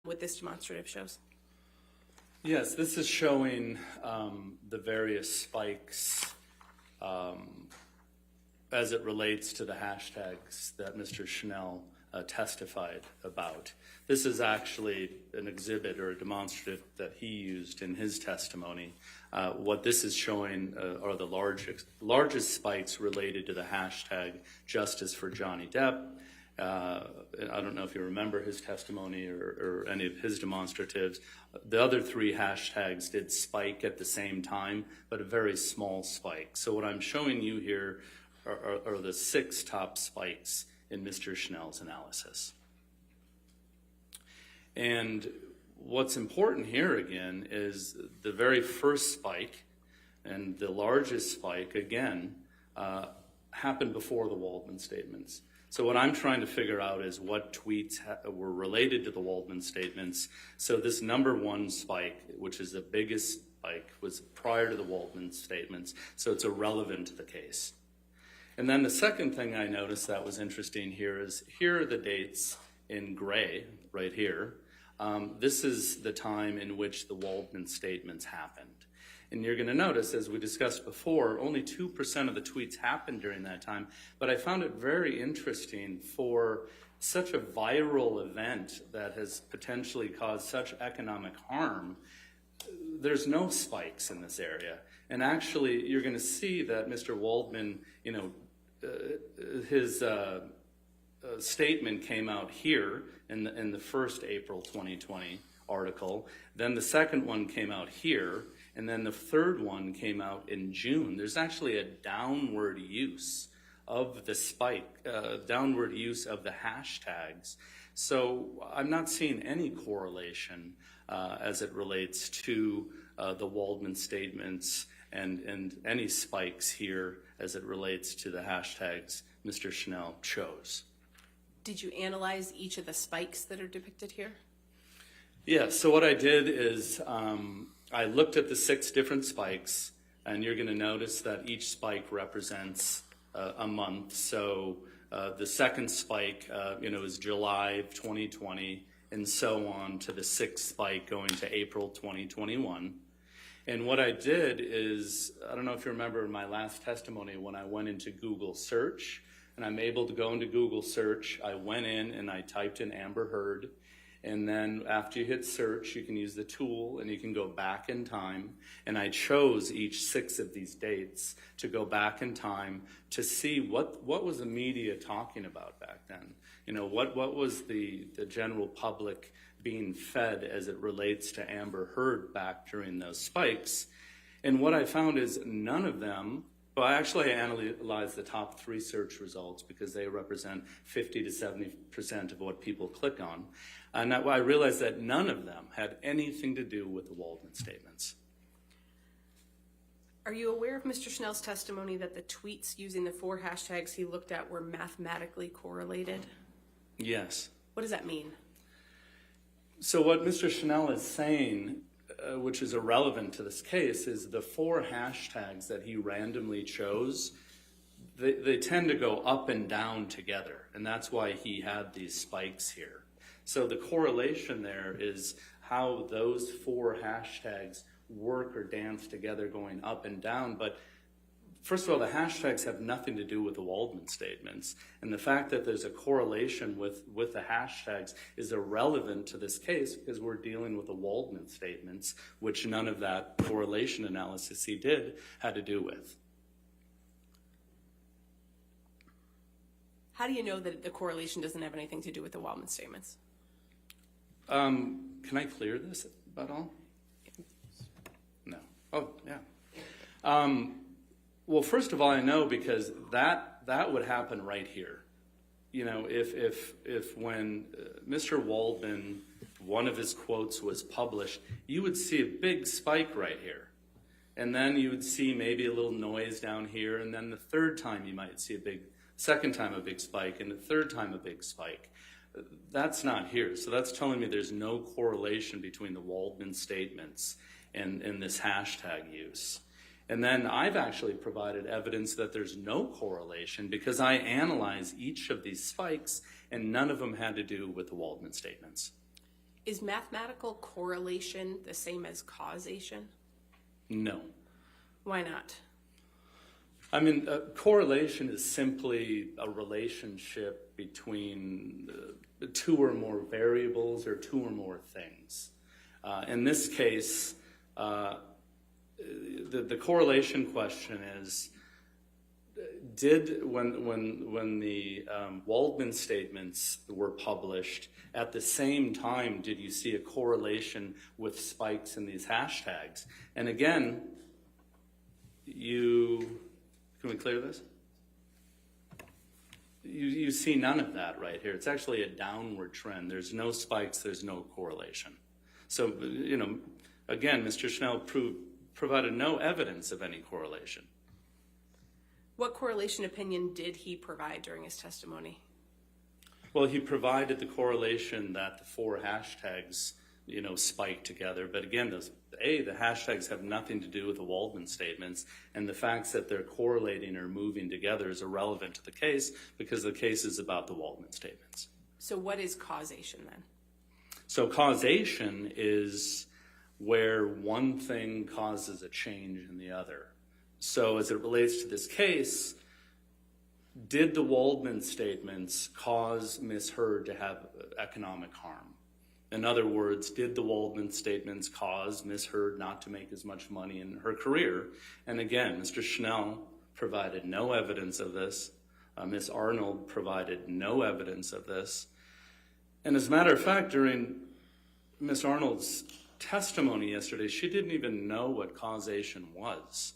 what this demonstrative shows? Yes, this is showing the various spikes as it relates to the hashtags that Mr. Schnell testified about. This is actually an exhibit or a demonstrative that he used in his testimony. What this is showing are the largest spikes related to the hashtag Justice for Johnny Depp. I don't know if you remember his testimony or any of his demonstratives. The other three hashtags did spike at the same time, but a very small spike. So what I'm showing you here are the 6 top spikes in Mr. Schnell's analysis. And what's important here again is the very first spike and the largest spike, again, happened before the Waldman statements. So what I'm trying to figure out is what tweets were related to the Waldman statements. So this number 1 spike, which is the biggest spike, was prior to the Waldman statements, so it's irrelevant to the case. And then the second thing I noticed that was interesting here is here are the dates in gray, right here. This is the time in which the Waldman statements happened. And you're going to notice, as we discussed before, only 2% of the tweets happened during that time. But I found it very interesting for such a viral event that has potentially caused such economic harm. There's no spikes in this area. And actually, you're going to see that Mr. Waldman, his statement came out here in the first April 2020 article. Then the second one came out here. And then the third one came out in June. There's actually a downward use of the spike, downward use of the hashtags. So I'm not seeing any correlation as it relates to the Waldman statements and any spikes here as it relates to the hashtags Mr. Schnell chose. Did you analyze each of the spikes that are depicted here? Yeah, so what I did is I looked at the 6 different spikes, and you're going to notice that each spike represents a month. So the second spike, is July of 2020, and so on to the 6th spike going to April 2021. And what I did is, I don't know if you remember in my last testimony when I went into Google search, and I'm able to go into Google search, I went in and I typed in Amber Heard. And then after you hit search, you can use the tool and you can go back in time. And I chose each 6 of these dates to go back in time to see what was the media talking about back then. What was the general public being fed as it relates to Amber Heard back during those spikes. And what I found is none of them, well, actually I analyzed the top 3 search results because they represent 50 to 70% of what people click on. And I realized that none of them had anything to do with the Waldman statements. Are you aware of Mr. Schnell's testimony that the tweets using the 4 hashtags he looked at were mathematically correlated? Yes. What does that mean? So what Mr. Schnell is saying, which is irrelevant to this case, is the 4 hashtags that he randomly chose, they tend to go up and down together. And that's why he had these spikes here. So the correlation there is how those 4 hashtags work or dance together going up and down. But first of all, the hashtags have nothing to do with the Waldman statements. And the fact that there's a correlation with the hashtags is irrelevant to this case because we're dealing with the Waldman statements, which none of that correlation analysis he did had to do with. How do you know that the correlation doesn't have anything to do with the Waldman statements? Can I clear this about all? No. Oh, yeah. Well, first of all, I know because that would happen right here. If when Mr. Waldman, one of his quotes was published, you would see a big spike right here. And then you would see maybe a little noise down here, and then the third time you might see second time a big spike, and the third time a big spike. That's not here. So that's telling me there's no correlation between the Waldman statements and this hashtag use. And then I've actually provided evidence that there's no correlation because I analyze each of these spikes and none of them had to do with the Waldman statements. Is mathematical correlation the same as causation? No. Why not? I mean, correlation is simply a relationship between two or more variables or two or more things. In this case, the correlation question is, when the Waldman statements were published, at the same time, did you see a correlation with spikes in these hashtags? And again, can we clear this? You see none of that right here. It's actually a downward trend. There's no spikes, there's no correlation. So, again, Mr. Schnell provided no evidence of any correlation. What correlation opinion did he provide during his testimony? Well, he provided the correlation that the four hashtags, spike together. But again, the hashtags have nothing to do with the Waldman statements, and the facts that they're correlating or moving together is irrelevant to the case because the case is about the Waldman statements. So what is causation then? So causation is where one thing causes a change in the other. So as it relates to this case, did the Waldman statements cause Ms. Heard to have economic harm? In other words, did the Waldman statements cause Ms. Heard not to make as much money in her career? And again, Mr. Schnell provided no evidence of this. Ms. Arnold provided no evidence of this. And as a matter of fact, during Ms. Arnold's testimony yesterday, she didn't even know what causation was.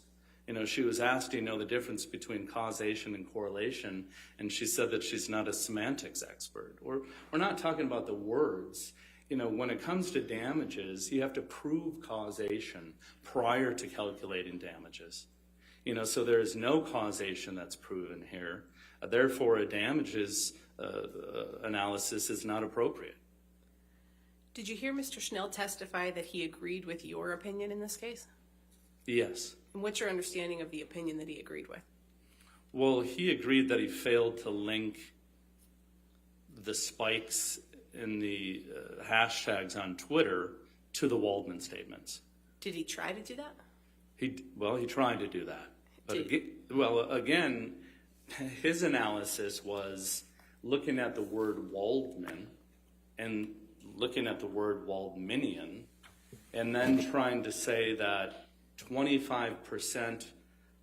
She was asked, do you know the difference between causation and correlation? And she said that she's not a semantics expert. We're not talking about the words. When it comes to damages, you have to prove causation prior to calculating damages. So there is no causation that's proven here. Therefore, a damages analysis is not appropriate. Did you hear Mr. Schnell testify that he agreed with your opinion in this case? Yes. And what's your understanding of the opinion that he agreed with? Well, he agreed that he failed to link the spikes in the hashtags on Twitter to the Waldman statements. Did he try to do that? He tried to do that. But again, his analysis was looking at the word Waldman and looking at the word Waldmanian and then trying to say that 25%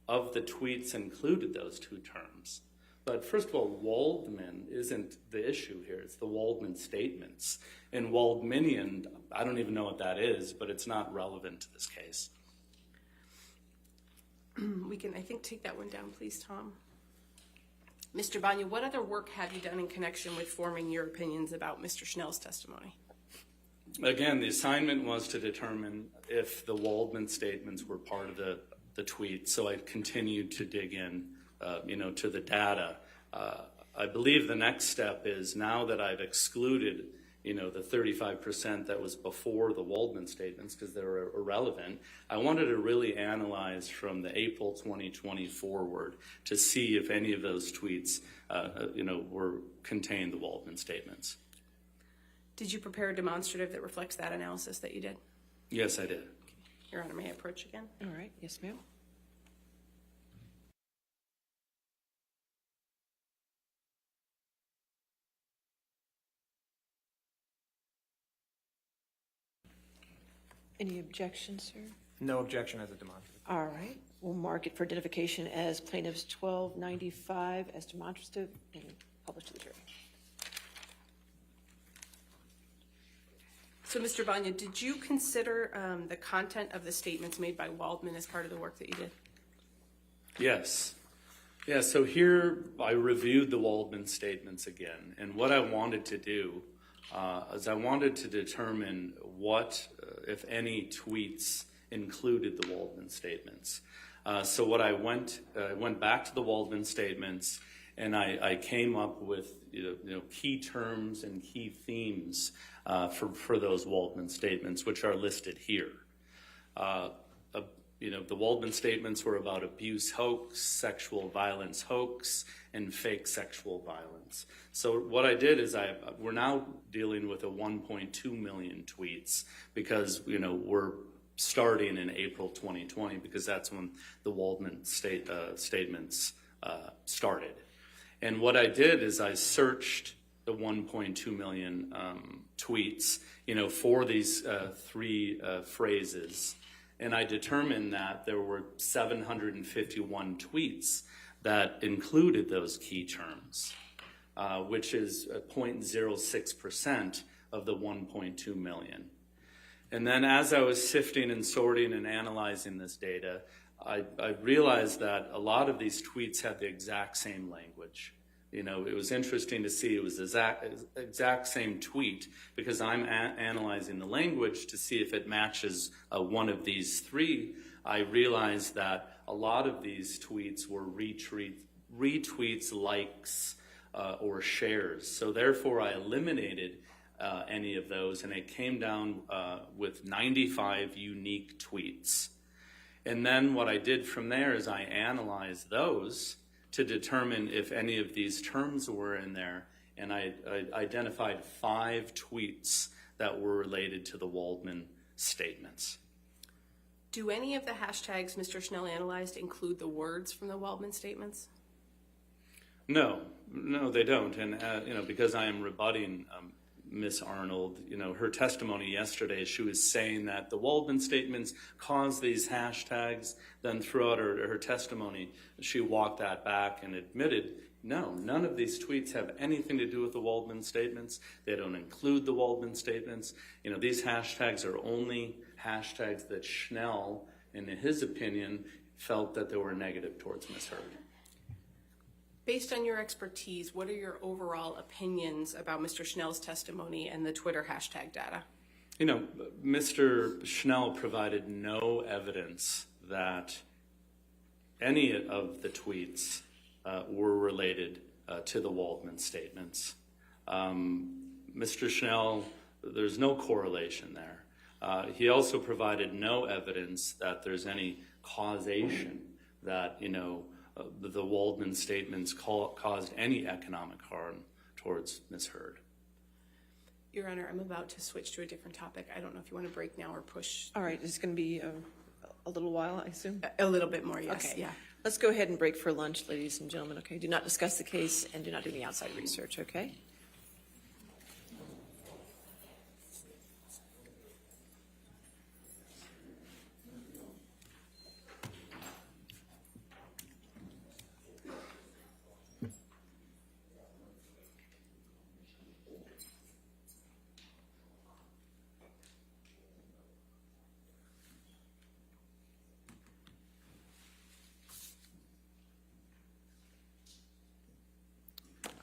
of the tweets included those two terms. But first of all, Waldman isn't the issue here. It's the Waldman statements. And Waldmanian, I don't even know what that is, but it's not relevant to this case. We can, I think, take that one down, please, Tom. Mr. Banya, what other work have you done in connection with forming your opinions about Mr. Schnell's testimony? Again, the assignment was to determine if the Waldman statements were part of the tweet. So I continued to dig in, to the data. I believe the next step is, now that I've excluded, the 35% that was before the Waldman statements because they were irrelevant, I wanted to really analyze from the April 2020 forward to see if any of those tweets, contained the Waldman statements. Did you prepare a demonstrative that reflects that analysis that you did? Yes, I did. Your Honor, may I approach again? All right. Yes, ma'am. Any objections, sir? No objection as a demonstrative. All right. We'll mark it for identification as plaintiffs 1295 as demonstrative and publish to the jury. So, Mr. Banya, did you consider the content of the statements made by Waldman as part of the work that you did? Yes. Yeah, so here I reviewed the Waldman statements again, and what I wanted to do is I wanted to determine what, if any, tweets included the Waldman statements. So what I went back to the Waldman statements, and I came up with key terms and key themes for those Waldman statements, which are listed here. The Waldman statements were about abuse hoax, sexual violence hoax, and fake sexual violence. So what I did is we're now dealing with a 1.2 million tweets because, we're starting in April 2020 because that's when the Waldman statements started. And what I did is I searched the 1.2 million tweets, for these three phrases. And I determined that there were 751 tweets that included those key terms, which is 0.06% of the 1.2 million. And then as I was sifting and sorting and analyzing this data, I realized that a lot of these tweets had the exact same language. It was interesting to see it was the exact same tweet because I'm analyzing the language to see if it matches one of these three. I realized that a lot of these tweets were retweets, likes, or shares. So therefore, I eliminated any of those, and it came down with 95 unique tweets. And then what I did from there is I analyzed those to determine if any of these terms were in there, and I identified 5 tweets that were related to the Waldman statements. Do any of the hashtags Mr. Schnell analyzed include the words from the Waldman statements? No, they don't. And, because I am rebutting Miss Arnold, her testimony yesterday, she was saying that the Waldman statements caused these hashtags. Then throughout her testimony, she walked that back and admitted, no, none of these tweets have anything to do with the Waldman statements. They don't include the Waldman statements. These hashtags are only hashtags that Schnell, in his opinion, felt that they were negative towards Miss Heard. Based on your expertise, what are your overall opinions about Mr. Schnell's testimony and the Twitter hashtag data? Mr. Schnell provided no evidence that any of the tweets were related to the Waldman statements. Mr. Schnell, there's no correlation there. He also provided no evidence that there's any causation that, the Waldman statements caused any economic harm towards Ms. Heard. Your Honor, I'm about to switch to a different topic. I don't know if you want to break now or push. All right, it's going to be a little while, I assume? A little bit more, yes. Okay. Yeah. Let's go ahead and break for lunch, ladies and gentlemen, okay? Do not discuss the case and do not do any outside research, okay?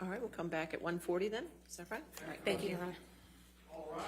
All right, we'll come back at 1:40 then. Is that right? All right, Thank you, Your Honor. All right.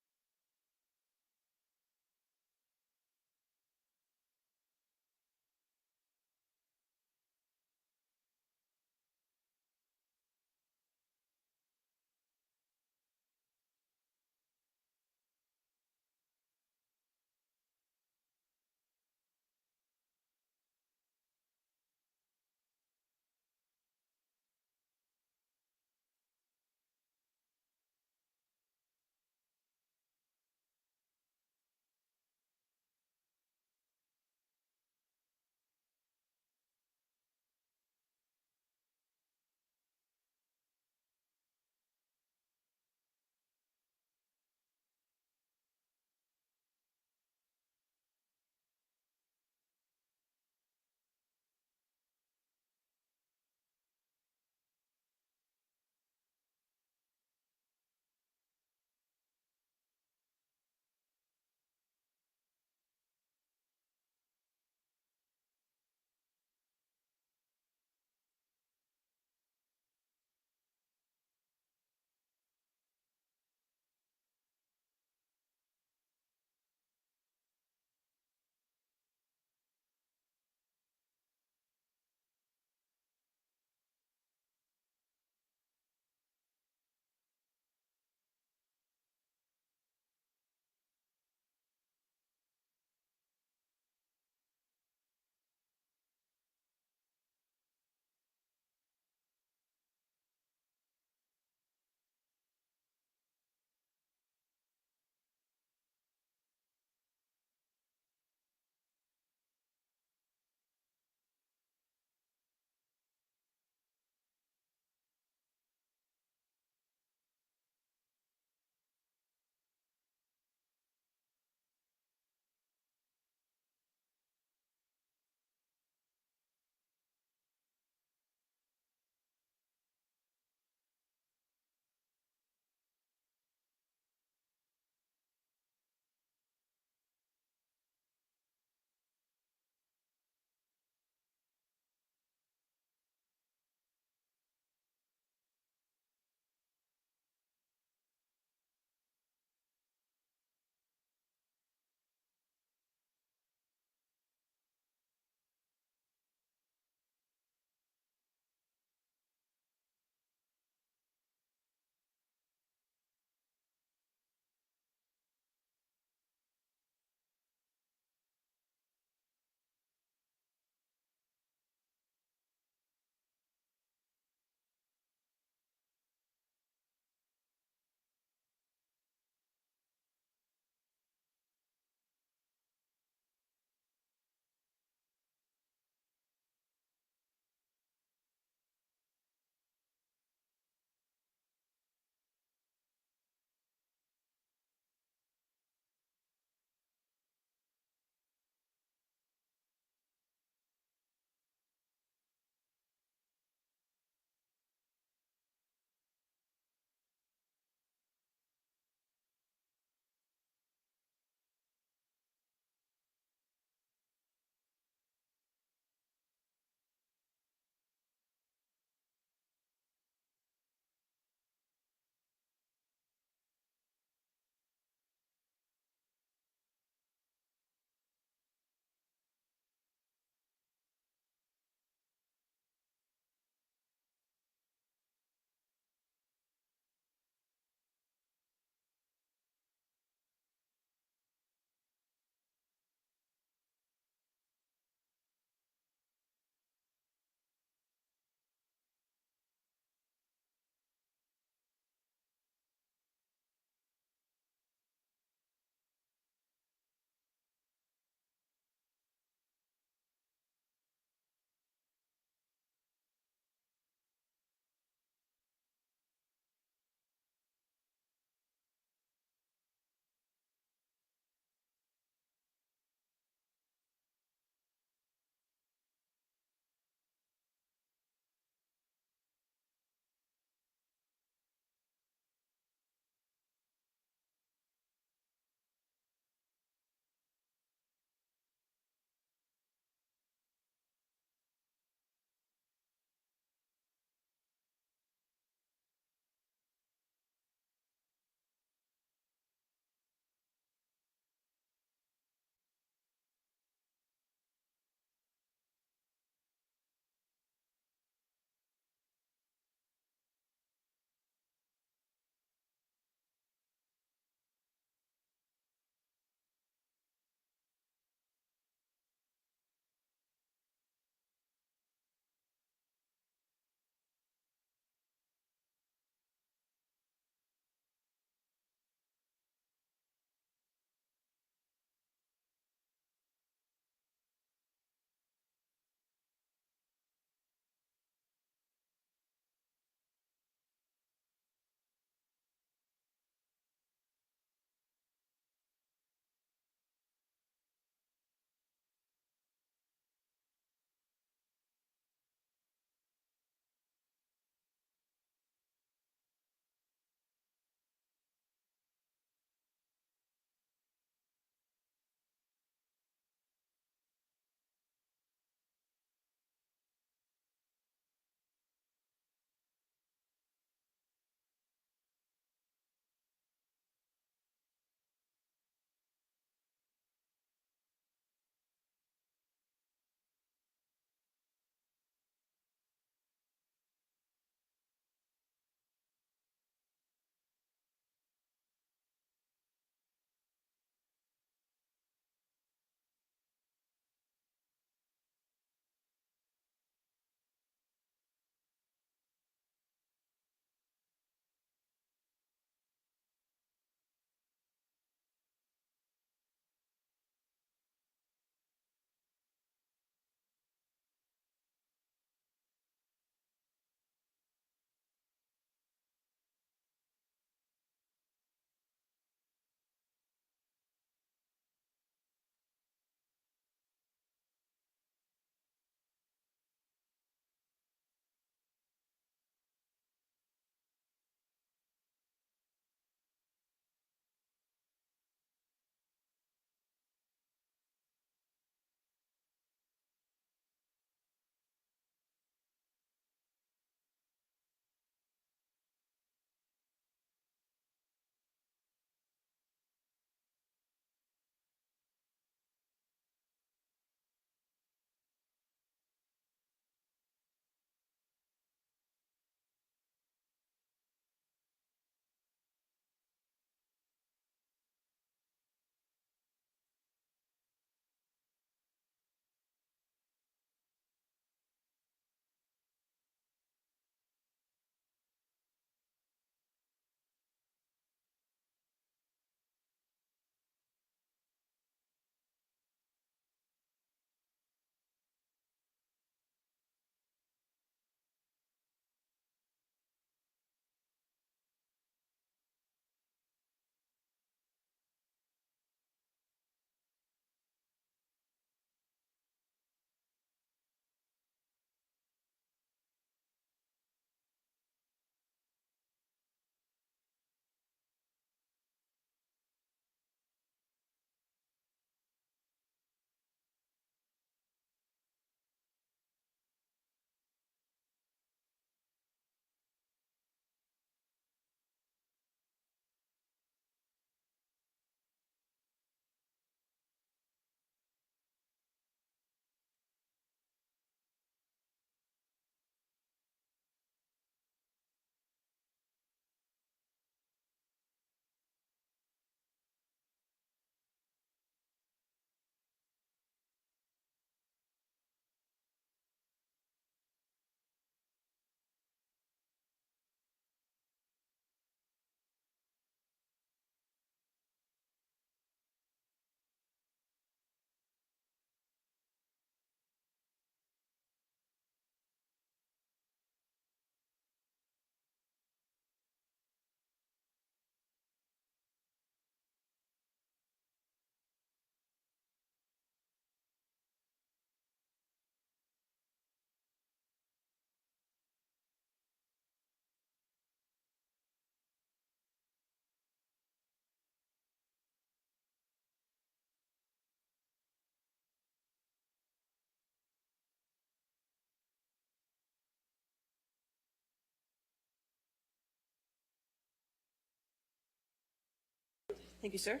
Thank you, sir.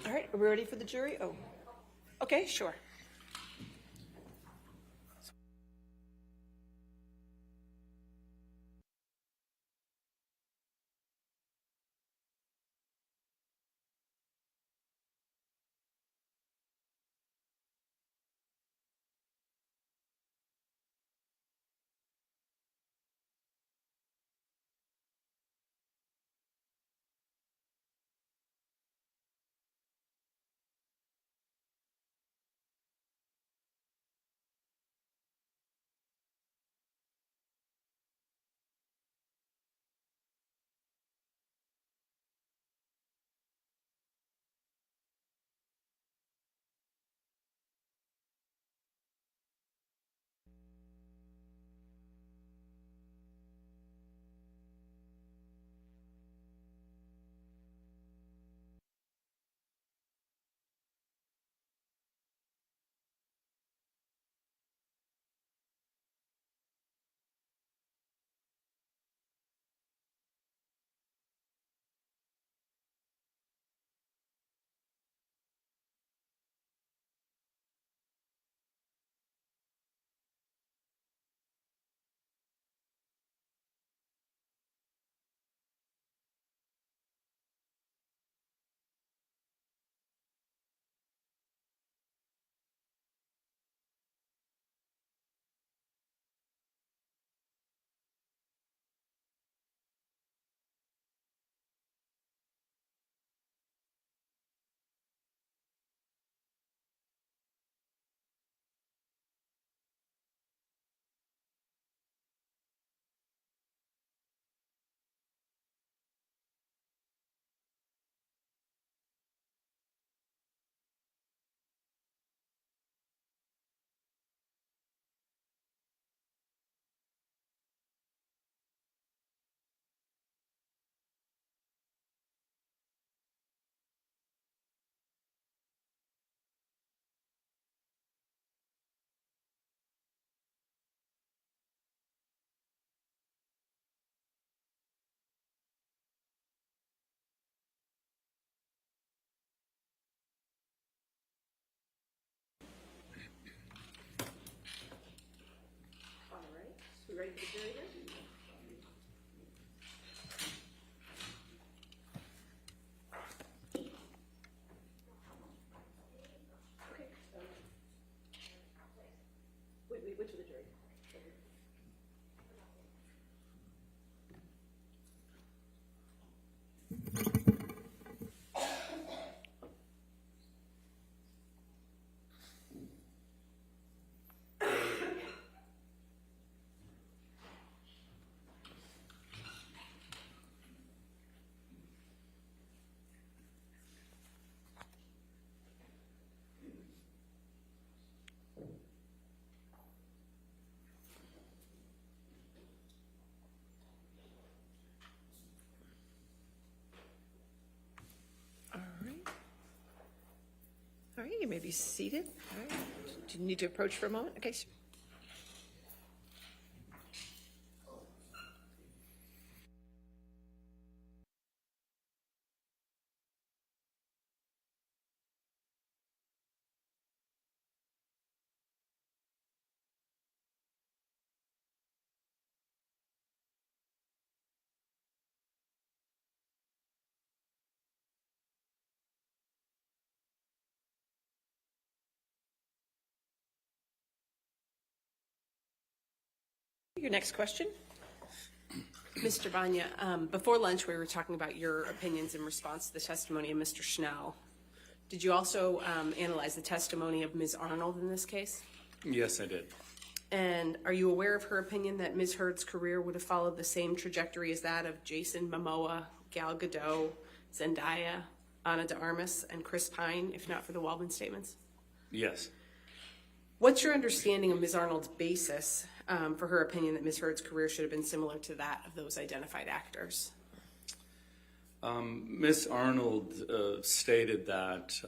All right, are we ready for the jury? Oh, okay, sure. All right, so we ready for the jury then? Okay. Wait, which of the jury? All right, you may be seated. All right. Do you need to approach for a moment? Okay. Your next question. Mr. Banya, before lunch, we were talking about your opinions in response to the testimony of Mr. Schnell. Did you also analyze the testimony of Ms. Arnold in this case? Yes, I did. And are you aware of her opinion that Ms. Heard's career would have followed the same trajectory as that of Jason Momoa, Gal Gadot, Zendaya, Ana de Armas, and Chris Pine, if not for the Waldman statements? Yes. What's your understanding of Ms. Arnold's basis for her opinion that Ms. Heard's career should have been similar to that of those identified actors? Ms. Arnold stated that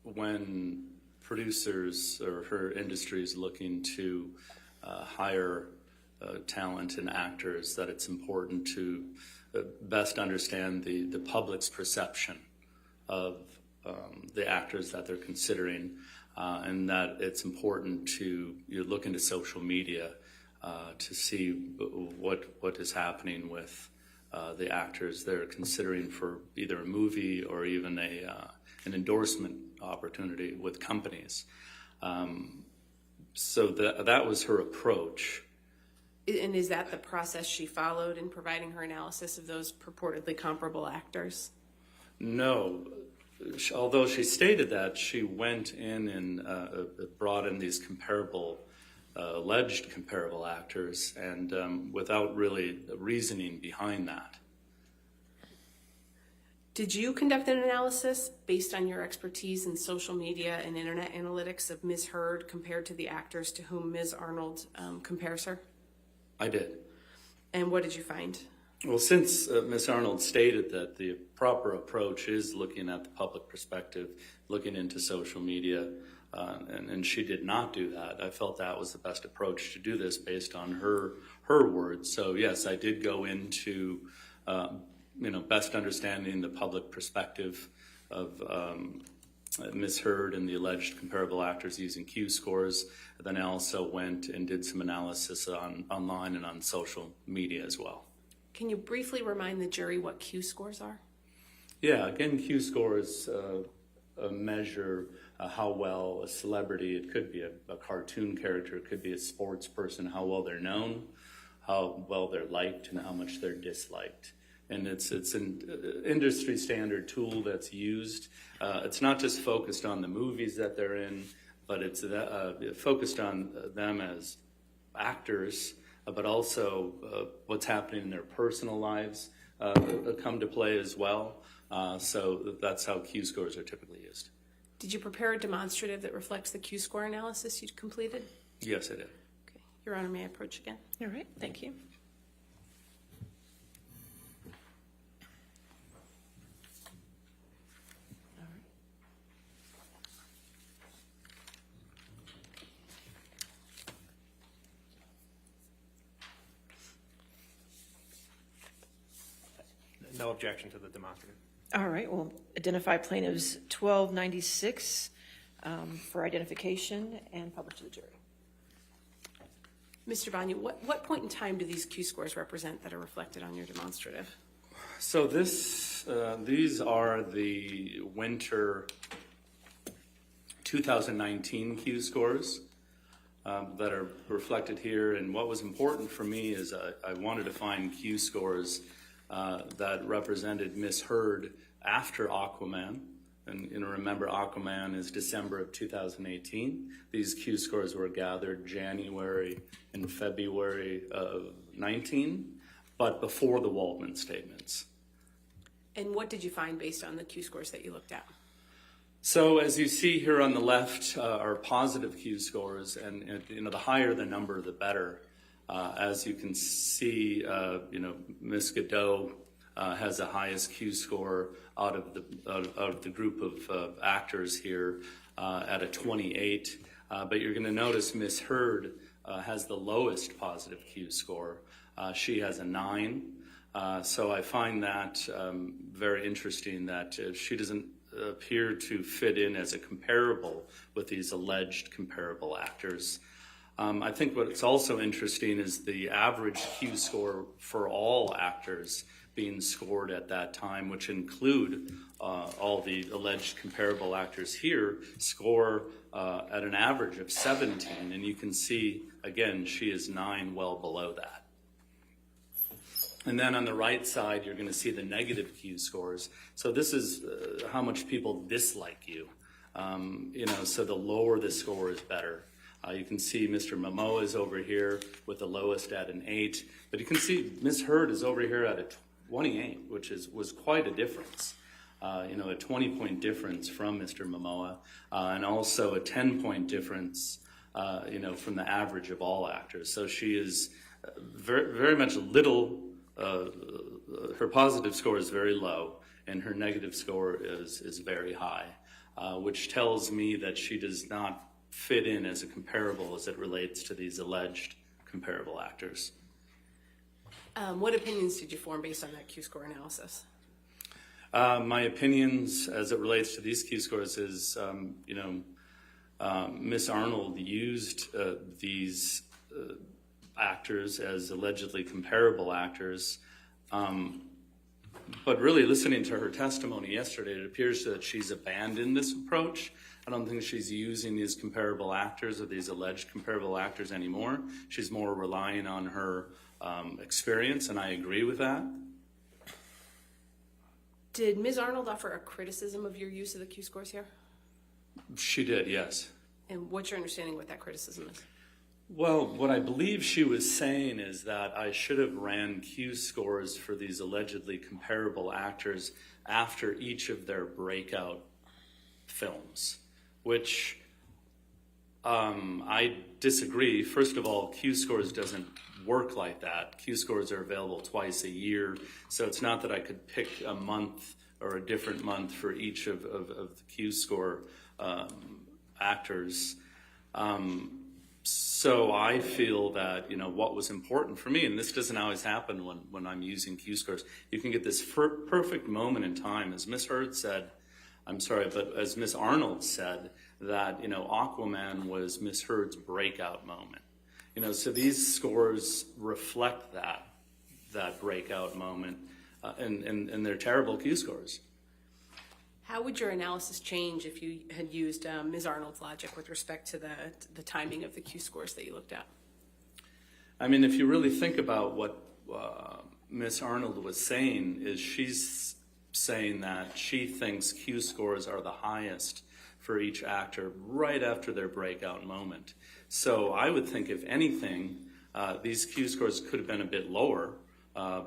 when producers or her industry is looking to hire talent and actors, that it's important to best understand the public's perception of the actors that they're considering, and that it's important to look into social media to see what is happening with the actors they're considering for either a movie or even an endorsement opportunity with companies. So that was her approach. And is that the process she followed in providing her analysis of those purportedly comparable actors? No. Although she stated that, she went in and brought in these alleged comparable actors, and without really reasoning behind that. Did you conduct an analysis based on your expertise in social media and internet analytics of Ms. Heard compared to the actors to whom Ms. Arnold compares her? I did. And what did you find? Well, since Ms. Arnold stated that the proper approach is looking at the public perspective, looking into social media, and she did not do that, I felt that was the best approach to do this based on her words. So yes, I did go into best understanding the public perspective of Ms. Heard and the alleged comparable actors using Q scores. Then I also went and did some analysis online and on social media as well. Can you briefly remind the jury what Q scores are? Yeah, again, Q scores measure how well a celebrity, it could be a cartoon character, it could be a sports person, how well they're known, how well they're liked, and how much they're disliked. And it's an industry standard tool that's used. It's not just focused on the movies that they're in, but it's focused on them as actors, but also what's happening in their personal lives come to play as well. So that's how Q scores are typically used. Did you prepare a demonstrative that reflects the Q score analysis you completed? Yes, I did. Okay. Your Honor, may I approach again? All right, thank you. No objection to the demonstrative. All right, we'll identify plaintiffs 1296 for identification and publish to the jury. Mr. Vanya, what point in time do these Q scores represent that are reflected on your demonstrative? So these are the winter 2019 Q scores that are reflected here. And what was important for me is I wanted to find Q scores that represented Miss Heard after Aquaman. And remember, Aquaman is December of 2018. These Q scores were gathered January and February of 19, but before the Waldman statements. And what did you find based on the Q scores that you looked at? So as you see here on the left are positive Q scores, and the higher the number, the better. As you can see, Ms. Godot has the highest Q score out of the group of actors here at a 28. But you're going to notice Ms. Heard has the lowest positive Q score. She has a 9. So I find that very interesting that she doesn't appear to fit in as a comparable with these alleged comparable actors. I think what's also interesting is the average Q score for all actors being scored at that time, which include all the alleged comparable actors here, score at an average of 17. And you can see, again, she is 9, well below that. And then on the right side, you're going to see the negative Q scores. So this is how much people dislike you. So the lower the score is better. You can see Mr. Momoa is over here with the lowest at an 8, but you can see Ms. Heard is over here at a 28, which was quite a difference. A 20-point difference from Mr. Momoa, and also a 10-point difference, from the average of all actors. So she is very, very much little. Her positive score is very low, and her negative score is very high, which tells me that she does not fit in as a comparable as it relates to these alleged comparable actors. What opinions did you form based on that Q-score analysis? My opinions as it relates to these Q-scores is, Miss Arnold used these actors as allegedly comparable actors. But really, listening to her testimony yesterday, it appears that she's abandoned this approach. I don't think she's using these comparable actors or these alleged comparable actors anymore. She's more relying on her experience, and I agree with that. Did Ms. Arnold offer a criticism of your use of the Q-scores here? She did, yes. And what's your understanding of what that criticism is? Well, what I believe she was saying is that I should have ran Q-scores for these allegedly comparable actors after each of their breakout films, which I disagree. First of all, Q-scores doesn't work like that. Q-scores are available twice a year, so it's not that I could pick a month or a different month for each of the Q-score actors. So I feel that, what was important for me, and this doesn't always happen when I'm using Q-scores, you can get this perfect moment in time, as Miss Hurd said, as Miss Arnold said, that, Aquaman was Miss Hurd's breakout moment. So these scores reflect that breakout moment, and they're terrible Q-scores. How would your analysis change if you had used Ms. Arnold's logic with respect to the timing of the Q-scores that you looked at? I mean, if you really think about what Ms. Arnold was saying, is she's saying that she thinks Q-scores are the highest for each actor right after their breakout moment. So I would think, if anything, these Q-scores could have been a bit lower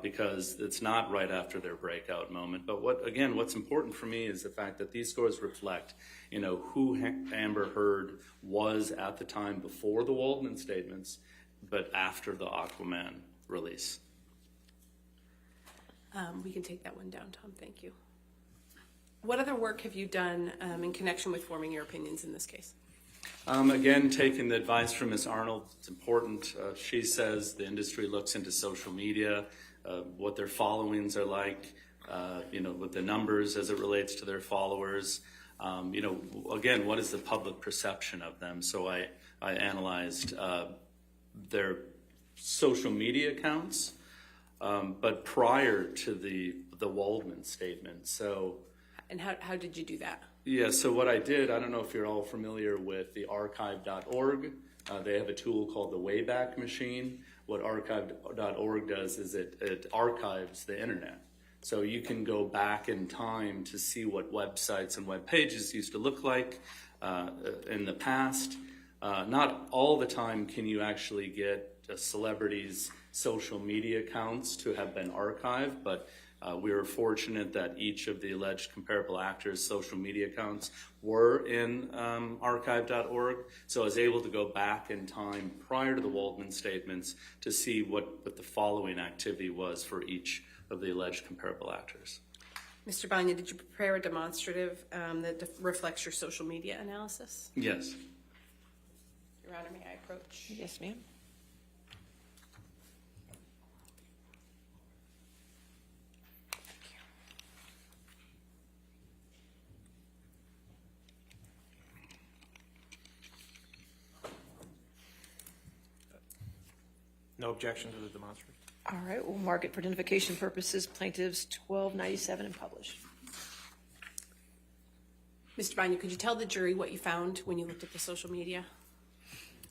because it's not right after their breakout moment. But what's important for me is the fact that these scores reflect, who Amber Heard was at the time before the Waldman statements, but after the Aquaman release. We can take that one down, Tom. Thank you. What other work have you done in connection with forming your opinions in this case? Again, taking the advice from Ms. Arnold, it's important. She says the industry looks into social media, what their followings are like, with the numbers as it relates to their followers. Again, what is the public perception of them? So I analyzed their social media accounts, but prior to the Waldman statement. So. And how did you do that? Yeah, so what I did, I don't know if you're all familiar with the archive.org. They have a tool called the Wayback Machine. What archive.org does is it archives the internet. So you can go back in time to see what websites and web pages used to look like in the past. Not all the time can you actually get a celebrity's social media accounts to have been archived, but we were fortunate that each of the alleged comparable actors' social media accounts were in archive.org. So I was able to go back in time prior to the Waldman statements to see what the following activity was for each of the alleged comparable actors. Mr. Banya, did you prepare a demonstrative that reflects your social media analysis? Yes. Your Honor, may I approach? Yes, ma'am. No objection to the demonstrative. All right, we'll mark it for identification purposes, plaintiffs 1297 and published. Mr. Banya, could you tell the jury what you found when you looked at the social media?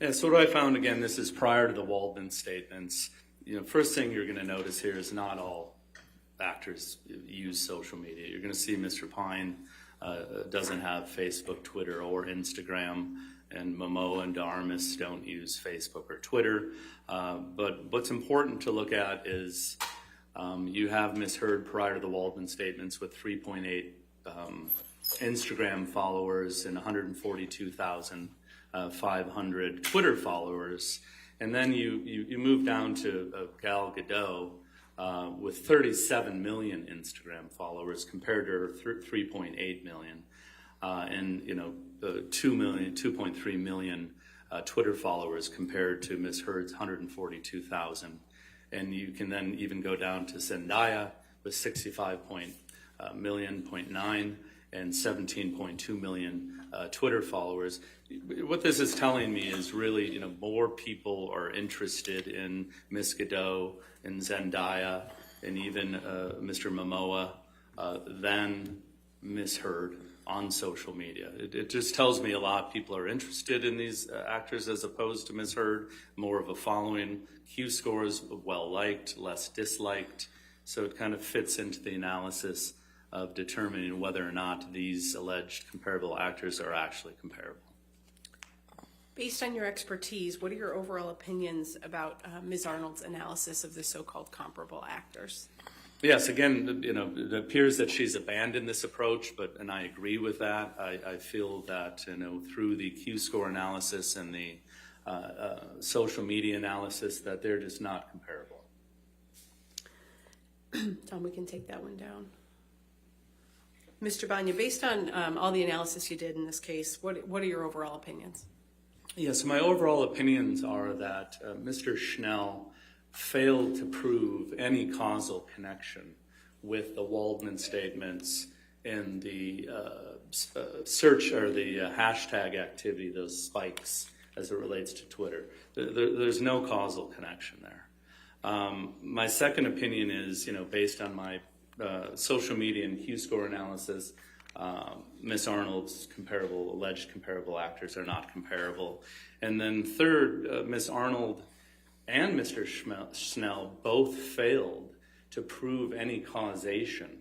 Yeah, so what I found, again, this is prior to the Waldman statements. First thing you're going to notice here is not all actors use social media. You're going to see Mr. Pine doesn't have Facebook, Twitter, or Instagram, and Momoa and Darmus don't use Facebook or Twitter. But what's important to look at is you have Ms. Heard prior to the Waldman statements with 3.8 Instagram followers and 142,500 Twitter followers. And then you move down to Gal Gadot with 37 million Instagram followers compared to her 3.8 million. And 2.3 million Twitter followers compared to Ms. Heard's 142,000. And you can then even go down to Zendaya with 65.9 and 17.2 million Twitter followers. What this is telling me is really, more people are interested in Miss Godot and Zendaya and even Mr. Momoa than Miss Heard on social media. It just tells me a lot of people are interested in these actors as opposed to Miss Heard, more of a following. Q scores, well-liked, less disliked. So it kind of fits into the analysis of determining whether or not these alleged comparable actors are actually comparable. Based on your expertise, what are your overall opinions about Ms. Arnold's analysis of the so-called comparable actors? Yes, again, it appears that she's abandoned this approach, and I agree with that. I feel that, through the Q-score analysis and the social media analysis, that they're just not comparable. Tom, we can take that one down. Mr. Banya, based on all the analysis you did in this case, what are your overall opinions? Yes, my overall opinions are that Mr. Schnell failed to prove any causal connection with the Waldman statements and the search or the hashtag activity, those spikes as it relates to Twitter. There's no causal connection there. My second opinion is, based on my social media and Q-score analysis, Miss Arnold's alleged comparable actors are not comparable. And then third, Miss Arnold and Mr. Schnell both failed to prove any causation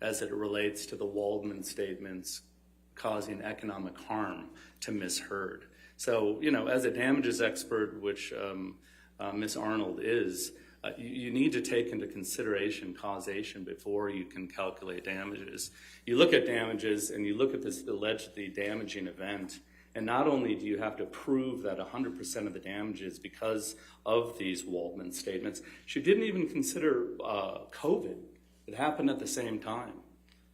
as it relates to the Waldman statements causing economic harm to Miss Heard. So, as a damages expert, which Miss Arnold is, you need to take into consideration causation before you can calculate damages. You look at damages and you look at this allegedly damaging event, and not only do you have to prove that 100% of the damages because of these Waldman statements, she didn't even consider COVID. It happened at the same time.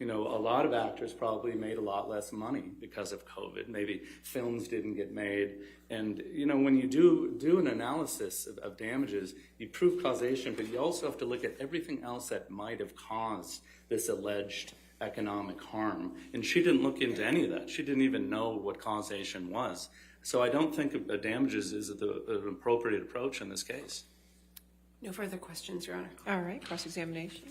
A lot of actors probably made a lot less money because of COVID. Maybe films didn't get made. And, when you do an analysis of damages, you prove causation, but you also have to look at everything else that might have caused this alleged economic harm. And she didn't look into any of that. She didn't even know what causation was. So I don't think damages is an appropriate approach in this case. No further questions, Your Honor. All right, cross-examination.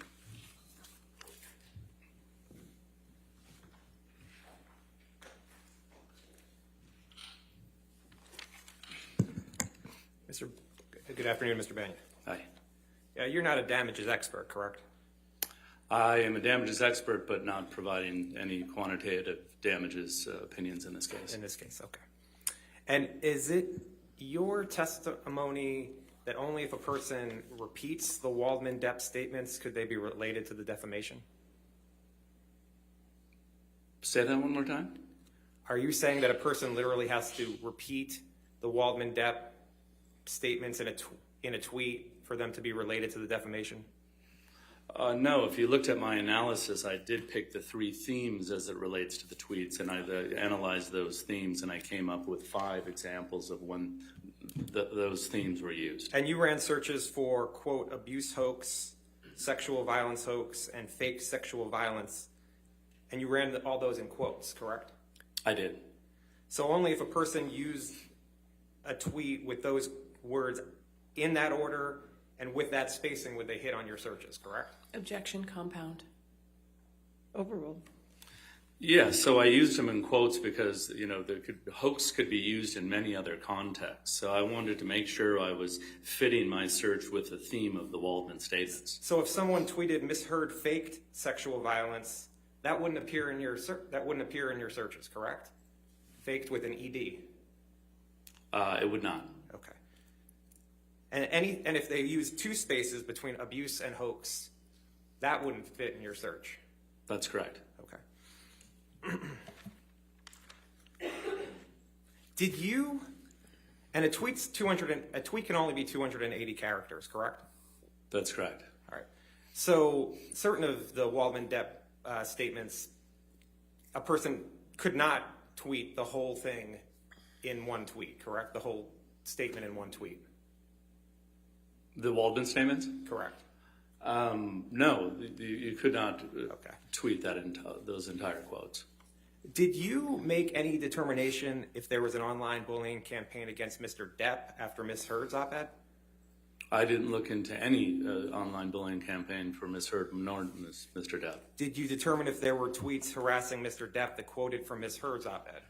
Good afternoon, Mr. Banya. Hi. You're not a damages expert, correct? I am a damages expert, but not providing any quantitative damages opinions in this case. In this case, okay. And is it your testimony that only if a person repeats the Waldman-Depp statements could they be related to the defamation? Say that one more time? Are you saying that a person literally has to repeat the Waldman-Depp statements in a tweet for them to be related to the defamation? No, if you looked at my analysis, I did pick the 3 themes as it relates to the tweets, and I analyzed those themes, and I came up with 5 examples of when those themes were used. And you ran searches for, quote, abuse hoax, sexual violence hoax, and fake sexual violence, and you ran all those in quotes, correct? I did. So only if a person used a tweet with those words in that order and with that spacing would they hit on your searches, correct? Objection, compound. Overruled. Yeah, so I used them in quotes because, hoax could be used in many other contexts. So I wanted to make sure I was fitting my search with the theme of the Waldman statements. So if someone tweeted misheard faked sexual violence, that wouldn't appear in your searches, correct? Faked with an ED. It would not. Okay. And if they use 2 spaces between abuse and hoax, that wouldn't fit in your search. That's correct. Okay. Did you? And a tweet can only be 280 characters, correct? That's correct. All right. So certain of the Waldman-Depp statements, a person could not tweet the whole thing in one tweet, correct? The whole statement in one tweet. The Waldman statements? Correct. No, you could not Okay. tweet those entire quotes. Did you make any determination if there was an online bullying campaign against Mr. Depp after Ms. Heard's op-ed? I didn't look into any online bullying campaign for Ms. Heard nor Mr. Depp. Did you determine if there were tweets harassing Mr. Depp that quoted from Ms. Heard's op-ed?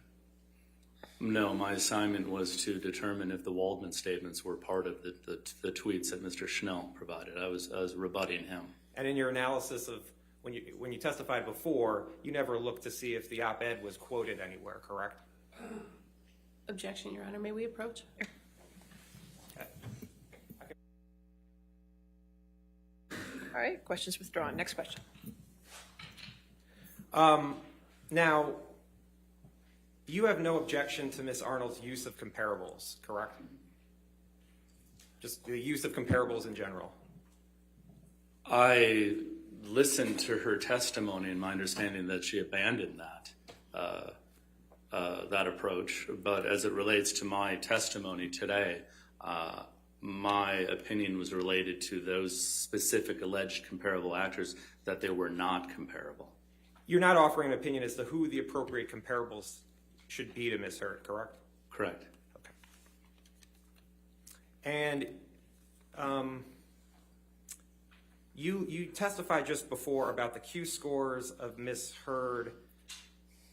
No, my assignment was to determine if the Waldman statements were part of the tweets that Mr. Schnell provided. I was rebutting him. And in your analysis of when you testified before, you never looked to see if the op-ed was quoted anywhere, correct? Objection, Your Honor. May we approach? All right, questions withdrawn. Next question. Now, you have no objection to Ms. Arnold's use of comparables, correct? Just the use of comparables in general. I listened to her testimony, and my understanding that she abandoned that approach. But as it relates to my testimony today, my opinion was related to those specific alleged comparable actors, that they were not comparable. You're not offering an opinion as to who the appropriate comparables should be to Ms. Heard, correct? Correct. Okay. And you testified just before about the Q scores of Ms. Heard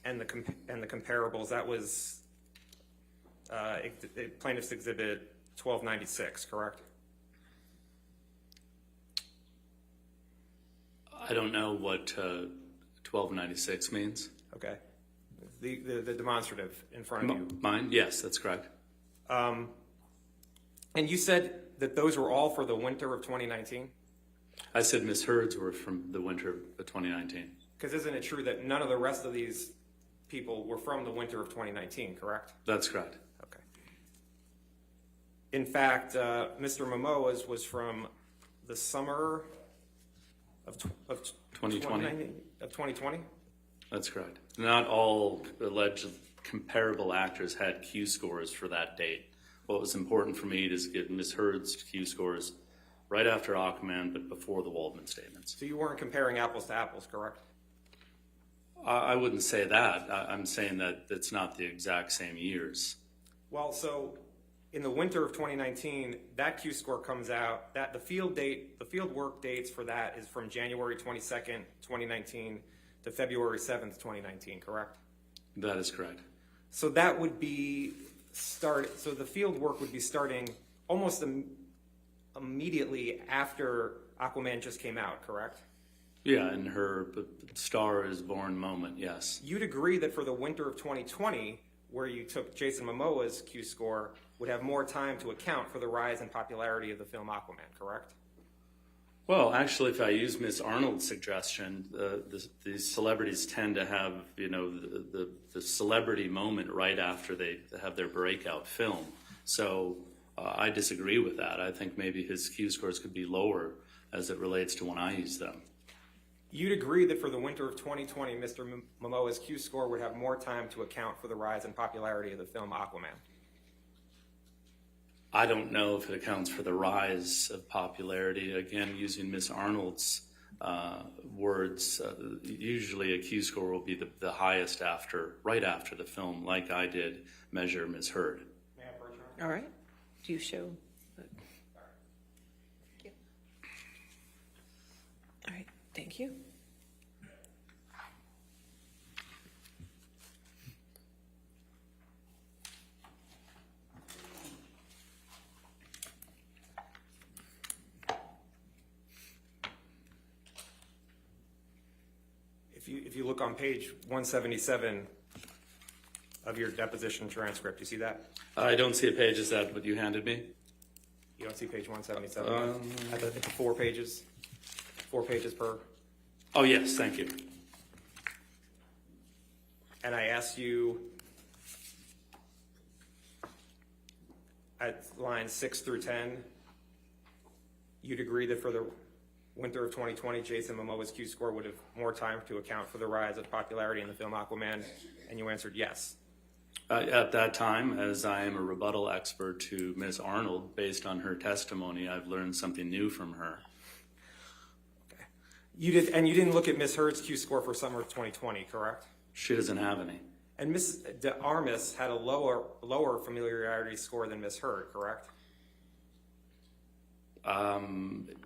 and the comparables. That was Plaintiff's Exhibit 1296, correct? I don't know what 1296 means. Okay. The demonstrative in front of you. Mine? Yes, that's correct. And you said that those were all for the winter of 2019? I said Ms. Heard's were from the winter of 2019. Because isn't it true that none of the rest of these people were from the winter of 2019, correct? That's correct. Okay. In fact, Mr. Momoa's was from the summer of 2020? Of 2020? That's correct. Not all alleged comparable actors had Q scores for that date. What was important for me is to get Ms. Heard's Q scores right after Aquaman, but before the Waldman statements. So you weren't comparing apples to apples, correct? I wouldn't say that. I'm saying that it's not the exact same years. Well, so in the winter of 2019, that Q score comes out. That the field work dates for that is from January 22nd, 2019 to February 7th, 2019, correct? That is correct. So that would be so the field work would be starting almost immediately after Aquaman just came out, correct? Yeah, in her Star is Born moment, yes. You'd agree that for the winter of 2020, where you took Jason Momoa's Q score, would have more time to account for the rise in popularity of the film Aquaman, correct? Well, actually, if I use Miss Arnold's suggestion, the celebrities tend to have, the celebrity moment right after they have their breakout film. So I disagree with that. I think maybe his Q scores could be lower as it relates to when I use them. You'd agree that for the winter of 2020, Mr. Momoa's Q score would have more time to account for the rise in popularity of the film Aquaman? I don't know if it accounts for the rise of popularity. Again, using Miss Arnold's words, usually a Q score will be the highest right after the film, like I did measure Ms. Heard. May I approach her? All right. Do you show? All right. Thank you. If you look on page 177 of your deposition transcript, you see that? I don't see a page. Is that what you handed me? You don't see page 177? At the 4 pages? 4 pages per? Oh, yes, thank you. And I asked you at lines 6 through 10, you'd agree that for the winter of 2020, Jason Momoa's Q score would have more time to account for the rise of popularity in the film Aquaman, and you answered yes. At that time, as I am a rebuttal expert to Ms. Arnold, based on her testimony, I've learned something new from her. Okay. You didn't look at Ms. Heard's Q score for summer of 2020, correct? She doesn't have any. And Ms. De Armas had a lower familiarity score than Ms. Heard, correct?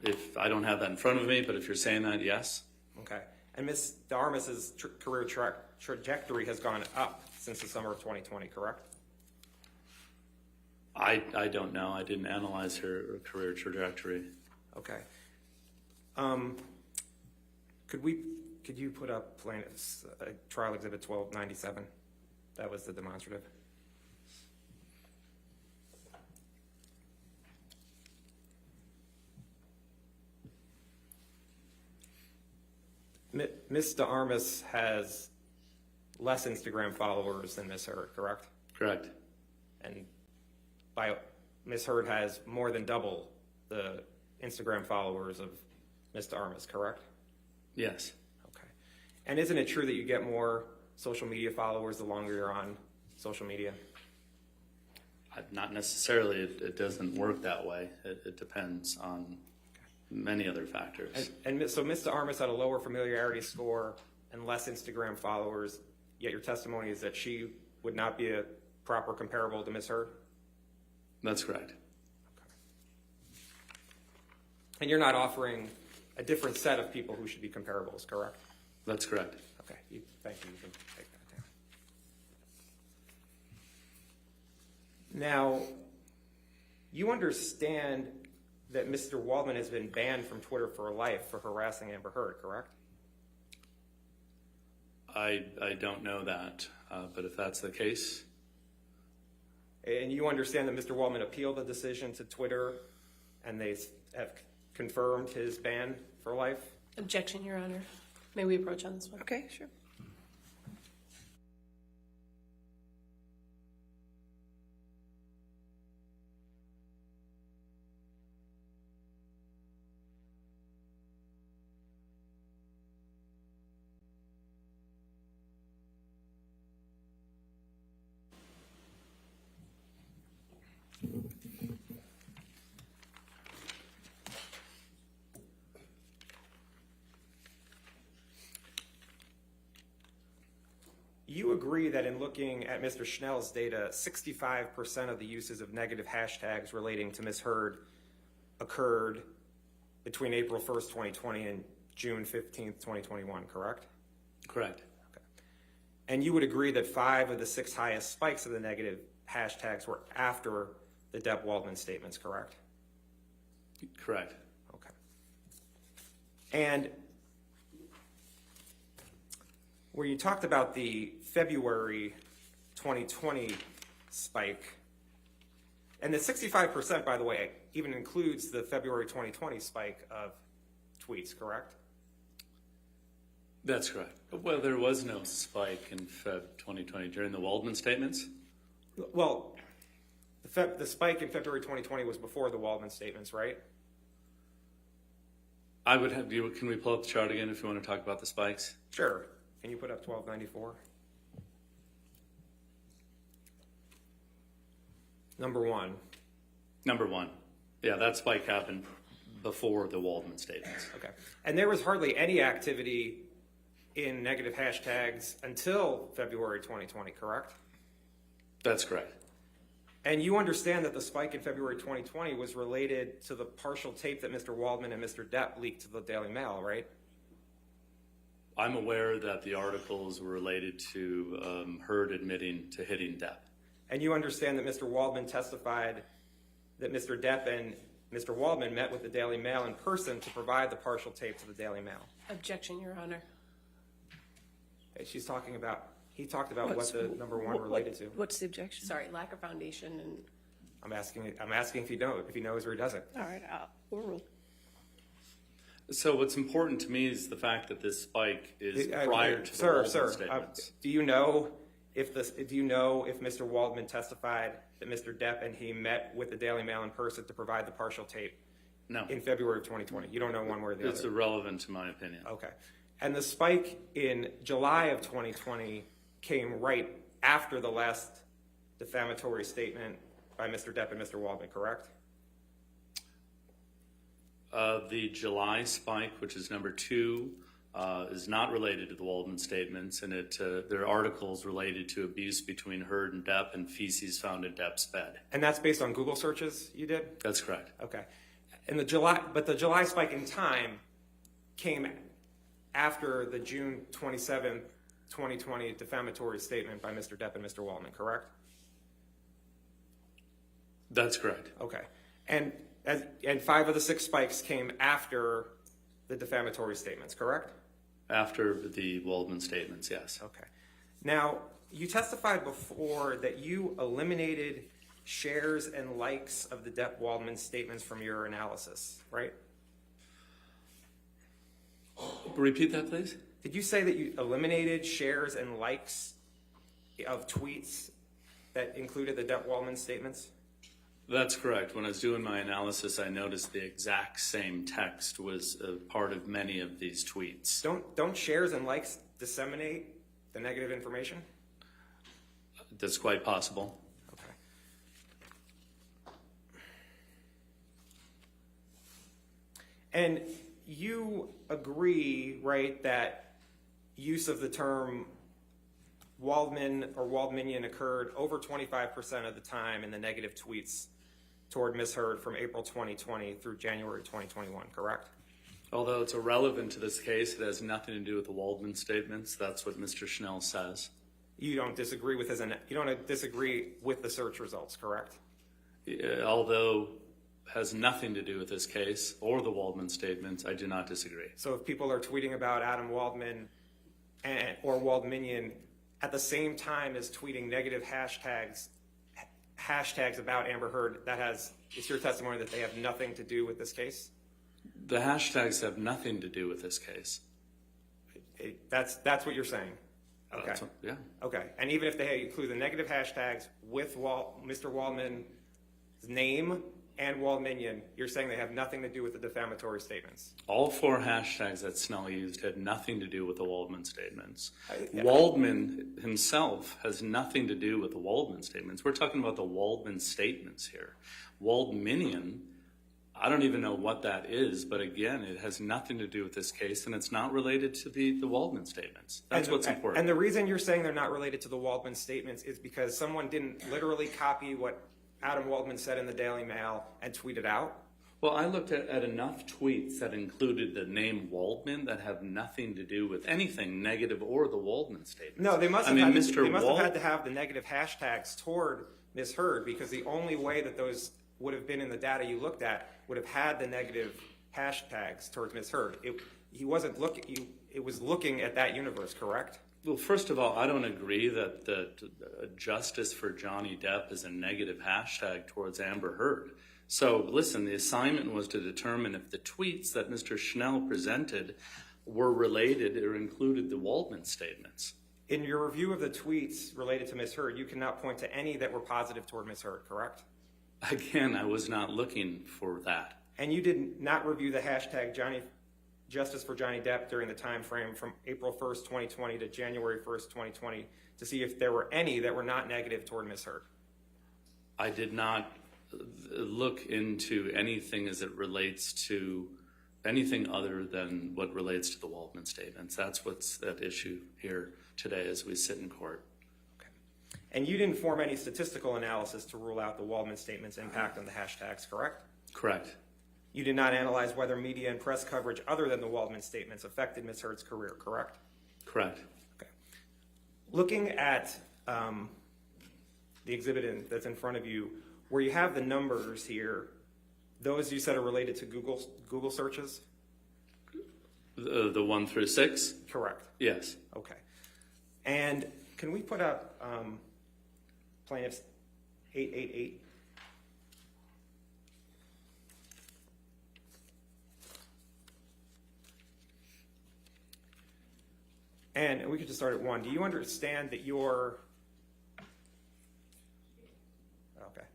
If I don't have that in front of me, but if you're saying that, yes. Okay. And Ms. De Armas's career trajectory has gone up since the summer of 2020, correct? I don't know. I didn't analyze her career trajectory. Okay. Could you put up plaintiff's trial exhibit 1297? That was the demonstrative. Ms. De Armas has less Instagram followers than Ms. Heard, correct? Correct. And Ms. Heard has more than double the Instagram followers of Ms. De Armas, correct? Yes. Okay. And isn't it true that you get more social media followers the longer you're on social media? Not necessarily. It doesn't work that way. It depends on many other factors. So Ms. De Armas had a lower familiarity score and less Instagram followers, yet your testimony is that she would not be a proper comparable to Ms. Heard? That's correct. Okay. And you're not offering a different set of people who should be comparables, correct? That's correct. Okay, thank you. You can take that down. Now, you understand that Mr. Waldman has been banned from Twitter for life for harassing Amber Heard, correct? I don't know that, but if that's the case. And you understand that Mr. Waldman appealed the decision to Twitter and they have confirmed his ban for life? Objection, Your Honor. May we approach on this one? Okay, sure. You agree that in looking at Mr. Schnell's data, 65% of the uses of negative hashtags relating to Ms. Heard occurred between April 1st, 2020 and June 15th, 2021, correct? Correct. Okay. And you would agree that 5 of the 6 highest spikes of the negative hashtags were after the Depp Waldman statements, correct? Correct. Okay. And where you talked about the February 2020 spike, and the 65%, by the way, even includes the February 2020 spike of tweets, correct? That's correct. Well, there was no spike in Feb 2020 during the Waldman statements. Well, the spike in February 2020 was before the Waldman statements, right? I would have you. Can we pull up the chart again if you want to talk about the spikes? Sure. Can you put up 1294? Number one. Number one. Yeah, that spike happened before the Waldman statements. Okay. And there was hardly any activity in negative hashtags until February 2020, correct? That's correct. And you understand that the spike in February 2020 was related to the partial tape that Mr. Waldman and Mr. Depp leaked to the Daily Mail, right? I'm aware that the articles were related to Heard admitting to hitting Depp. And you understand that Mr. Waldman testified that Mr. Depp and Mr. Waldman met with the Daily Mail in person to provide the partial tape to the Daily Mail. Objection, Your Honor. Okay, he talked about what the number one related to. What's the objection? Sorry, lack of foundation and I'm asking if he knows or he doesn't. All right, overruled. So what's important to me is the fact that this spike is prior to the Waldman statements. Do you know if Mr. Waldman testified that Mr. Depp and he met with the Daily Mail in person to provide the partial tape? No. In February of 2020. You don't know one way or the It's other. irrelevant to my opinion. Okay. And the spike in July of 2020 came right after the last defamatory statement by Mr. Depp and Mr. Waldman, correct? The July spike, which is number 2, is not related to the Waldman statements, and there are articles related to abuse between Heard and Depp and feces found in Depp's bed. And that's based on Google searches you did? That's correct. Okay. And the July spike in time came after the June 27th, 2020 defamatory statement by Mr. Depp and Mr. Waldman, correct? That's correct. Okay. And 5 of the 6 spikes came after the defamatory statements, correct? After the Waldman statements, yes. Okay. Now, you testified before that you eliminated shares and likes of the Depp-Waldman statements from your analysis, right? Repeat that, please. Did you say that you eliminated shares and likes of tweets that included the Depp-Waldman statements? That's correct. When I was doing my analysis, I noticed the exact same text was a part of many of these tweets. Don't shares and likes disseminate the negative information? That's quite possible. Okay. And you agree, right, that use of the term Waldman or Waldmanian occurred over 25% of the time in the negative tweets toward Ms. Heard from April 2020 through January 2021, correct? Although it's irrelevant to this case, it has nothing to do with the Waldman statements. That's what Mr. Schnell says. You don't disagree with the search results, correct? Although has nothing to do with this case or the Waldman statements, I do not disagree. So if people are tweeting about Adam Waldman or Waldmanian at the same time as tweeting negative hashtags about Amber Heard, it's your testimony that they have nothing to do with this case? The hashtags have nothing to do with this case. That's what you're saying? Okay. Yeah. Okay. And even if they include the negative hashtags with Mr. Waldman's name and Waldmanian, you're saying they have nothing to do with the defamatory statements? All 4 hashtags that Snell used had nothing to do with the Waldman statements. Yeah. Waldman himself has nothing to do with the Waldman statements. We're talking about the Waldman statements here. Waldmanian, I don't even know what that is, but again, it has nothing to do with this case, and it's not related to the Waldman statements. That's what's important. And the reason you're saying they're not related to the Waldman statements is because someone didn't literally copy what Adam Waldman said in the Daily Mail and tweet it out? Well, I looked at enough tweets that included the name Waldman that have nothing to do with anything negative or the Waldman statements. No, they must have had to have the negative hashtags toward Ms. Heard, because the only way that those would have been in the data you looked at would have had the negative hashtags towards Ms. Heard. It was looking at that universe, correct? Well, first of all, I don't agree that justice for Johnny Depp is a negative hashtag towards Amber Heard. So, listen, the assignment was to determine if the tweets that Mr. Schnell presented were related or included the Waldman statements. In your review of the tweets related to Ms. Heard, you cannot point to any that were positive toward Ms. Heard, correct? Again, I was not looking for that. And you did not review the hashtag Justice for Johnny Depp during the time frame from April 1st, 2020 to January 1st, 2020 to see if there were any that were not negative toward Ms. Heard? I did not look into anything as it relates to anything other than what relates to the Waldman statements. That's what's at issue here today as we sit in court. Okay. And you didn't form any statistical analysis to rule out the Waldman statements' impact on the hashtags, correct? Correct. You did not analyze whether media and press coverage other than the Waldman statements affected Ms. Heard's career, correct? Correct. Okay. Looking at the exhibit that's in front of you, where you have the numbers here, those you said are related to Google searches? The 1 through 6? Correct. Yes. Okay. And can we put up plaintiffs 888? And we could just start at 1. Do you understand that your... Okay.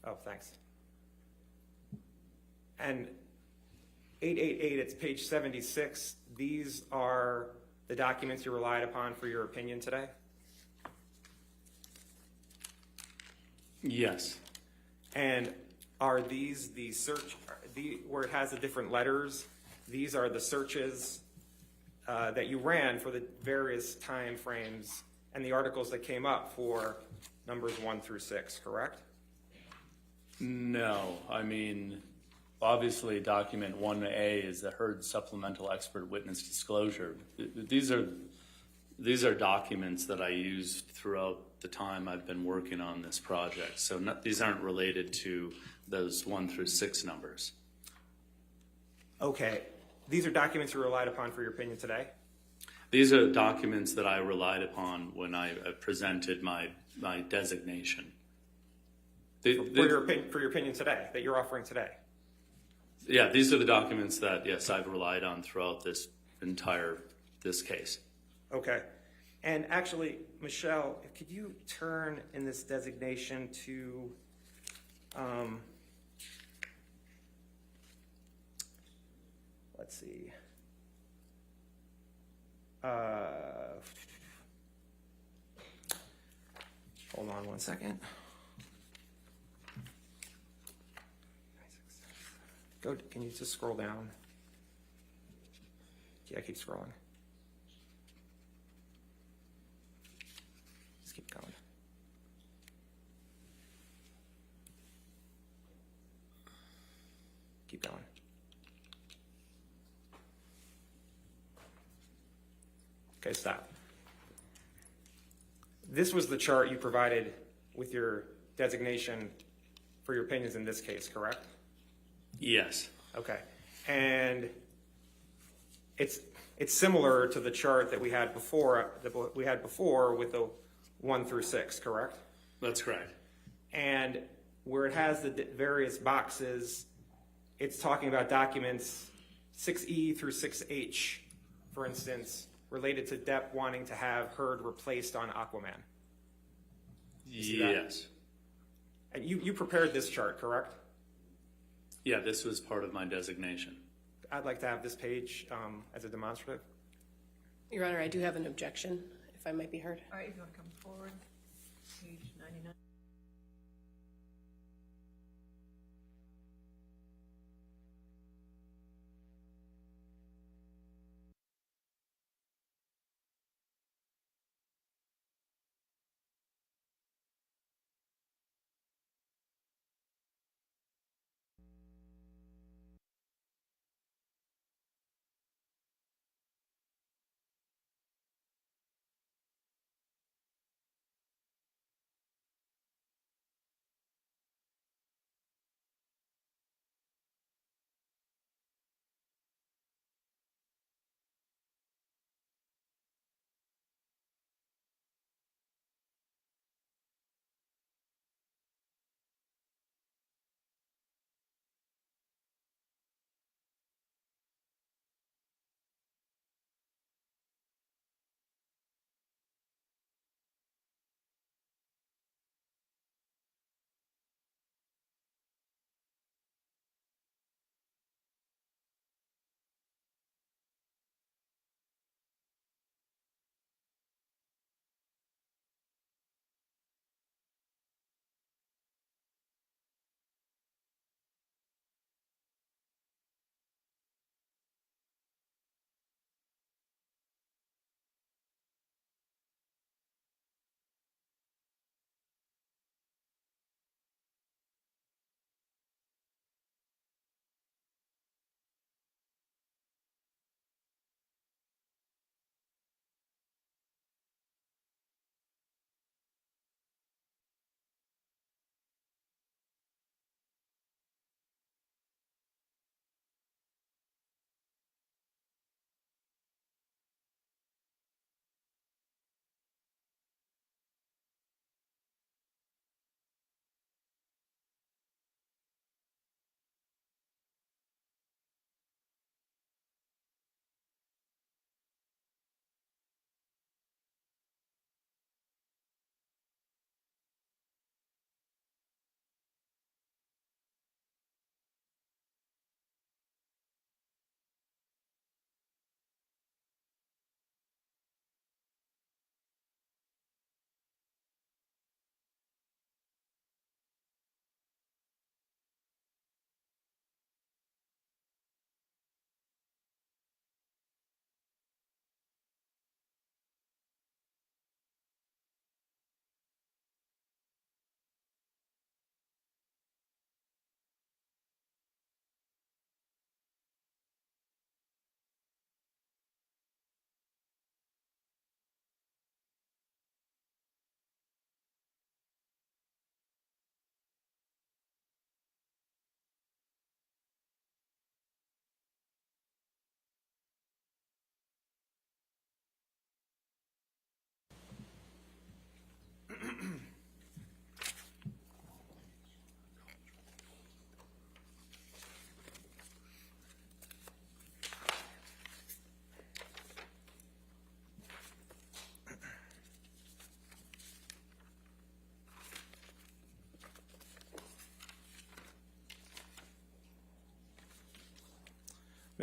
Oh, thanks. And 888, it's page 76. These are the documents you relied upon for your opinion today? Yes. And are these where it has the different letters, these are the searches that you ran for the various time frames and the articles that came up for numbers 1 through 6, correct? No, I mean, obviously document 1A is the Heard supplemental expert witness disclosure. These are documents that I used throughout the time I've been working on this project. So these aren't related to those 1 through 6 numbers. Okay, these are documents you relied upon for your opinion today? These are documents that I relied upon when I presented my designation. For your opinion today, that you're offering today? Yeah, these are the documents that, yes, I've relied on throughout this case. Okay. And actually, Michelle, could you turn in this designation to, let's see. Hold on one second. Can you just scroll down? Yeah, keep scrolling. Just keep going. Keep going. Okay, stop. This was the chart you provided with your designation for your opinions in this case, correct? Yes. Okay. And it's similar to the chart that we had before with the 1 through 6, correct? That's correct. And where it has the various boxes, it's talking about documents 6E through 6H, for instance, related to Depp wanting to have Heard replaced on Aquaman. Yes. And you prepared this chart, correct? Yeah, this was part of my designation. I'd like to have this page as a demonstrative. Your Honor, I do have an objection, if I might be heard. All right, if you want to come forward, page 99.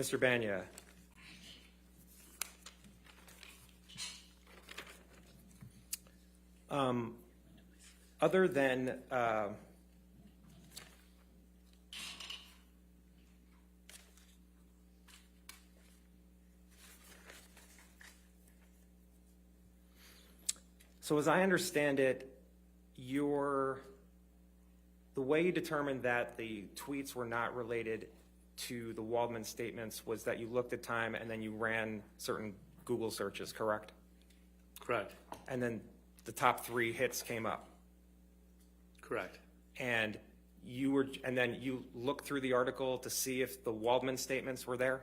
Mr. Banya. Other than so as I understand it, the way you determined that the tweets were not related to the Waldman statements was that you looked at time and then you ran certain Google searches, correct? Correct. And then the top 3 hits came up. Correct. And then you looked through the article to see if the Waldman statements were there?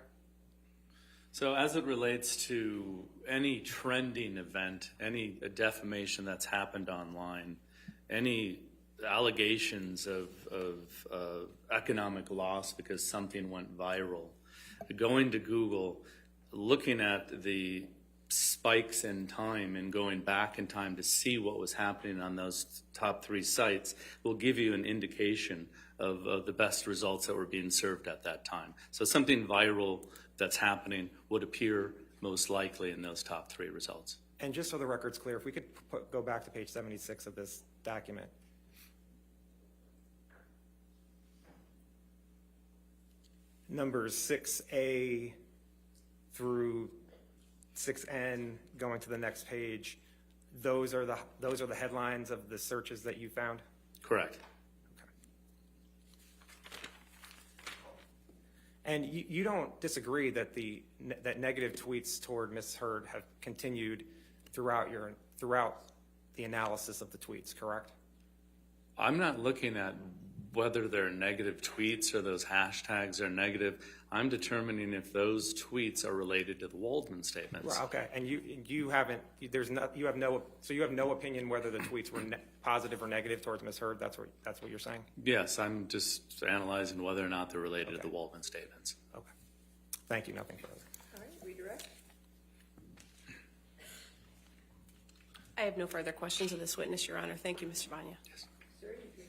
So as it relates to any trending event, any defamation that's happened online, any allegations of economic loss because something went viral, going to Google, looking at the spikes in time and going back in time to see what was happening on those top 3 sites will give you an indication of the best results that were being served at that time. So something viral that's happening would appear most likely in those top 3 results. And just so the record's clear, if we could go back to page 76 of this document. Numbers 6A through 6N, going to the next page, those are the headlines of the searches that you found? Correct. And you don't disagree that that negative tweets toward Ms. Heard have continued throughout the analysis of the tweets, correct? I'm not looking at whether they're negative tweets or those hashtags are negative. I'm determining if those tweets are related to the Waldman statements. Right, okay, and you have no opinion whether the tweets were positive or negative towards Ms. Heard. That's what you're saying? Yes, I'm just analyzing whether or not they're related to the Waldman statements. Okay. Thank you. Nothing further. All right, redirect. I have no further questions of this witness, Your Honor. Thank you, Mr. Banya. Yes. Sir, you can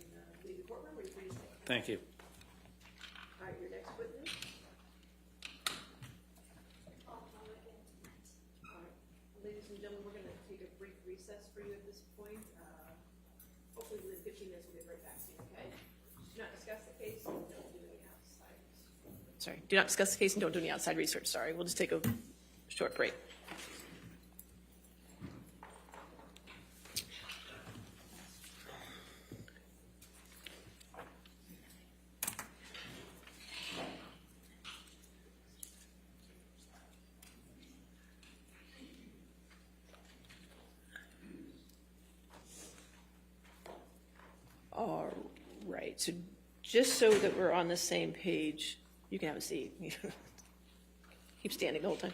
leave the courtroom, or you please stay. Thank you. All right, your next witness. All right, ladies and gentlemen, we're going to take a brief recess for you at this point. Hopefully within 15 minutes, we'll be right back to you, okay? Do not discuss the case and don't do any outside. Sorry, do not discuss the case and don't do any outside research. Sorry, we'll just take a short break. All right, so just so that we're on the same page, you can have a seat. Keep standing the whole time.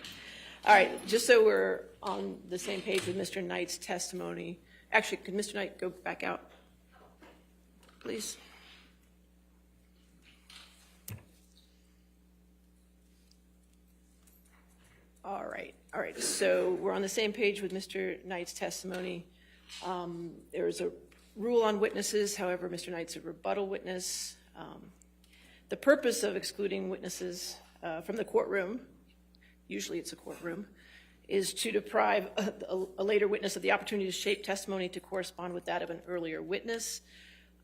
All right, just so we're on the same page with Mr. Knight's testimony. Actually, could Mr. Knight go back out, please? All right, so we're on the same page with Mr. Knight's testimony. There's a rule on witnesses, however, Mr. Knight's a rebuttal witness. The purpose of excluding witnesses from the courtroom, usually it's a courtroom, is to deprive a later witness of the opportunity to shape testimony to correspond with that of an earlier witness.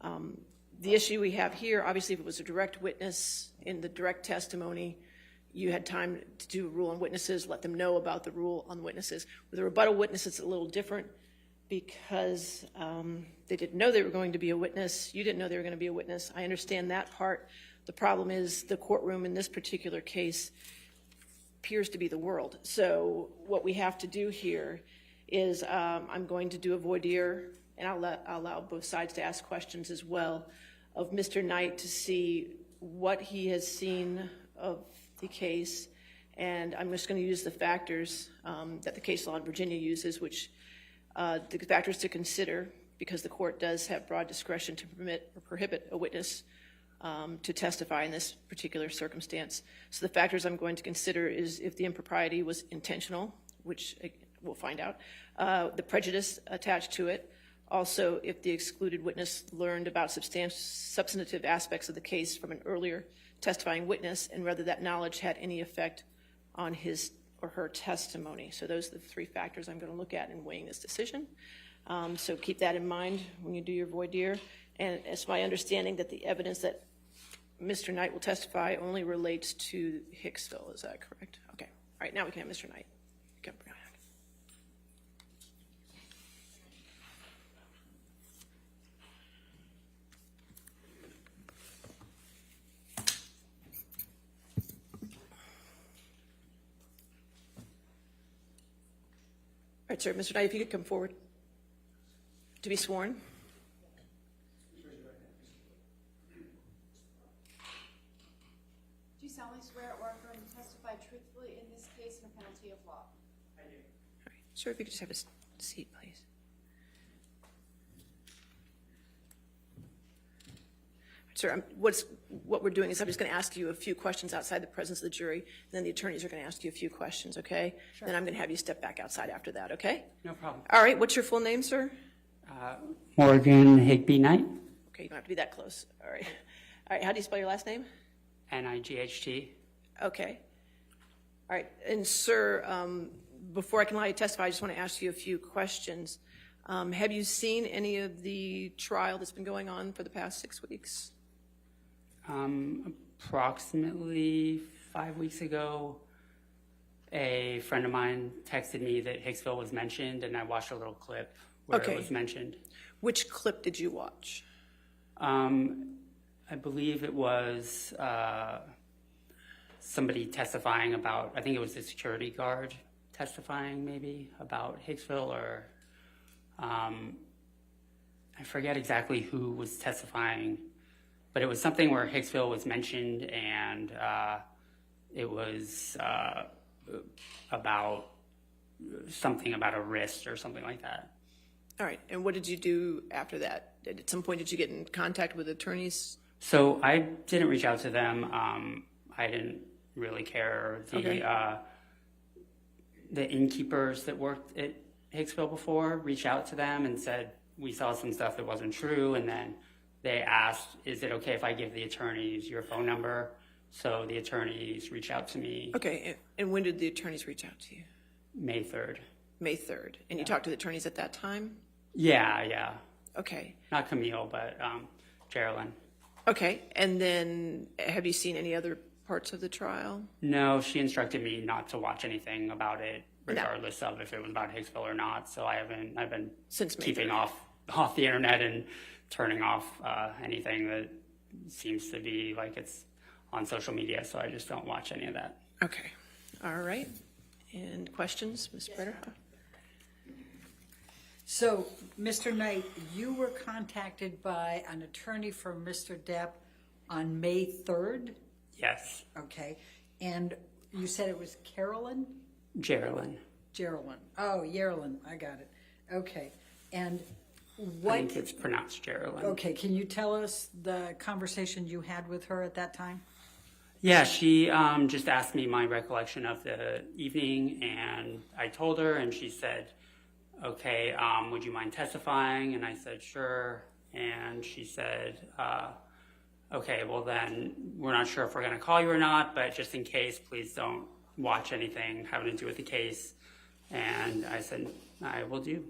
The issue we have here, obviously, if it was a direct witness in the direct testimony, you had time to do a rule on witnesses, let them know about the rule on witnesses. With a rebuttal witness, it's a little different because they didn't know they were going to be a witness. You didn't know they were going to be a witness. I understand that part. The problem is the courtroom in this particular case appears to be the world. So what we have to do here is I'm going to do a voir dire, and I'll allow both sides to ask questions as well of Mr. Knight to see what he has seen of the case. And I'm just going to use the factors that the case law in Virginia uses, which the factors to consider, because the court does have broad discretion to permit or prohibit a witness to testify in this particular circumstance. So the factors I'm going to consider is if the impropriety was intentional, which we'll find out, the prejudice attached to it, also if the excluded witness learned about substantive aspects of the case from an earlier testifying witness and whether that knowledge had any effect on his or her testimony. So those are the three factors I'm going to look at in weighing this decision. So keep that in mind when you do your voir dire. And it's my understanding that the evidence that Mr. Knight will testify only relates to Hicksville. Is that correct? Okay. All right, now we can have Mr. Knight. Come back. All right, sir. Mr. Knight, if you could come forward to be sworn. Do you solemnly swear or affirm to testify truthfully in this case on penalty of law? All right. Sir, if you could just have a seat, please. Sir, what we're doing is I'm just going to ask you a few questions outside the presence of the jury, and then the attorneys are going to ask you a few questions, okay? Sure. Then I'm going to have you step back outside after that, okay? No problem. All right, what's your full name, sir? Morgan Higby Knight, Okay, you don't have to be that close. All right. All right, how do you spell your last name? N-I-G-H-T. Okay. All right, and sir, before I can allow you to testify, I just want to ask you a few questions. Have you seen any of the trial that's been going on for the past 6 weeks? Approximately 5 weeks ago, a friend of mine texted me that Hicksville was mentioned, and I watched a little clip where Okay. it was mentioned. Which clip did you watch? I believe it was somebody testifying about, I think it was the security guard testifying maybe about Hicksville, or I forget exactly who was testifying, but it was something where Hicksville was mentioned, and it was about something about a wrist or something like that. All right, and what did you do after that? At some point, did you get in contact with attorneys? So I didn't reach out to them. I didn't really care. Okay. The innkeepers that worked at Hicksville before reached out to them and said, we saw some stuff that wasn't true, and then they asked, is it okay if I give the attorneys your phone number? So the attorneys reached out to me. Okay, and when did the attorneys reach out to you? May 3rd. May 3rd. And you talked to the attorneys at that time? Yeah. Okay. Not Camille, but Geraldine. Okay, and then have you seen any other parts of the trial? No, she instructed me not to watch anything about it, regardless of if it was about Hicksville or not. So I've been Since May keeping 3rd. off the internet and turning off anything that seems to be like it's on social media. So I just don't watch any of that. Okay, all right. And questions, Ms. Breder? So, Mr. Knight, you were contacted by an attorney for Mr. Depp on May 3rd, Yes, okay? And you said it was Geraldine? Geraldine. Oh, Geraldine, I got it. Okay, and I what, think it's pronounced Geraldine. okay, can you tell us the conversation you had with her at that time? Yeah, she just asked me my recollection of the evening, and I told her, and she said, okay, would you mind testifying? And I said, sure. And she said, okay, well then, we're not sure if we're going to call you or not, but just in case, please don't watch anything having to do with the case. And I said, I will do.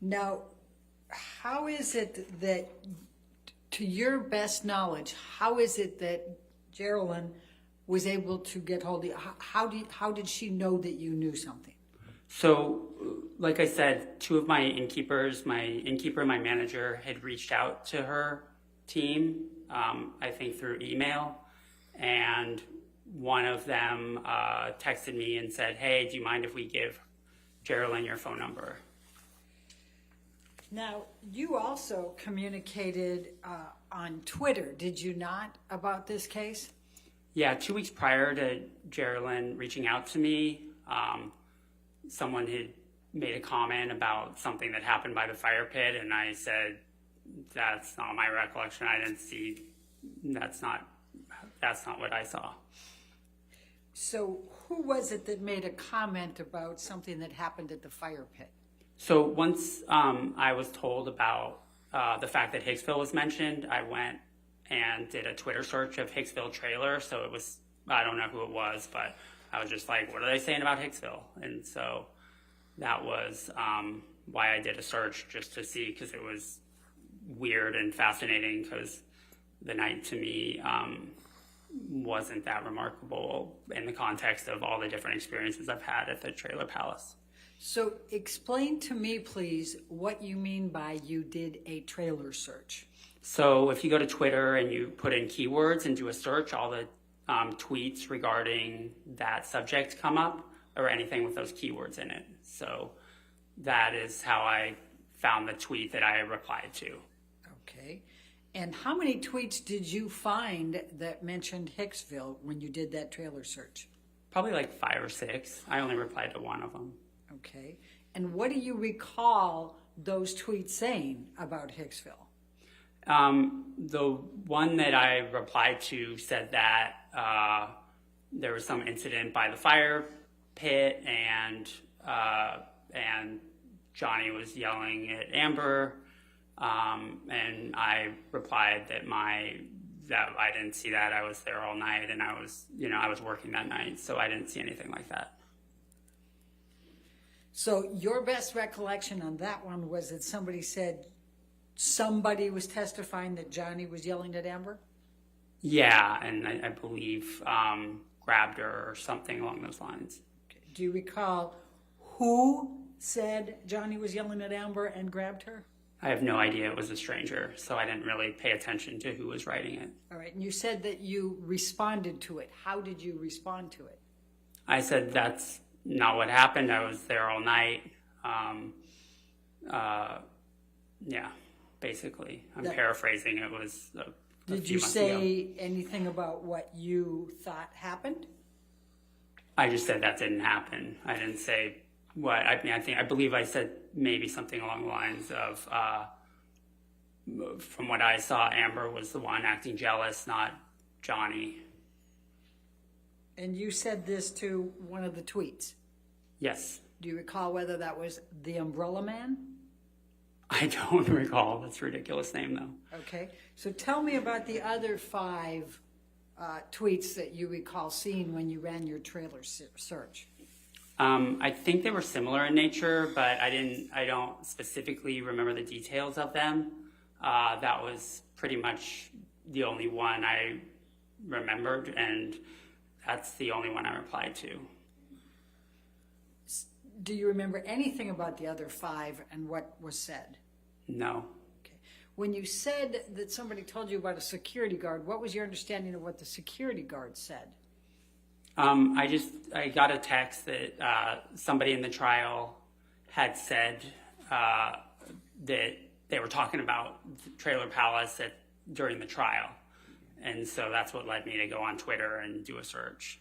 Now, how is it that, to your best knowledge, how is it that Geraldine was able to get hold of you? How did she know that you knew something? So, like I said, two of my innkeepers, my innkeeper and my manager, had reached out to her team, I think through email, and one of them texted me and said, hey, do you mind if we give Geraldine your phone number? Now, you also communicated on Twitter, did you not, about this case? Yeah, 2 weeks prior to Geraldine reaching out to me, someone had made a comment about something that happened by the fire pit, and I said, that's not my recollection. I didn't see, that's not what I saw. So who was it that made a comment about something that happened at the fire pit? So once I was told about the fact that Hicksville was mentioned, I went and did a Twitter search of Hicksville trailer. So it was, I don't know who it was, but I was just like, what are they saying about Hicksville? And so that was why I did a search, just to see, because it was weird and fascinating, because the night to me wasn't that remarkable in the context of all the different experiences I've had at the trailer palace. So explain to me, please, what you mean by you did a trailer search. So if you go to Twitter and you put in keywords and do a search, all the tweets regarding that subject come up, or anything with those keywords in it. So that is how I found the tweet that I replied to. Okay. And how many tweets did you find that mentioned Hicksville when you did that trailer search? Probably like 5 or 6. I only replied to one of them. Okay. And what do you recall those tweets saying about Hicksville? The one that I replied to said that there was some incident by the fire pit, and Johnny was yelling at Amber, and I replied that I didn't see that. I was there all night, and I was working that night, so I didn't see anything like that. So your best recollection on that one was that somebody said somebody was testifying that Johnny was yelling at Amber? Yeah, and I believe grabbed her or something along those lines. Do you recall who said Johnny was yelling at Amber and grabbed her? I have no idea. It was a stranger, so I didn't really pay attention to who was writing it. All right, and you said that you responded to it. How did you respond to it? I said that's not what happened. I was there all night. Yeah, basically. I'm paraphrasing. It was a Did few you months say ago. anything about what you thought happened? I just said that didn't happen. I didn't say what. I believe I said maybe something along the lines of, from what I saw, Amber was the one acting jealous, not Johnny. And you said this to one of the tweets. Yes. Do you recall whether that was the Umbrella Man? I don't recall. That's a ridiculous name, though. Okay, so tell me about the other 5 tweets that you recall seeing when you ran your trailer search. I think they were similar in nature, but I don't specifically remember the details of them. That was pretty much the only one I remembered, and that's the only one I replied to. Do you remember anything about the other 5 and what was said? No. Okay. When you said that somebody told you about a security guard, what was your understanding of what the security guard said? I got a text that somebody in the trial had said that they were talking about the Trailer Palace during the trial. And so that's what led me to go on Twitter and do a search.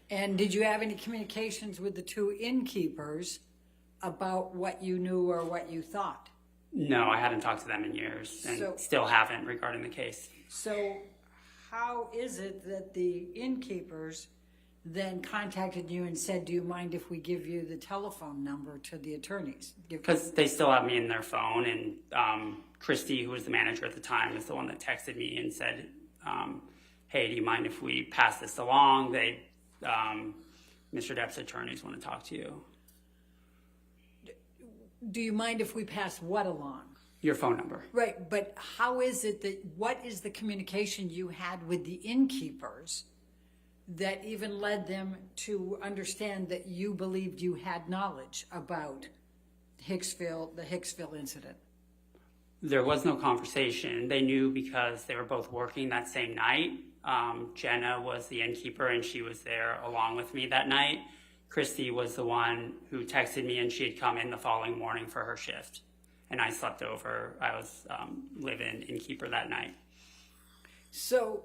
And did you have any communications with the 2 innkeepers about what you knew or what you thought? No, I hadn't talked to them in years, and still haven't regarding the case. So how is it that the innkeepers then contacted you and said, do you mind if we give you the telephone number to the attorneys? Because they still have me in their phone, and Christy, who was the manager at the time, is the one that texted me and said, hey, do you mind if we pass this along? Mr. Depp's attorneys want to talk to you. Do you mind if we pass what along? Your phone number. Right, but how is it that, what is the communication you had with the innkeepers that even led them to understand that you believed you had knowledge about Hicksville, the Hicksville incident? There was no conversation. They knew because they were both working that same night. Jenna was the innkeeper, and she was there along with me that night. Christy was the one who texted me, and she had come in the following morning for her shift. And I slept over. I was live-in innkeeper that night. So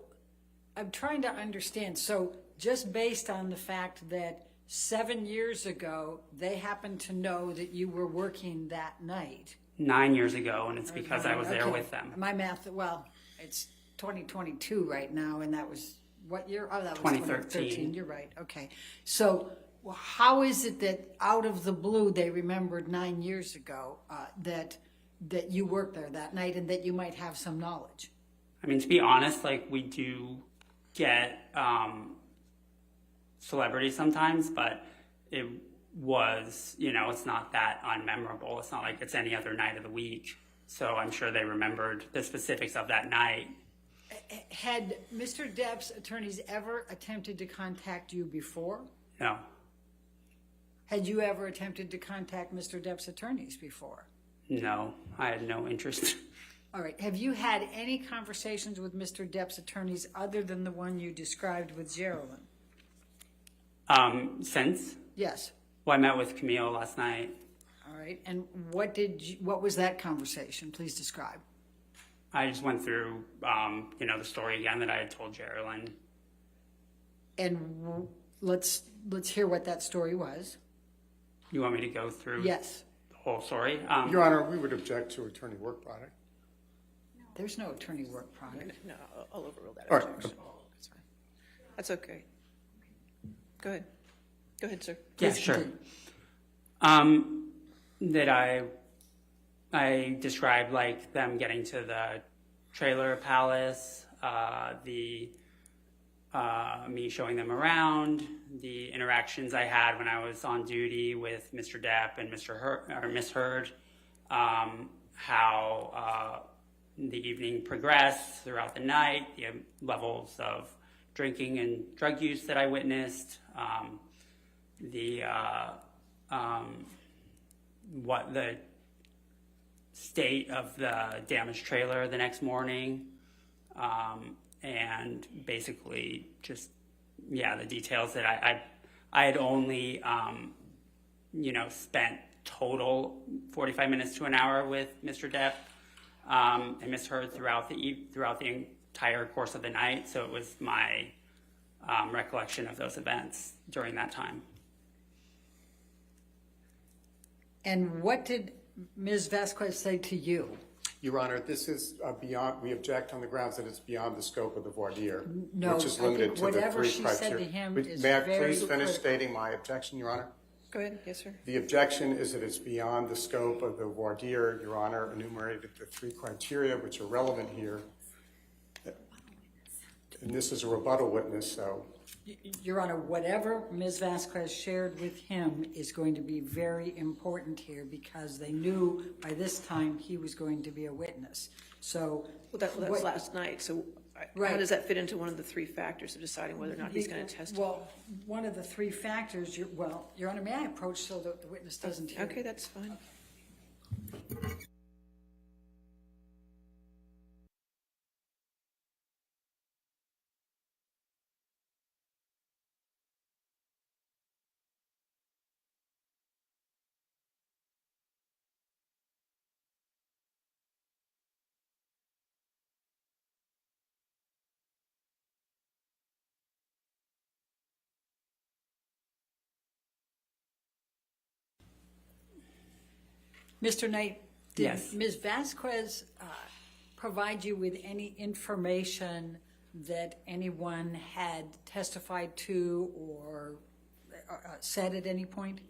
I'm trying to understand. So just based on the fact that 7 years ago, they happened to know that you were working that night. 9 years ago, and it's because I was there Okay. with them. My math, well, it's 2022 right now, and that was what year? Oh, that was 2013. You're right. Okay. So how is it that out of the blue they remembered 9 years ago that that you worked there that night and that you might have some knowledge? I mean, to be honest, like, we do get celebrities sometimes, but it was, it's not that unmemorable. It's not like it's any other night of the week. So I'm sure they remembered the specifics of that night. Had Mr. Depp's attorneys ever attempted to contact you before? No. Had you ever attempted to contact Mr. Depp's attorneys before? No, I had no interest. All right. Have you had any conversations with Mr. Depp's attorneys other than the one you described with Geraldine? Since? Yes. Well, I met with Camille last night. All right. And what was that conversation? Please describe. I just went through, the story again that I had told Geraldine. And let's hear what that story was. You want me to go through Yes. the whole story? Your Honor, we would object to attorney work product. There's no attorney work product. No, I'll overrule that All right. objection. That's fine. That's okay. Go ahead. Go ahead, sir. Yeah, Please sure. continue. That I described like them getting to the trailer palace, me showing them around, the interactions I had when I was on duty with Mr. Depp and Miss Heard, how the evening progressed throughout the night, the levels of drinking and drug use that I witnessed, what the state of the damaged trailer the next morning, and basically just, the details that I had only, spent total 45 minutes to an hour with Mr. Depp and Miss Heard throughout the entire course of the night. So it was my recollection of those events during that time. And what did Ms. Vasquez say to you? Your Honor, this is beyond, we object on the grounds that it's beyond the scope of the voir dire, No, which is I limited think to the whatever three she said criteria. to him is May I very please finish critical. stating my objection, Your Honor? Go ahead. Yes, sir. The objection is that it's beyond the scope of the voir dire. Your Honor enumerated the three criteria which are relevant here. And this is a rebuttal witness, so Your Honor, whatever Ms. Vasquez shared with him is going to be very important here because they knew by this time he was going to be a witness. So, Well, that was last night. So how Right. does that fit into one of the three factors of deciding whether or not he's going to testify? Well, one of the three factors, Your Honor, may I approach so that the witness doesn't hear? Okay, that's fine. Mr. Knight, did Yes. Ms. Vasquez provide you with any information that anyone had testified to or said at any point?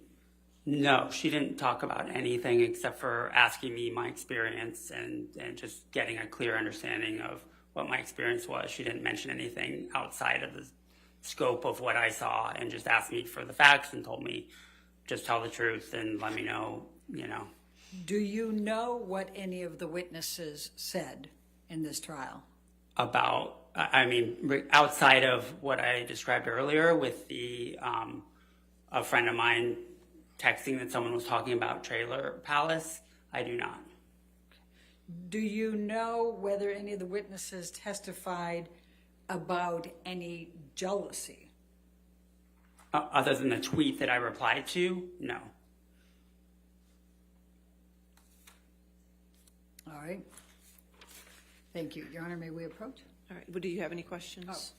No, she didn't talk about anything except for asking me my experience and just getting a clear understanding of what my experience was. She didn't mention anything outside of the scope of what I saw and just asked me for the facts and told me just tell the truth and let me know, Do you know what any of the witnesses said in this trial? about, outside of what I described earlier with a friend of mine texting that someone was talking about Trailer Palace, I do not. Do you know whether any of the witnesses testified about any jealousy? Other than the tweet that I replied to, no. All right. Thank you. Your Honor, may we approach? All right. Well, do you have any questions?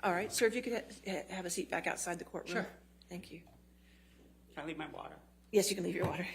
All right. Sir, if you could have a seat back outside the courtroom. Sure. Thank you. Can I leave my water? Yes, you can leave your water.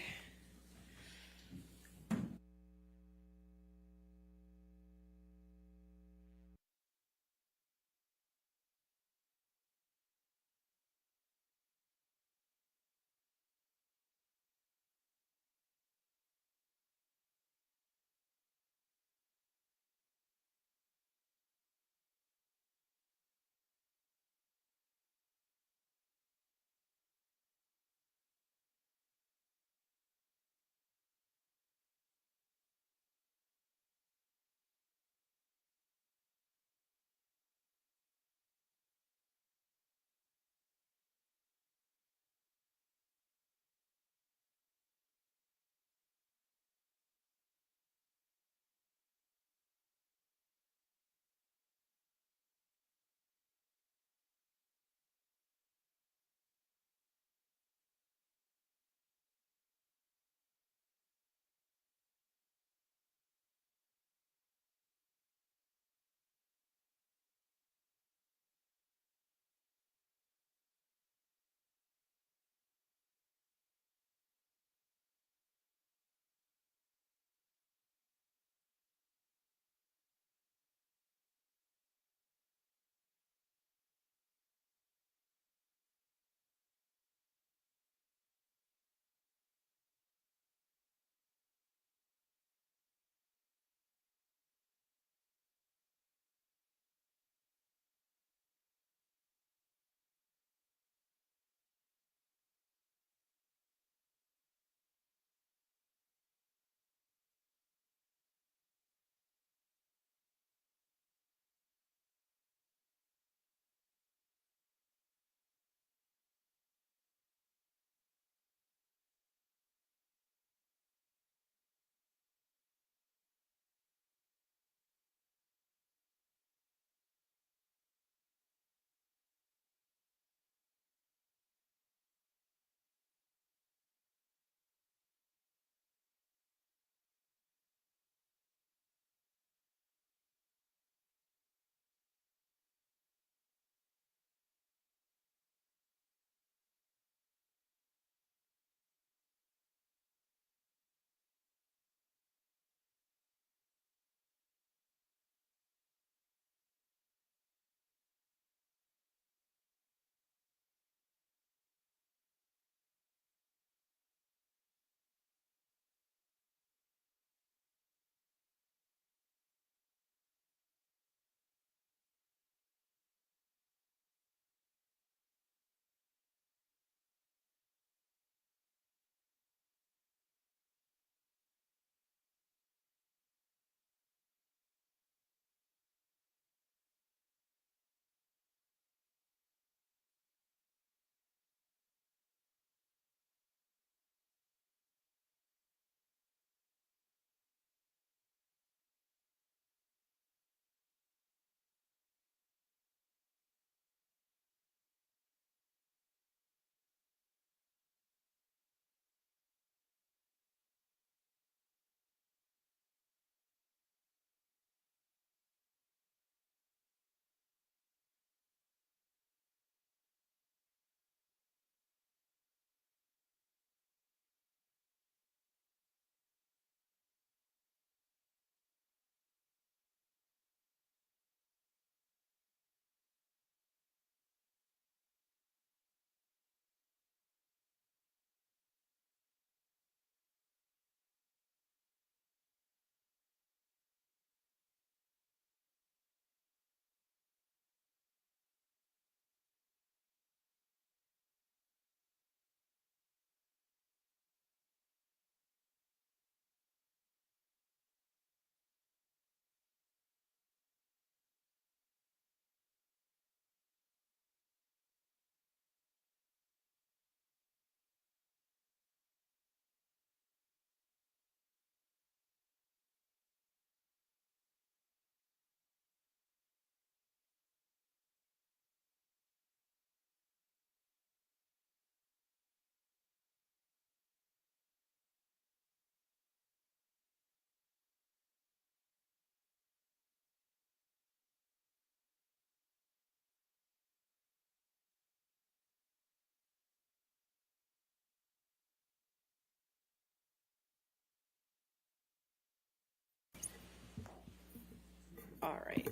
All right.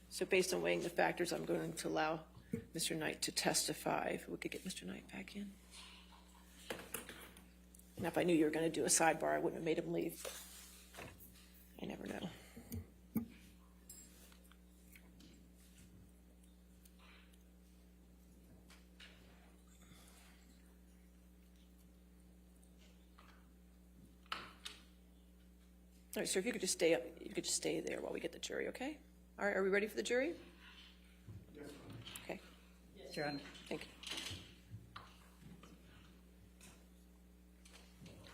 So based on weighing the factors, I'm going to allow Mr. Knight to testify. If we could get Mr. Knight back in. Now, if I knew you were going to do a sidebar, I wouldn't have made him leave. But I never know. All right, sir, if you could just stay up, you could just stay there while we get the jury, okay? All right, are we ready for the jury? Yes. Okay, Yes, Your Honor. thank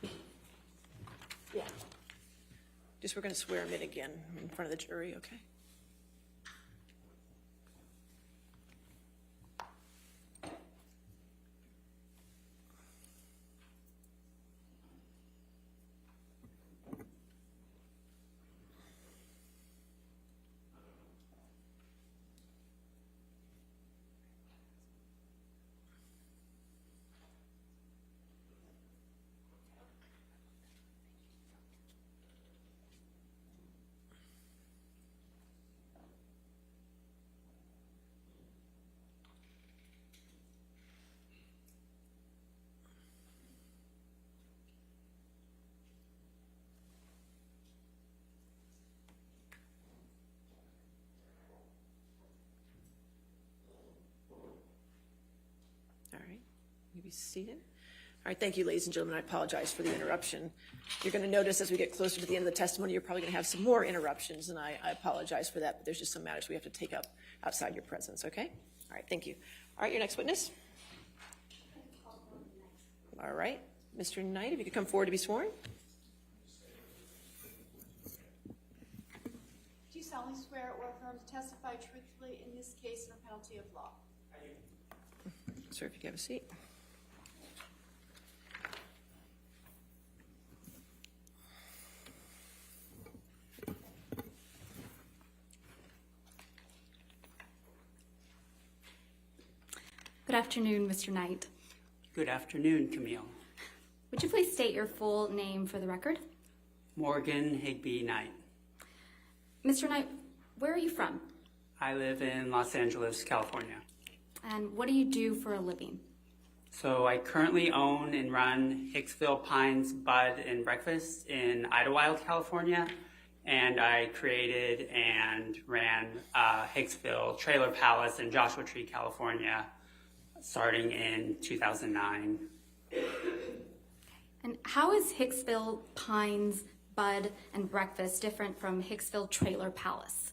you. Yeah. Just, we're going to swear him in again in front of the jury, okay? All right, you be seated. All right, thank you, ladies and gentlemen. I apologize for the interruption. You're going to notice as we get closer to the end of the testimony, you're probably going to have some more interruptions, and I apologize for that, but there's just some matters we have to take up outside your presence, okay? All right, thank you. All right, your next witness. All right, Mr. Knight, if you could come forward to be sworn. Do you solemnly swear or affirm to testify truthfully in this case under penalty of law? Sir, if you could have a seat. Good afternoon, Mr. Knight. Good afternoon, Camille. Would you please state your full name for the record? Morgan Higby Knight. Mr. Knight, where are you from? I live in Los Angeles, California. And what do you do for a living? So I currently own and run Hicksville Pines Bud and Breakfast in Idlewild, California. And I created and ran Hicksville Trailer Palace in Joshua Tree, California, starting in 2009. And how is Hicksville Pines Bud and Breakfast different from Hicksville Trailer Palace?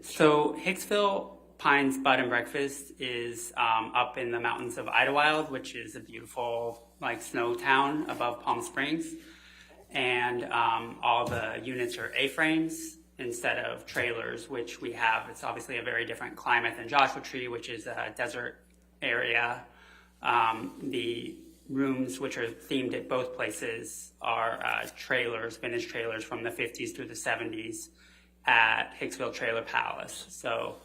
So Hicksville Pines Bud and Breakfast is up in the mountains of Idlewild, which is a beautiful snow town above Palm Springs. And all the units are A-frames instead of trailers, which we have. It's obviously a very different climate than Joshua Tree, which is a desert area. The rooms, which are themed at both places, are trailers, vintage trailers from the 50s through the 70s at Hicksville Trailer Palace. So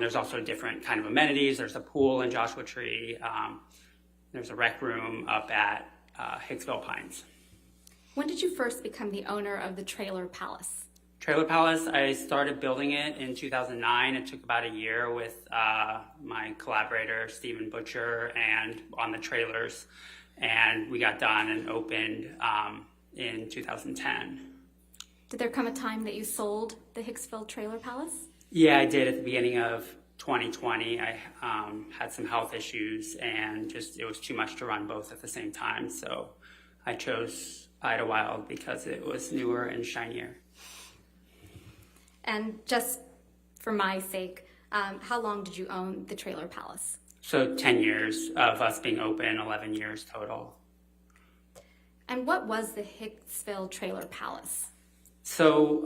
there's also different kind of amenities. There's a pool in Joshua Tree. There's a rec room up at Hicksville Pines. When did you first become the owner of the Trailer Palace? Trailer Palace, I started building it in 2009. It took about a year with my collaborator, Stephen Butcher, and on the trailers. And we got done and opened in 2010. Did there come a time that you sold the Hicksville Trailer Palace? Yeah, I did at the beginning of 2020. I had some health issues and it was too much to run both at the same time. So I chose Idlewild because it was newer and shinier. And just for my sake, how long did you own the Trailer Palace? So 10 years of us being open, 11 years total. And what was the Hicksville Trailer Palace? So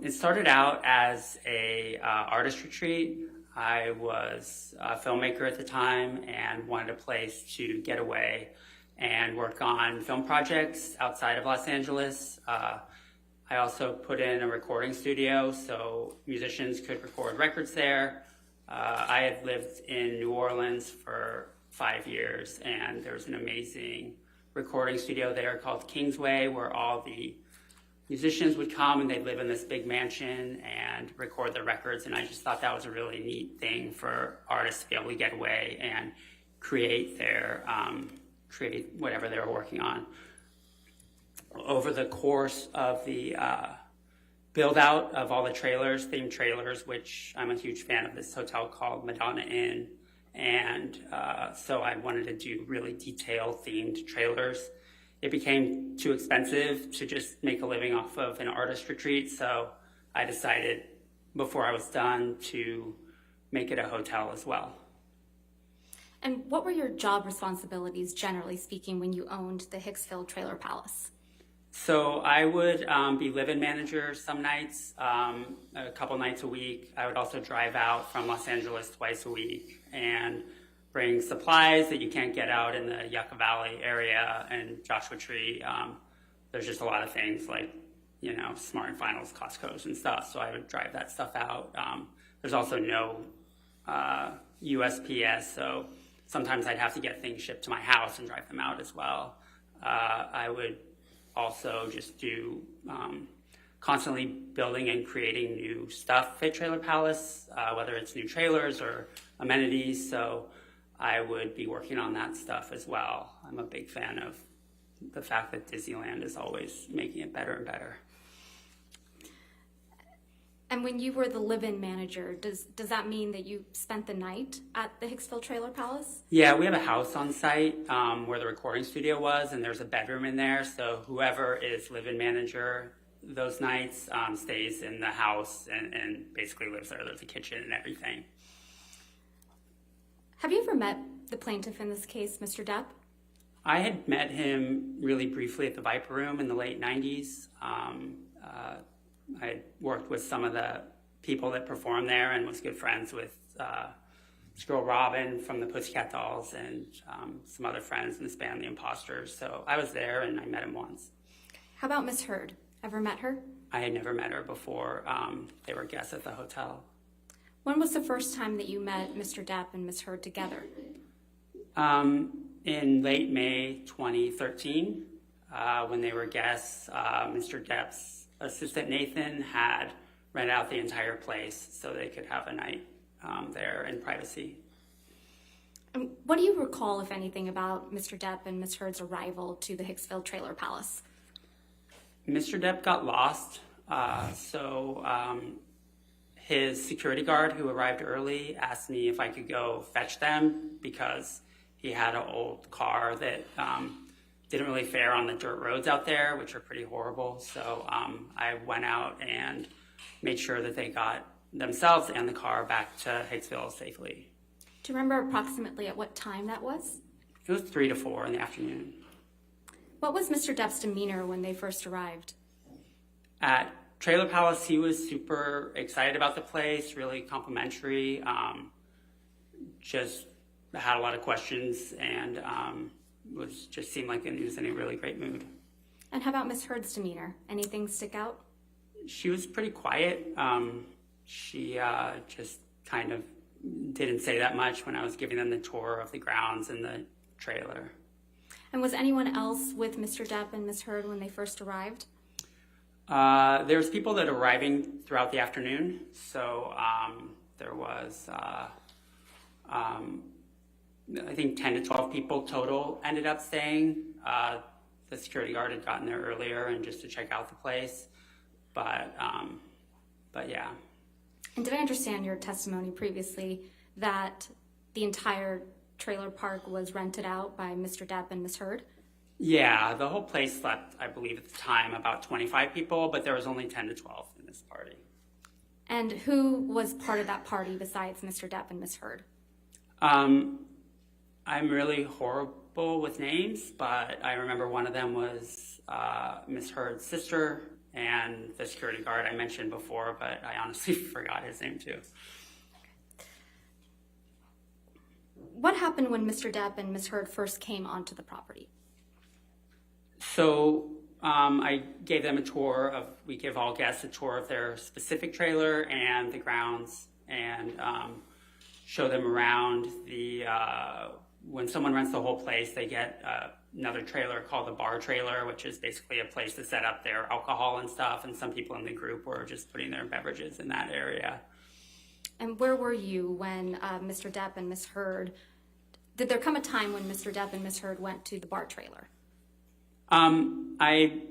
it started out as a artist retreat. I was a filmmaker at the time and wanted a place to get away and work on film projects outside of Los Angeles. I also put in a recording studio so musicians could record records there. I had lived in New Orleans for 5 years, and there was an amazing recording studio there called Kingsway, where all the musicians would come and they'd live in this big mansion and record their records. And I just thought that was a really neat thing for artists to be able to get away and create create whatever they were working on. Over the course of the build out of all the trailers, themed trailers, which I'm a huge fan of this hotel called Madonna Inn. And so I wanted to do really detailed themed trailers. It became too expensive to just make a living off of an artist retreat. So I decided before I was done to make it a hotel as well. And what were your job responsibilities, generally speaking, when you owned the Hicksville Trailer Palace? So I would be live-in manager some nights, a couple nights a week. I would also drive out from Los Angeles twice a week and bring supplies that you can't get out in the Yucca Valley area and Joshua Tree. There's just a lot of things like, Smart and Finals, Costco's and stuff. So I would drive that stuff out. There's also no USPS, so sometimes I'd have to get things shipped to my house and drive them out as well. I would also just do constantly building and creating new stuff at Trailer Palace, whether it's new trailers or amenities. So I would be working on that stuff as well. I'm a big fan of the fact that Disneyland is always making it better and better. And when you were the live-in manager, does that mean that you spent the night at the Hicksville Trailer Palace? Yeah, we have a house on site where the recording studio was, and there's a bedroom in there. So whoever is live-in manager those nights stays in the house and basically lives there. There's a kitchen and everything. Have you ever met the plaintiff in this case, Mr. Depp? I had met him really briefly at the Viper Room in the late 90s. I had worked with some of the people that performed there and was good friends with this girl Robin from the Pussycat Dolls and some other friends in this band, The Imposters. So I was there and I met him once. How about Miss Heard? Ever met her? I had never met her before. They were guests at the hotel. When was the first time that you met Mr. Depp and Miss Heard together? In late May 2013, when they were guests, Mr. Depp's assistant Nathan had rented out the entire place so they could have a night there in privacy. And what do you recall, if anything, about Mr. Depp and Miss Heard's arrival to the Hicksville Trailer Palace? Mr. Depp got lost, so his security guard who arrived early asked me if I could go fetch them because he had an old car that didn't really fare on the dirt roads out there, which are pretty horrible. So I went out and made sure that they got themselves and the car back to Hicksville safely. Do you remember approximately at what time that was? It was 3 to 4 in the afternoon. What was Mr. Depp's demeanor when they first arrived? At Trailer Palace, he was super excited about the place, really complimentary, just had a lot of questions and just seemed like he was in a really great mood. And how about Miss Heard's demeanor? Anything stick out? She was pretty quiet. She just kind of didn't say that much when I was giving them the tour of the grounds and the trailer. And was anyone else with Mr. Depp and Miss Heard when they first arrived? There's people that are arriving throughout the afternoon. So there was, I think 10 to 12 people total ended up staying. The security guard had gotten there earlier and just to check out the place. But yeah. And did I understand your testimony previously that the entire trailer park was rented out by Mr. Depp and Miss Heard? Yeah, the whole place slept, I believe at the time, about 25 people, but there was only 10 to 12 in this party. And who was part of that party besides Mr. Depp and Miss Heard? I'm really horrible with names, but I remember one of them was Miss Heard's sister and the security guard I mentioned before, but I honestly forgot his name too. What happened when Mr. Depp and Miss Heard first came onto the property? So I gave them a tour of, we give all guests a tour of their specific trailer and the grounds and show them around the, when someone rents the whole place, they get another trailer called the bar trailer, which is basically a place to set up their alcohol and stuff. And some people in the group were just putting their beverages in that area. And where were you when Mr. Depp and Ms. Heard, did there come a time when Mr. Depp and Ms. Heard went to the bar trailer? I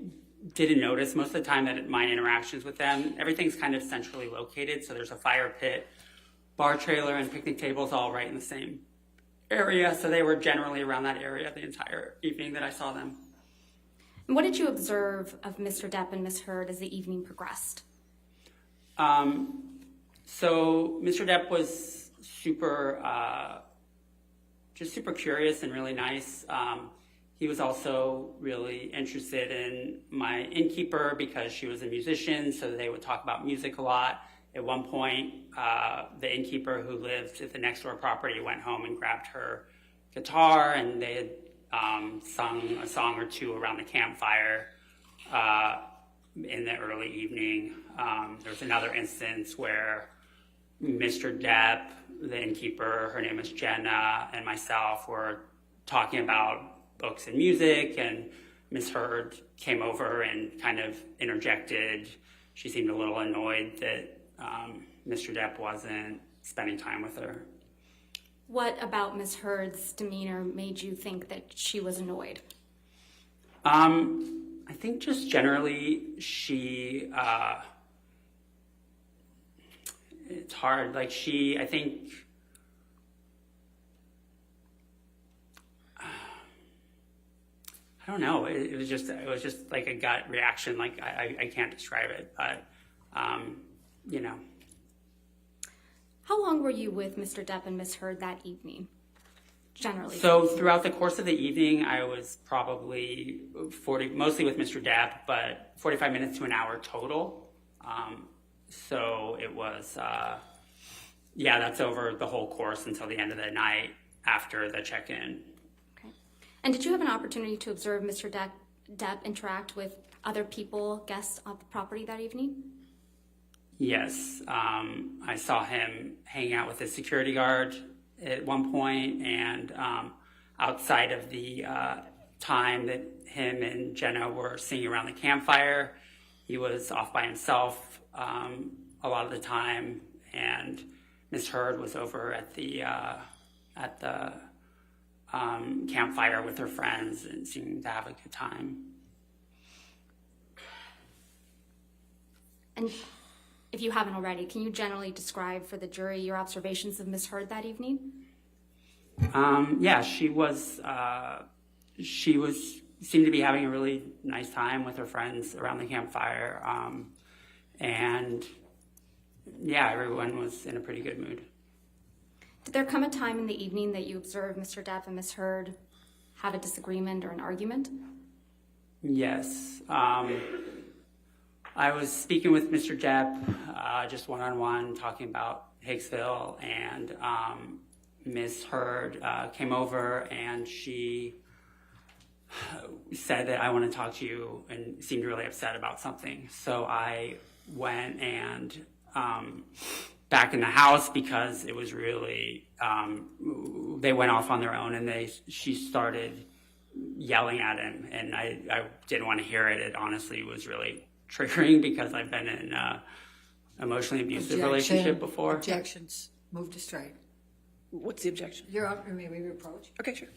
didn't notice most of the time that my interactions with them, everything's kind of centrally located. So there's a fire pit, bar trailer, and picnic tables all right in the same area. So they were generally around that area the entire evening that I saw them. And what did you observe of Mr. Depp and Ms. Heard as the evening progressed? So Mr. Depp was just super curious and really nice. He was also really interested in my innkeeper because she was a musician, so they would talk about music a lot. At one point, the innkeeper who lived at the next door property went home and grabbed her guitar, and they had sung a song or two around the campfire in the early evening. There was another instance where Mr. Depp, the innkeeper, her name is Jenna, and myself were talking about books and music, and Ms. Heard came over and kind of interjected. She seemed a little annoyed that Mr. Depp wasn't spending time with her. What about Ms. Heard's demeanor made you think that she was annoyed? I think just generally she, it's hard. Like I think, I don't know. It was just like a gut reaction. Like I can't describe it, but you know. How long were you with Mr. Depp and Ms. Heard that evening, generally? So throughout the course of the evening, I was probably mostly with Mr. Depp, but 45 minutes to an hour total. So it was, that's over the whole course until the end of the night after the check-in. Okay. And did you have an opportunity to observe Mr. Depp interact with other people, guests on the property that evening? Yes. I saw him hanging out with his security guard at one point, and outside of the time that him and Jenna were singing around the campfire, he was off by himself a lot of the time, and Ms. Heard was over at the campfire with her friends and seemed to have a good time. And if you haven't already, can you generally describe for the jury your observations of Ms. Heard that evening? She seemed to be having a really nice time with her friends around the campfire. And everyone was in a pretty good mood. Did there come a time in the evening that you observed Mr. Depp and Ms. Heard have a disagreement or an argument? Yes. I was speaking with Mr. Depp, just one-on-one, talking about Hicksville, and Ms. Heard came over and she said that I want to talk to you, and seemed really upset about something. So I went and back in the house because it was really, they went off on their own, and she started yelling at him, and I didn't want to hear it. It honestly was really triggering because I've been in an emotionally abusive relationship before. Objections. Move to strike. What's the objection? You're up. May we approach? Okay, sure.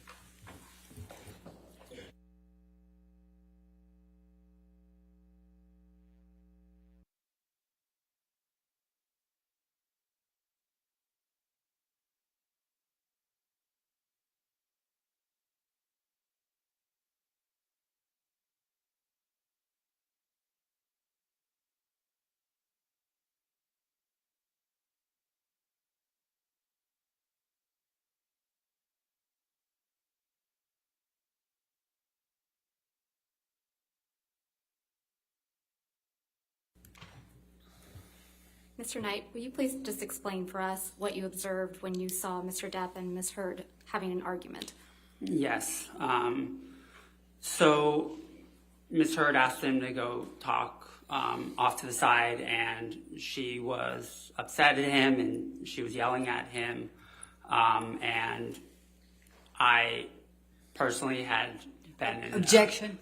Mr. Knight, will you please just explain for us what you observed when you saw Mr. Depp and Ms. Heard having an argument? Yes. So Ms. Heard asked him to go talk off to the side, and she was upset at him, and she was yelling at him. And I personally had then. Objection.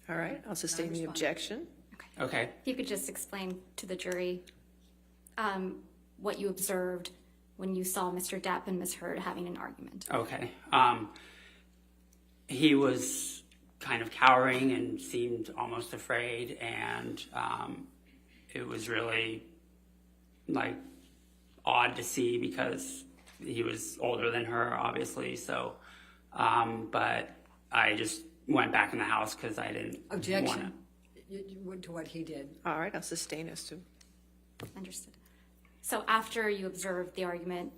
All right, I'll sustain the objection. Okay. If you could just explain to the jury what you observed when you saw Mr. Depp and Ms. Heard having an argument. Okay. He was kind of cowering and seemed almost afraid, and it was really like odd to see because he was older than her, obviously. So, but I just went back in the house because I didn't want to. Objection to what he did. All right, I'll sustain as to. Understood. So after you observed the argument,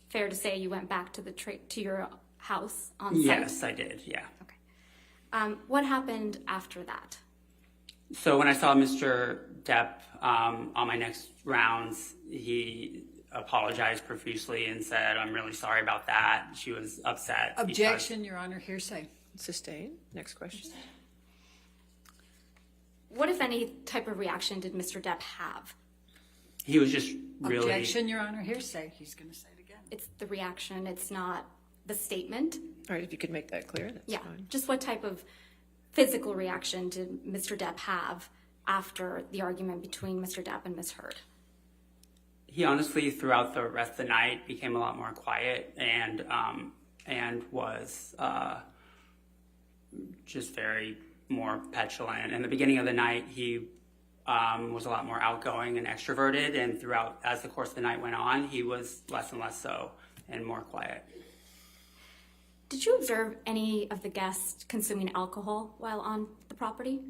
fair to say you went back to to your house on site? Yes, I did. Yeah. Okay. What happened after that? So when I saw Mr. Depp on my next rounds, he apologized profusely and said, "I'm really sorry about that." She was upset. Objection, Your Honor, hearsay. Sustain. Next question. What, if any, type of reaction did Mr. Depp have? He was just really... Objection, Your Honor, hearsay. He's going to say it again. It's the reaction, it's not the statement. All right, if you could make that clear, that's Yeah. fine. Just what type of physical reaction did Mr. Depp have after the argument between Mr. Depp and Ms. Heard? He honestly, throughout the rest of the night, became a lot more quiet and was just very more petulant. In the beginning of the night, he was a lot more outgoing and extroverted, and throughout, as the course of the night went on, he was less and less so and more quiet. Did you observe any of the guests consuming alcohol while on the property?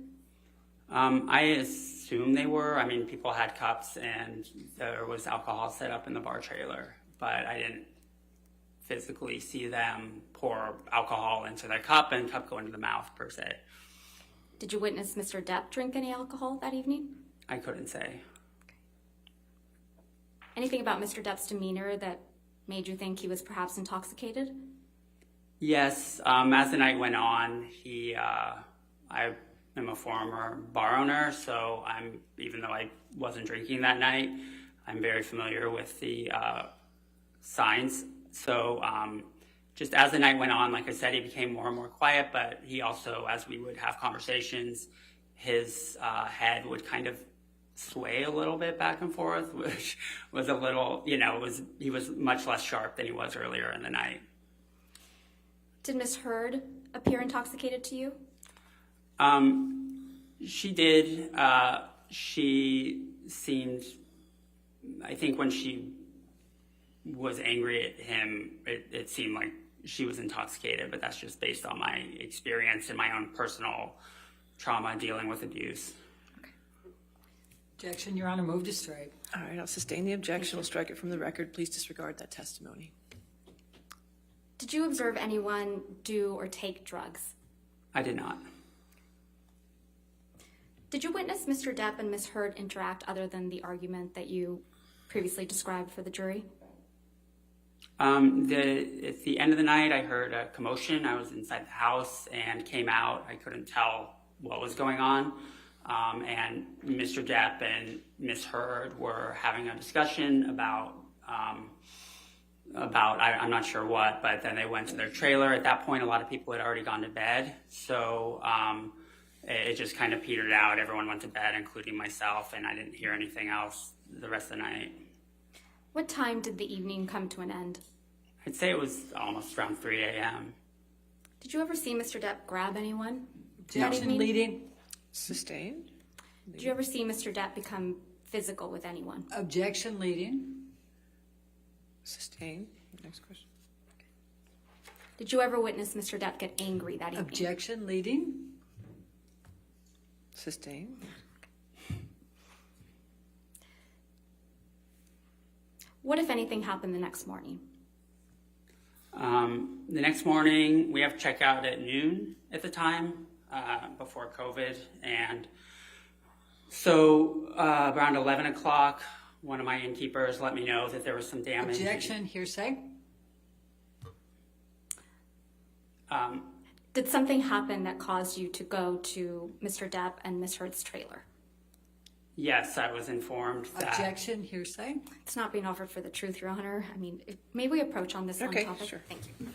I assume they were. I mean, people had cups and there was alcohol set up in the bar trailer, but I didn't physically see them pour alcohol into their cup and cup go into the mouth per se. Did you witness Mr. Depp drink any alcohol that evening? I couldn't say. Anything about Mr. Depp's demeanor that made you think he was perhaps intoxicated? Yes, as the night went on, I am a former bar owner, so even though I wasn't drinking that night, I'm very familiar with the signs. So just as the night went on, like I said, he became more and more quiet, but he also, as we would have conversations, his head would kind of sway a little bit back and forth, which was a little, he was much less sharp than he was earlier in the night. Did Ms. Heard appear intoxicated to you? She did. She seemed, I think when she was angry at him, it seemed like she was intoxicated, but that's just based on my experience and my own personal trauma dealing with abuse. Objection, Your Honor, move to strike. All right, I'll sustain the objection. We'll strike it from the record. Please disregard that testimony. Did you observe anyone do or take drugs? I did not. Did you witness Mr. Depp and Ms. Heard interact other than the argument that you previously described for the jury? At the end of the night, I heard a commotion. I was inside the house and came out. I couldn't tell what was going on. And Mr. Depp and Ms. Heard were having a discussion about I'm not sure what, but then they went to their trailer. At that point, a lot of people had already gone to bed. So it just kind of petered out. Everyone went to bed, including myself, and I didn't hear anything else the rest of the night. What time did the evening come to an end? I'd say it was almost around 3 a.m. Did you ever see Mr. Depp grab anyone? Objection, leading. Sustained. Did you ever see Mr. Depp become physical with anyone? Objection, leading. Sustained. Next question. Did you ever witness Mr. Depp get angry that evening? Objection, leading. Sustained. What, if anything, happened the next morning? The next morning, we have checkout at noon at the time, before COVID. And so around 11 o'clock, one of my innkeepers let me know that there was some damage. Objection, hearsay. Did something happen that caused you to go to Mr. Depp and Ms. Heard's trailer? Yes, I was informed that. Objection, hearsay. It's not being offered for the truth, Your Honor. I mean, may we approach on this Okay, topic? sure. Thank you.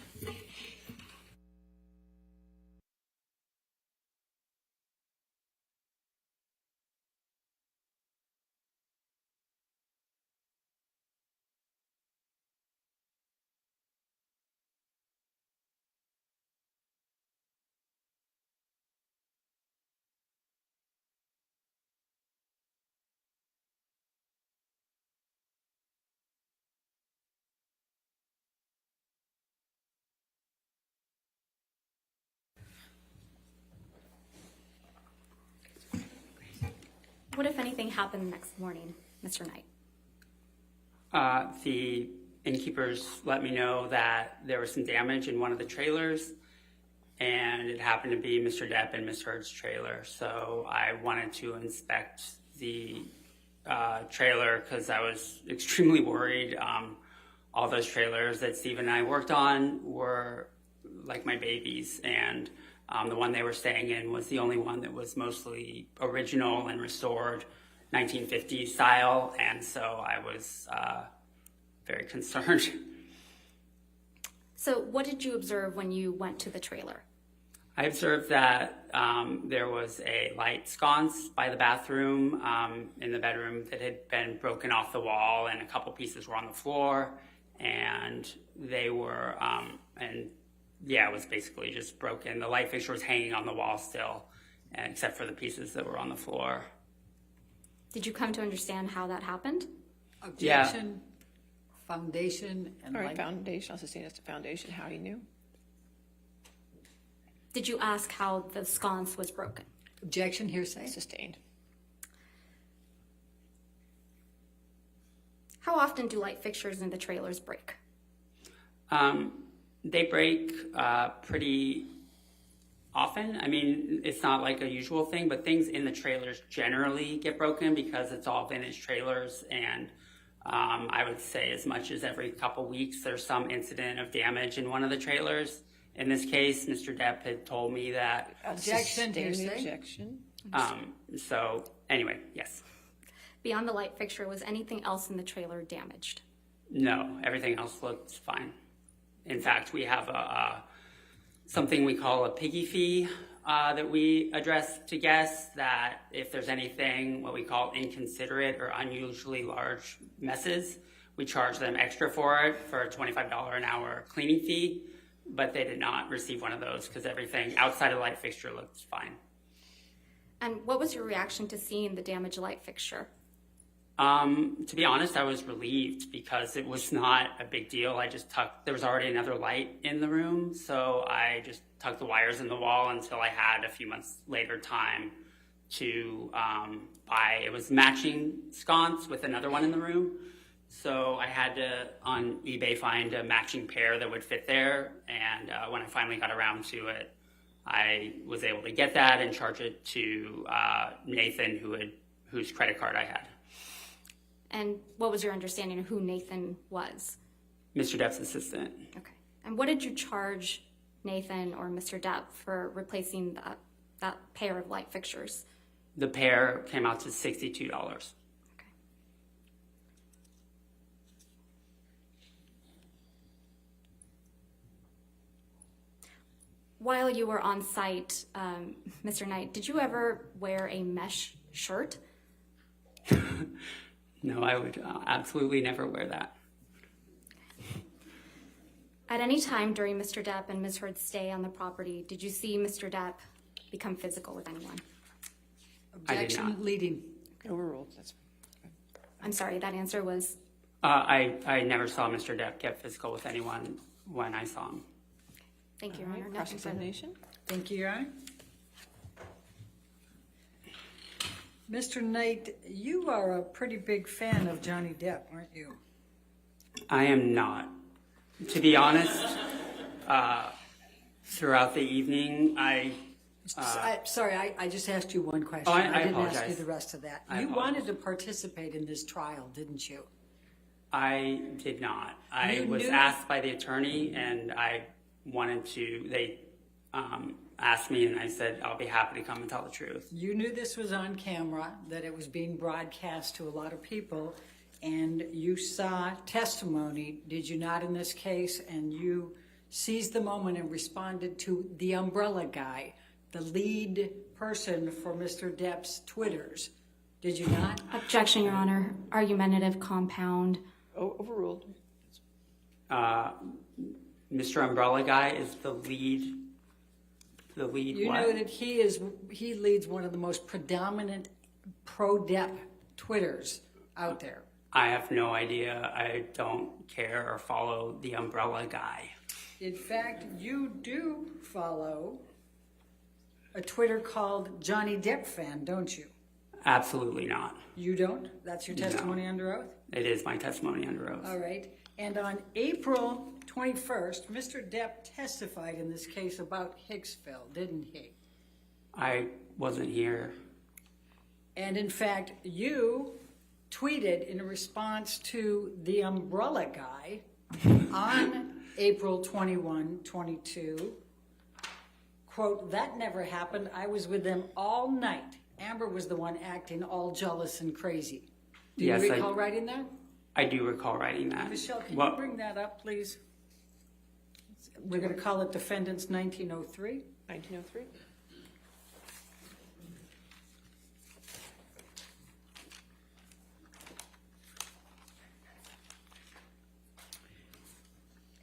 What, if anything, happened the next morning, Mr. Knight? The innkeepers let me know that there was some damage in one of the trailers, and it happened to be Mr. Depp and Ms. Heard's trailer. So I wanted to inspect the trailer because I was extremely worried. All those trailers that Steve and I worked on were like my babies, and the one they were staying in was the only one that was mostly original and restored 1950s style, and so I was very concerned. So what did you observe when you went to the trailer? I observed that there was a light sconce by the bathroom in the bedroom that had been broken off the wall, and a couple pieces were on the floor, and they were, it was basically just broken. The light fixture was hanging on the wall still, except for the pieces that were on the floor. Did you come to understand how that happened? Objection, foundation, and All right, light. foundation, I'll sustain as to foundation, how he knew. Did you ask how the sconce was broken? Objection, hearsay. Sustained. How often do light fixtures in the trailers break? They break pretty often. I mean, it's not like a usual thing, but things in the trailers generally get broken because it's all vintage trailers, and I would say as much as every couple weeks there's some incident of damage in one of the trailers. In this case, Mr. Depp had told me that. Objection, Sustain the hearsay. objection. So anyway, yes. Beyond the light fixture, was anything else in the trailer damaged? No, everything else looked fine. In fact, we have something we call a piggy fee that we address to guests, that if there's anything, what we call inconsiderate or unusually large messes, we charge them extra for it for a $25 an hour cleaning fee, but they did not receive one of those because everything outside of the light fixture looked fine. And what was your reaction to seeing the damaged light fixture? To be honest, I was relieved because it was not a big deal. There was already another light in the room, so I just tucked the wires in the wall until I had a few months later time to buy, it was matching sconce with another one in the room. So I had to, on eBay, find a matching pair that would fit there, and when I finally got around to it, I was able to get that and charge it to Nathan, whose credit card I had. And what was your understanding of who Nathan was? Mr. Depp's assistant. Okay. And what did you charge Nathan or Mr. Depp for replacing that pair of light fixtures? The pair came out to $62. Okay. While you were on site, Mr. Knight, did you ever wear a mesh shirt? No, I would absolutely never wear that. At any time during Mr. Depp and Ms. Heard's stay on the property, did you see Mr. Depp become physical with anyone? I did Objection, not. leading. Overruled. That's I'm sorry, that answer was? I never saw Mr. Depp get physical with anyone when I saw him. Thank you, Your Honor. Nothing further. cross-examination. Thank you, Your Honor. Mr. Knight, you are a pretty big fan of Johnny Depp, aren't you? I am not. To be honest, throughout the evening, I just asked you one question. Oh, I didn't ask apologize. you the rest of that. I You wanted apologize. to participate in this trial, didn't you? I did not. I You was knew- asked by the attorney, and I wanted to. They asked me, and I said I'll be happy to come and tell the truth. You knew this was on camera, that it was being broadcast to a lot of people, and you saw testimony, did you not, in this case? And you seized the moment and responded to the umbrella guy, the lead person for Mr. Depp's Twitters. Did you not? Objection, Your Honor. Argumentative compound. Overruled. Mr. Umbrella Guy is the lead. The lead. You what? know that he leads one of the most predominant pro-Depp Twitters out there. I have no idea. I don't care or follow the Umbrella Guy. In fact, you do follow a Twitter called Johnny Depp fan, don't you? Absolutely not. You don't? That's your testimony under oath? It is my testimony under oath. All right. And on April 21st, Mr. Depp testified in this case about Hicksville, didn't he? I wasn't here. And in fact, you tweeted in response to the umbrella guy on April 21, 22, quote, "That never happened. I was with them all night. Amber was the one acting all jealous and crazy." Do you Yes, recall writing that? I do recall writing that. Michelle, can Well, you bring that up, please? We're going to call it Defendants 1903. 1903?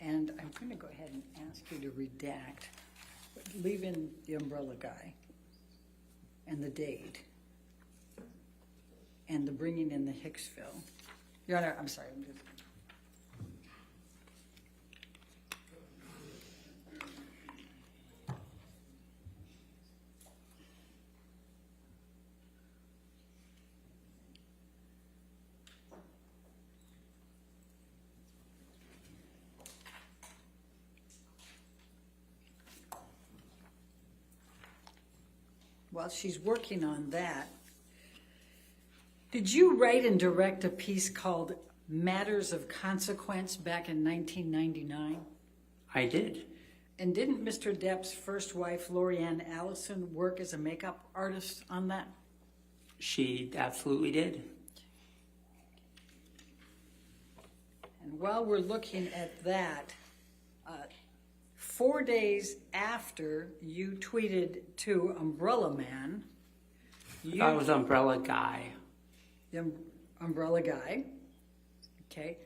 And I'm going to go ahead and ask you to redact, leave in the umbrella guy and the date and the bringing in the Hicksville. Your Honor, I'm sorry. I'm just... While she's working on that, did you write and direct a piece called Matters of Consequence back in 1999? I did. And didn't Mr. Depp's first wife, Lorianne Allison, work as a makeup artist on that? She absolutely did. And while we're looking at that, 4 days after you tweeted to Umbrella Man, I was Umbrella Guy. the umbrella guy. Okay.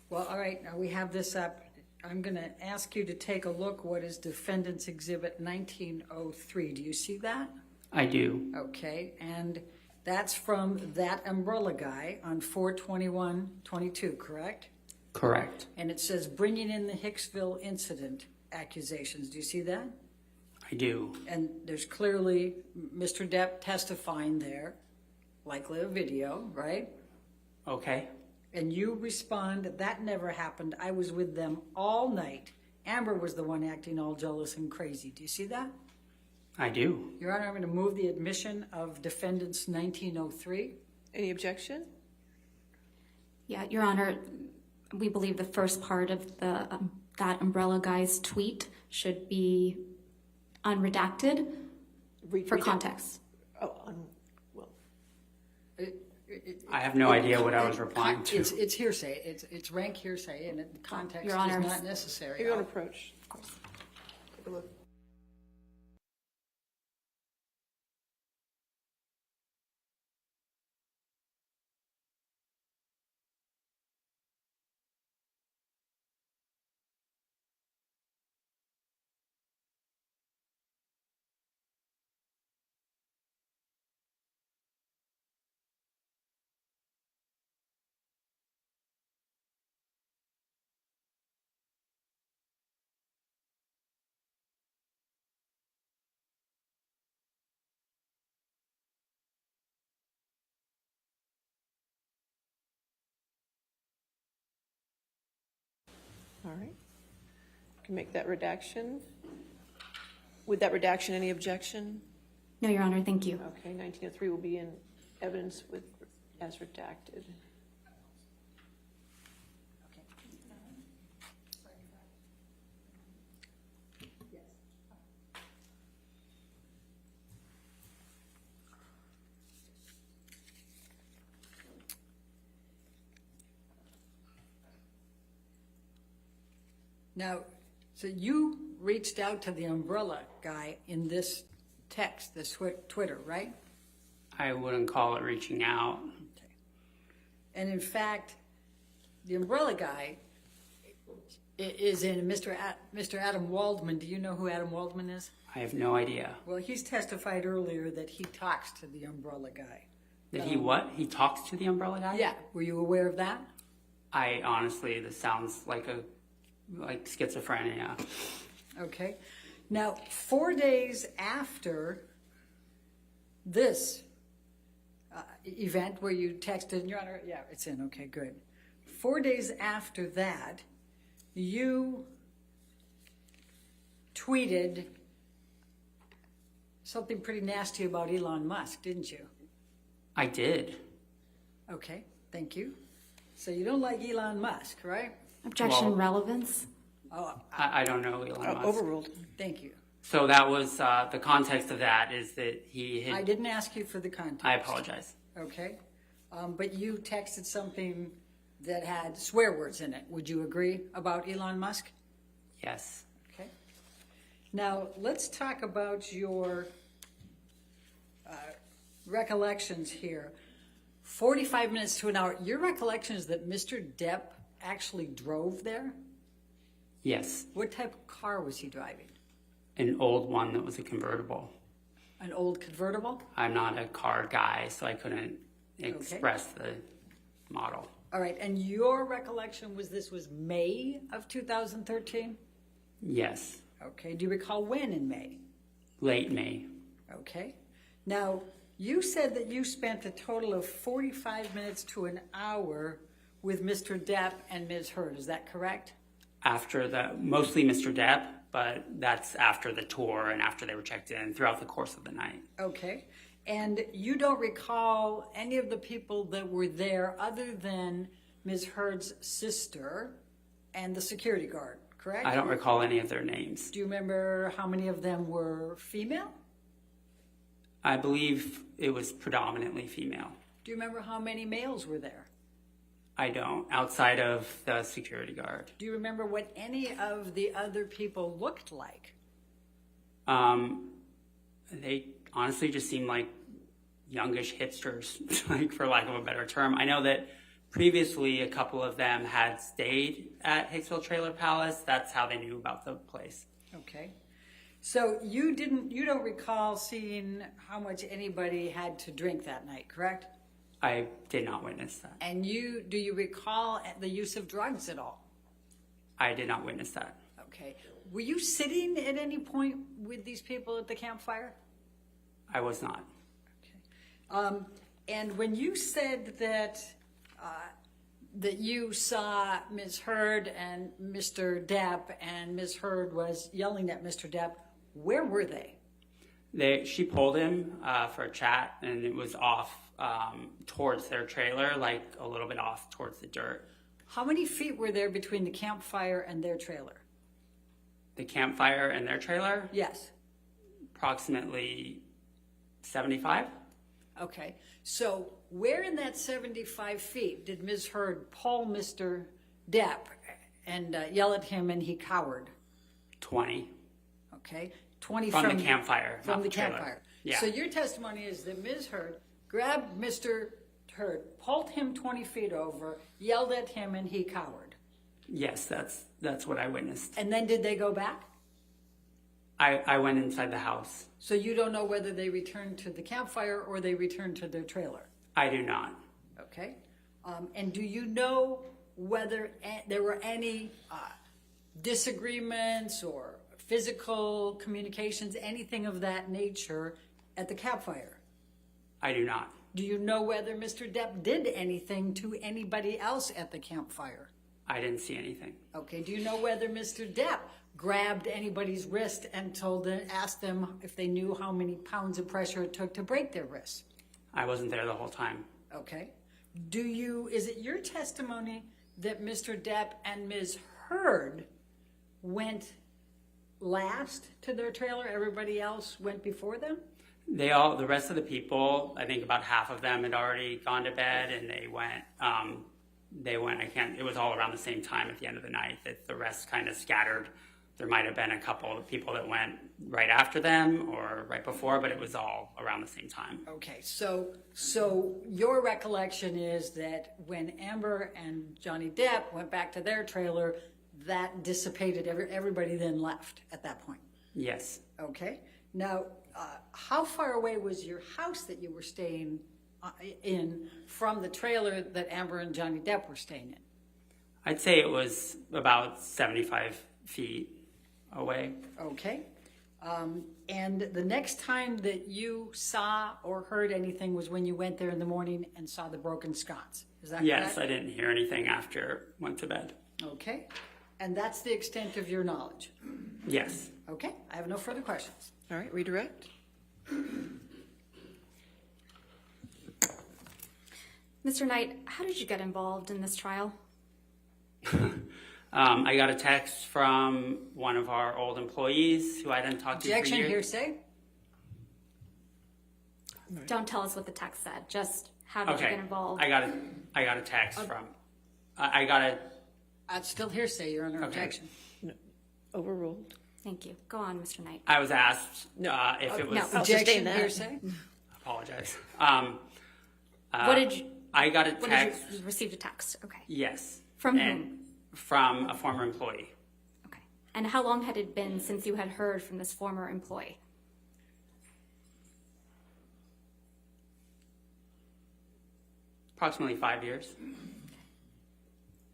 Well, all right, now we have this up. I'm going to ask you to take a look what is Defendant's Exhibit 1903. Do you see that? I do. Okay, and that's from that umbrella guy on 4/21/22, correct? Correct. And it says bringing in the Hicksville incident accusations. Do you see that? I do. And there's clearly Mr. Depp testifying there, likely a video, right? Okay. And you respond, "That never happened. I was with them all night. Amber was the one acting all jealous and crazy." Do you see that? I do. Your Honor, I'm going to move the admission of Defendants 1903. Any objection? Yeah, Your Honor, we believe the first part of the that umbrella guy's tweet should be unredacted for context. Oh, well, I have no idea what I was replying to. It's hearsay. It's rank hearsay, and the context Your is Honor. not necessary. maybe on approach. Take a look. All right. Can make that redaction. With that redaction, any objection? No, Your Honor, thank you. Okay, 1903 will be in evidence with as redacted. Now, so you reached out to the umbrella guy in this text, this Twitter, right? I wouldn't call it reaching out. And in fact, the umbrella guy is in Mr. Adam Waldman. Do you know who Adam Waldman is? I have no idea. Well, he's testified earlier that he talks to the umbrella guy. That he what? He talks to the umbrella guy? Yeah, were you aware of that? I honestly, this sounds like schizophrenia. Okay. Now, 4 days after this event where you texted, Your Honor, yeah, it's in, okay, good. 4 days after that, you tweeted something pretty nasty about Elon Musk, didn't you? I did. Okay, thank you. So you don't like Elon Musk, right? Objection, Well- relevance. Oh, I don't know Elon Musk. Overruled. thank you. So that was the context of that is that he I had. didn't ask you for the context. I apologize. Okay, but you texted something that had swear words in it. Would you agree about Elon Musk? Yes. Okay. Now, let's talk about your recollections here. 45 minutes to an hour. Your recollection is that Mr. Depp actually drove there? Yes. What type of car was he driving? An old one that was a convertible. An old convertible? I'm not a car guy, so I couldn't express the model. All right, and your recollection was this was May of 2013? Yes. Okay, do you recall when in May? Late May. Okay. Now, you said that you spent a total of 45 minutes to an hour with Mr. Depp and Ms. Heard. Is that correct? After mostly Mr. Depp, but that's after the tour and after they were checked in throughout the course of the night. Okay. And you don't recall any of the people that were there other than Ms. Heard's sister and the security guard, correct? I don't recall any of their names. Do you remember how many of them were female? I believe it was predominantly female. Do you remember how many males were there? I don't, outside of the security guard. Do you remember what any of the other people looked like? They honestly just seemed like youngish hipsters, like for lack of a better term. I know that previously a couple of them had stayed at Hicksville Trailer Palace. That's how they knew about the place. Okay. So you don't recall seeing how much anybody had to drink that night, correct? I did not witness that. And do you recall the use of drugs at all? I did not witness that. Okay. Were you sitting at any point with these people at the campfire? I was not. And when you said that you saw Ms. Heard and Mr. Depp, and Ms. Heard was yelling at Mr. Depp, where were they? She pulled him for a chat, and it was off towards their trailer, like a little bit off towards the dirt. How many feet were there between the campfire and their trailer? The campfire and their trailer? Yes. Approximately 75. Okay. So where in that 75 feet did Ms. Heard pull Mr. Depp and yell at him and he cowered? 20. Okay. 20 From the campfire, From not the the trailer. campfire. Yeah. So your testimony is that Ms. Heard grabbed Mr. Heard, pulled him 20 feet over, yelled at him, and he cowered. Yes, that's what I witnessed. And then did they go back? I went inside the house. So you don't know whether they returned to the campfire or they returned to their trailer? I do not. Okay. And do you know whether there were any disagreements or physical communications, anything of that nature at the campfire? I do not. Do you know whether Mr. Depp did anything to anybody else at the campfire? I didn't see anything. Okay. Do you know whether Mr. Depp grabbed anybody's wrist and asked them if they knew how many pounds of pressure it took to break their wrists? I wasn't there the whole time. Okay. Is it your testimony that Mr. Depp and Ms. Heard went last to their trailer? Everybody else went before them? The rest of the people, I think about half of them had already gone to bed, and it was all around the same time at the end of the night that the rest kind of scattered. There might have been a couple of people that went right after them or right before, but it was all around the same time. Okay, so your recollection is that when Amber and Johnny Depp went back to their trailer, that dissipated, everybody then left at that point? Yes. Okay. Now, how far away was your house that you were staying in from the trailer that Amber and Johnny Depp were staying in? I'd say it was about 75 feet away. Okay. And the next time that you saw or heard anything was when you went there in the morning and saw the broken sconce. Is that Yes, correct? I didn't hear anything after went to bed. Okay. And that's the extent of your knowledge. Yes. Okay. I have no further questions. All right, redirect. Mr. Knight, how did you get involved in this trial? I got a text from one of our old employees who I didn't talk to for Objection, years. hearsay. Don't tell us what the text said. Just how did you Okay. get involved? I got a text from. I got a. That's still hearsay, Your Honor. Objection. No. Overruled. Thank you. Go on, Mr. Knight. I was asked if it was. no. I'll sustain Objection, that. hearsay. Apologize. What did you? I got a What text. did you received a text? Okay. Yes. From and whom? From a former employee. Okay. And how long had it been since you had heard from this former employee? Approximately 5 years.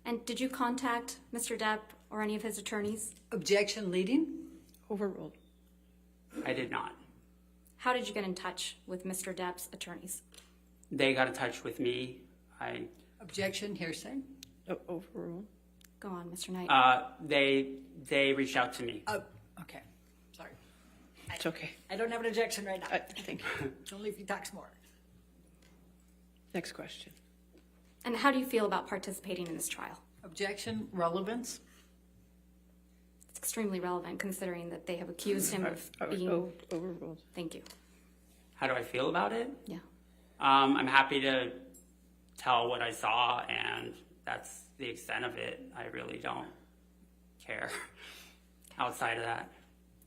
And did you contact Mr. Depp or any of his attorneys? Objection, leading. Overruled. I did not. How did you get in touch with Mr. Depp's attorneys? They got in touch with me. Objection, hearsay. Overruled. Go on, Mr. Knight. They reached out to me. Okay. Sorry. It's okay. I don't have an objection right now. Thank you. Only if he talks more. Next question. And how do you feel about participating in this trial? Objection, relevance. It's extremely relevant considering that they have accused him of being... Overruled. Thank you. How do I feel about it? Yeah. I'm happy to tell what I saw, and that's the extent of it. I really don't care outside of that.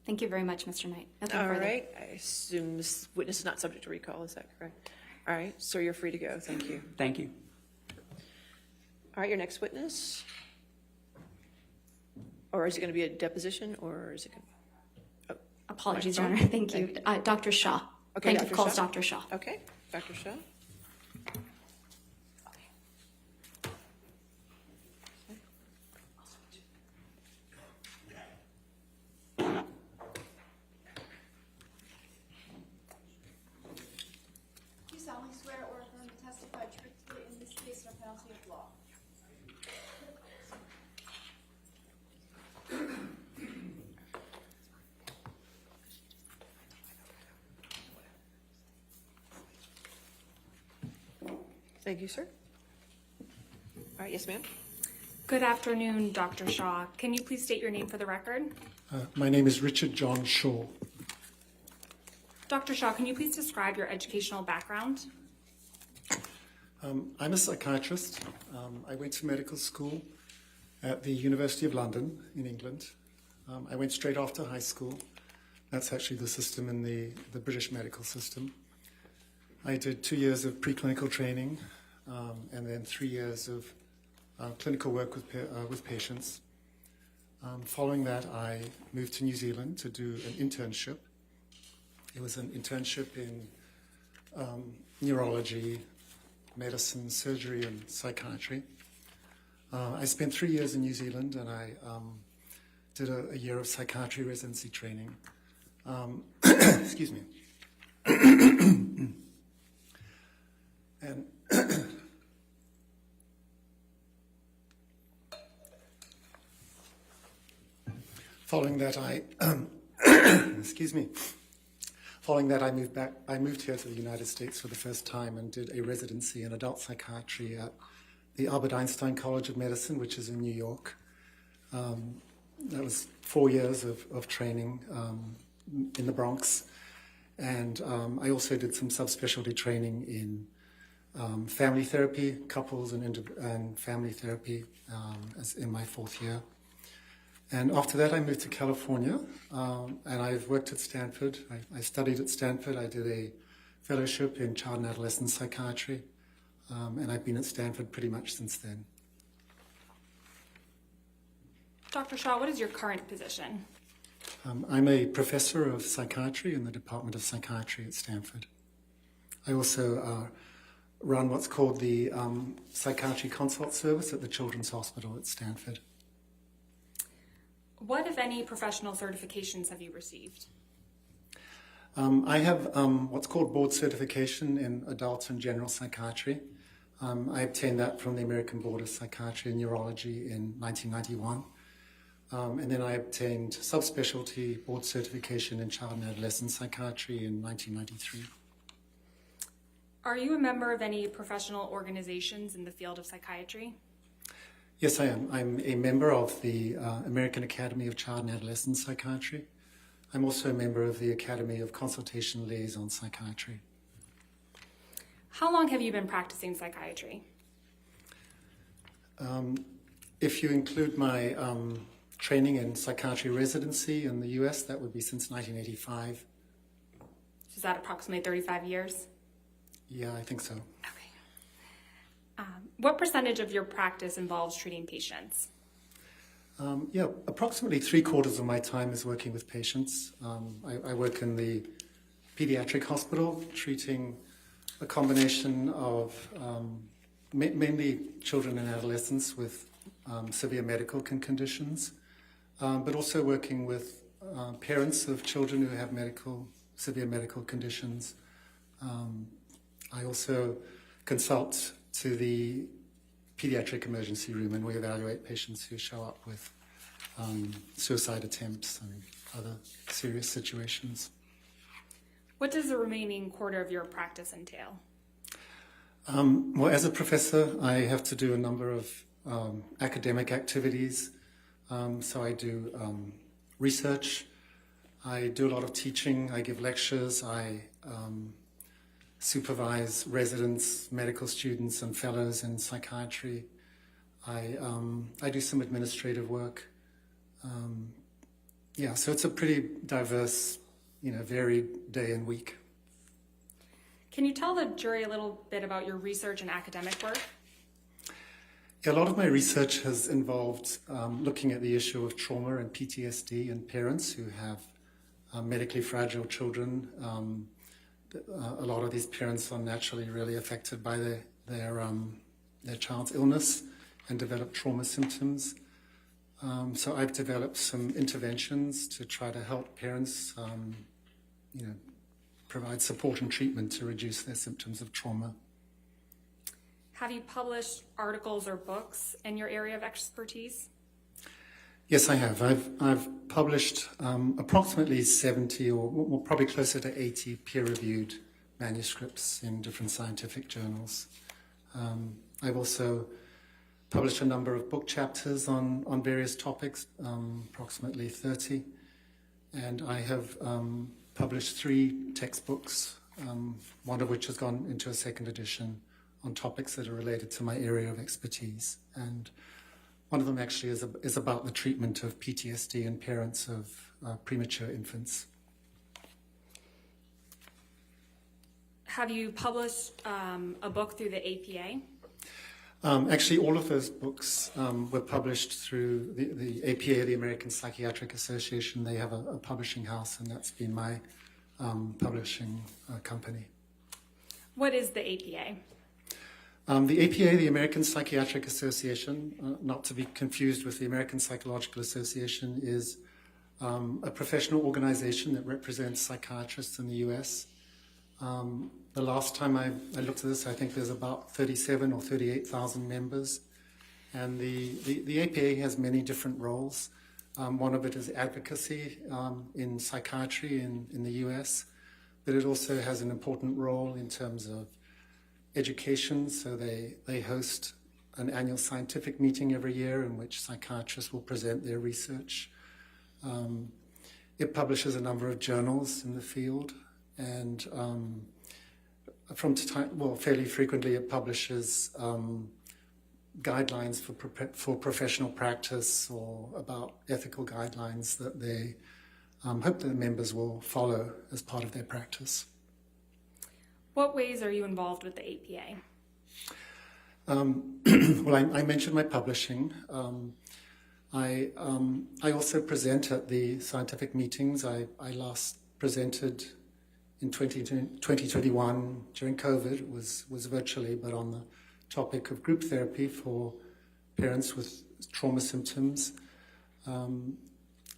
Thank you very much, Mr. Knight. Nothing All further. right. I assume this witness is not subject to recall. Is that correct? All right. Sir, you're free to go. Thank you. Thank you. All right. Your next witness. Or is it going to be a deposition, or is it going to... Apologies, Your Honor. Thank you. Dr. Shaw. Okay, Plaintiff Dr. calls Shaw. Dr. Shaw. Okay. Dr. Shaw. Do you solemnly swear or affirm to testify truthfully in this case or penalty of law? Thank you, sir. All right. Yes, ma'am. Good afternoon, Dr. Shaw. Can you please state your name for the record? My name is Richard John Shaw. Dr. Shaw, can you please describe your educational background? I'm a psychiatrist. I went to medical school at the University of London in England. I went straight after high school. That's actually the system in the British medical system. I did 2 years of preclinical training and then 3 years of clinical work with patients. Following that, I moved to New Zealand to do an internship. It was an internship in neurology, medicine, surgery, and psychiatry. I spent 3 years in New Zealand, and I did a year of psychiatry residency training. Excuse me. And following that, excuse me. Following that, I moved here to the United States for the first time and did a residency in adult psychiatry at the Albert Einstein College of Medicine, which is in New York. That was 4 years of training in the Bronx. And I also did some subspecialty training in family therapy, couples and family therapy as in my 4th year. And after that, I moved to California, and I've worked at Stanford. I studied at Stanford. I did a fellowship in child and adolescent psychiatry, and I've been at Stanford pretty much since then. Dr. Shaw, what is your current position? I'm a professor of psychiatry in the Department of Psychiatry at Stanford. I also run what's called the Psychiatry Consult Service at the Children's Hospital at Stanford. What, if any, professional certifications have you received? I have what's called board certification in adult and general psychiatry. I obtained that from the American Board of Psychiatry and Neurology in 1991. And then I obtained subspecialty board certification in child and adolescent psychiatry in 1993. Are you a member of any professional organizations in the field of psychiatry? Yes, I am. I'm a member of the American Academy of Child and Adolescent Psychiatry. I'm also a member of the Academy of Consultation Liaison Psychiatry. How long have you been practicing psychiatry? If you include my training in psychiatry residency in the US, that would be since 1985. Is that approximately 35 years? Yeah, I think so. Okay. What percentage of your practice involves treating patients? Yeah, approximately 3/4 of my time is working with patients. I work in the pediatric hospital, treating a combination of mainly children and adolescents with severe medical conditions, but also working with parents of children who have severe medical conditions. I also consult to the pediatric emergency room, and we evaluate patients who show up with suicide attempts and other serious situations. What does the remaining quarter of your practice entail? Well, as a professor, I have to do a number of academic activities. So I do research, I do a lot of teaching, I give lectures, I supervise residents, medical students, and fellows in psychiatry. I do some administrative work. Yeah, so it's a pretty diverse, varied day and week. Can you tell the jury a little bit about your research and academic work? Yeah, a lot of my research has involved looking at the issue of trauma and PTSD in parents who have medically fragile children. A lot of these parents are naturally really affected by their child's illness and develop trauma symptoms. So I've developed some interventions to try to help parents, provide support and treatment to reduce their symptoms of trauma. Have you published articles or books in your area of expertise? Yes, I have. I've published approximately 70 or probably closer to 80 peer-reviewed manuscripts in different scientific journals. I've also published a number of book chapters on various topics, approximately 30. And I have published 3 textbooks, one of which has gone into a second edition on topics that are related to my area of expertise. And one of them actually is about the treatment of PTSD in parents of premature infants. Have you published a book through the APA? Actually, all of those books were published through the APA, the American Psychiatric Association. They have a publishing house, and that's been my publishing company. What is the APA? The APA, the American Psychiatric Association, not to be confused with the American Psychological Association, is a professional organization that represents psychiatrists in the U.S. The last time I looked at this, I think there's about 37 or 38,000 members. And the APA has many different roles. One of it is advocacy in psychiatry in the U.S., but it also has an important role in terms of education. So they host an annual scientific meeting every year in which psychiatrists will present their research. It publishes a number of journals in the field, and fairly frequently it publishes guidelines for professional practice or about ethical guidelines that they hope that the members will follow as part of their practice. What ways are you involved with the APA? Well, I mentioned my publishing. I also present at the scientific meetings. I last presented in 2021 during COVID. It was virtually, but on the topic of group therapy for parents with trauma symptoms.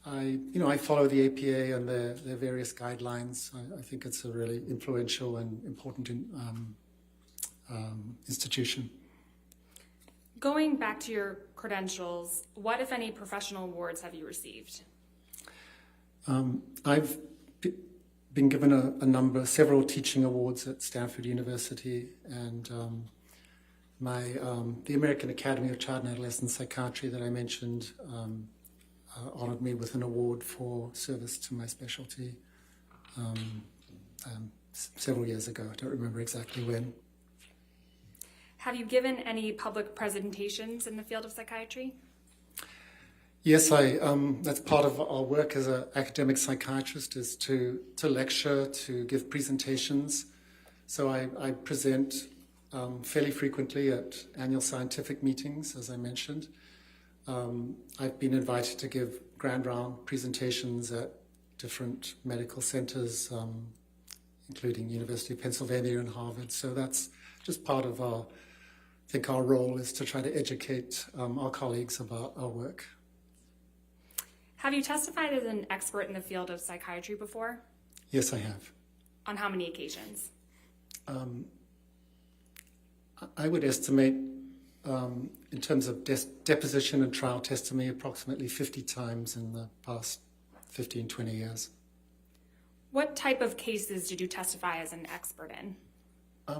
I follow the APA and their various guidelines. I think it's a really influential and important institution. Going back to your credentials, what, if any, professional awards have you received? I've been given several teaching awards at Stanford University, and the American Academy of Child and Adolescent Psychiatry that I mentioned honored me with an award for service to my specialty several years ago. I don't remember exactly when. Have you given any public presentations in the field of psychiatry? Yes, that's part of our work as an academic psychiatrist, is to lecture, to give presentations. So I present fairly frequently at annual scientific meetings, as I mentioned. I've been invited to give grand round presentations at different medical centers, including University of Pennsylvania and Harvard. So that's just part of our role is to try to educate our colleagues about our work. Have you testified as an expert in the field of psychiatry before? Yes, I have. On how many occasions? I would estimate, in terms of deposition and trial testimony, approximately 50 times in the past 15, 20 years. What type of cases did you testify as an expert in?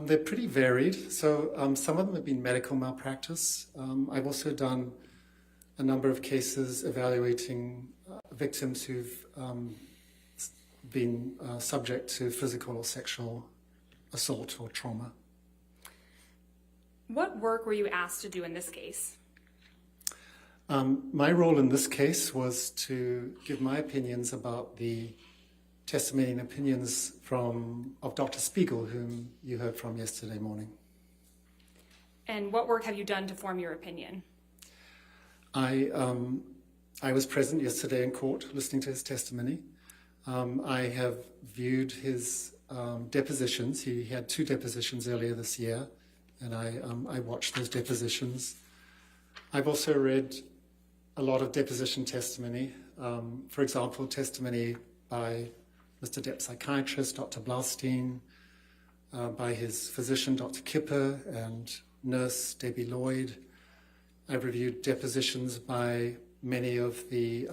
They're pretty varied. So some of them have been medical malpractice. I've also done a number of cases evaluating victims who've been subject to physical or sexual assault or trauma. What work were you asked to do in this case? My role in this case was to give my opinions about the testimony and opinions of Dr. Spiegel, whom you heard from yesterday morning. And what work have you done to form your opinion? I was present yesterday in court listening to his testimony. I have viewed his depositions. He had 2 depositions earlier this year, and I watched those depositions. I've also read a lot of deposition testimony. For example, testimony by Mr. Depp's psychiatrist, Dr. Blaustein, by his physician, Dr. Kipper, and nurse Debbie Lloyd. I've reviewed depositions by many of the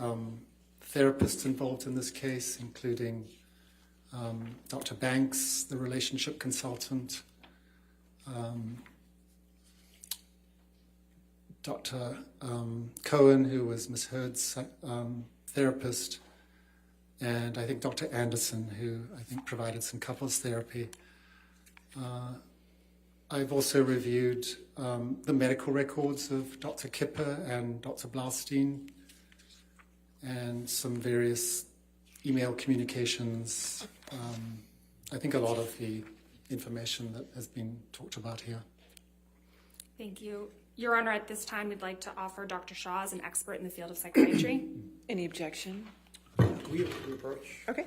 therapists involved in this case, including Dr. Banks, the relationship consultant, Dr. Cohen, who was Ms. Heard's therapist, and I think Dr. Anderson, who I think provided some couples therapy. I've also reviewed the medical records of Dr. Kipper and Dr. Blaustein, and some various email communications. I think a lot of the information that has been talked about here. Thank you. Your Honor, at this time, we'd like to offer Dr. Shaw as an expert in the field of psychiatry. Any objection? We approach. Okay.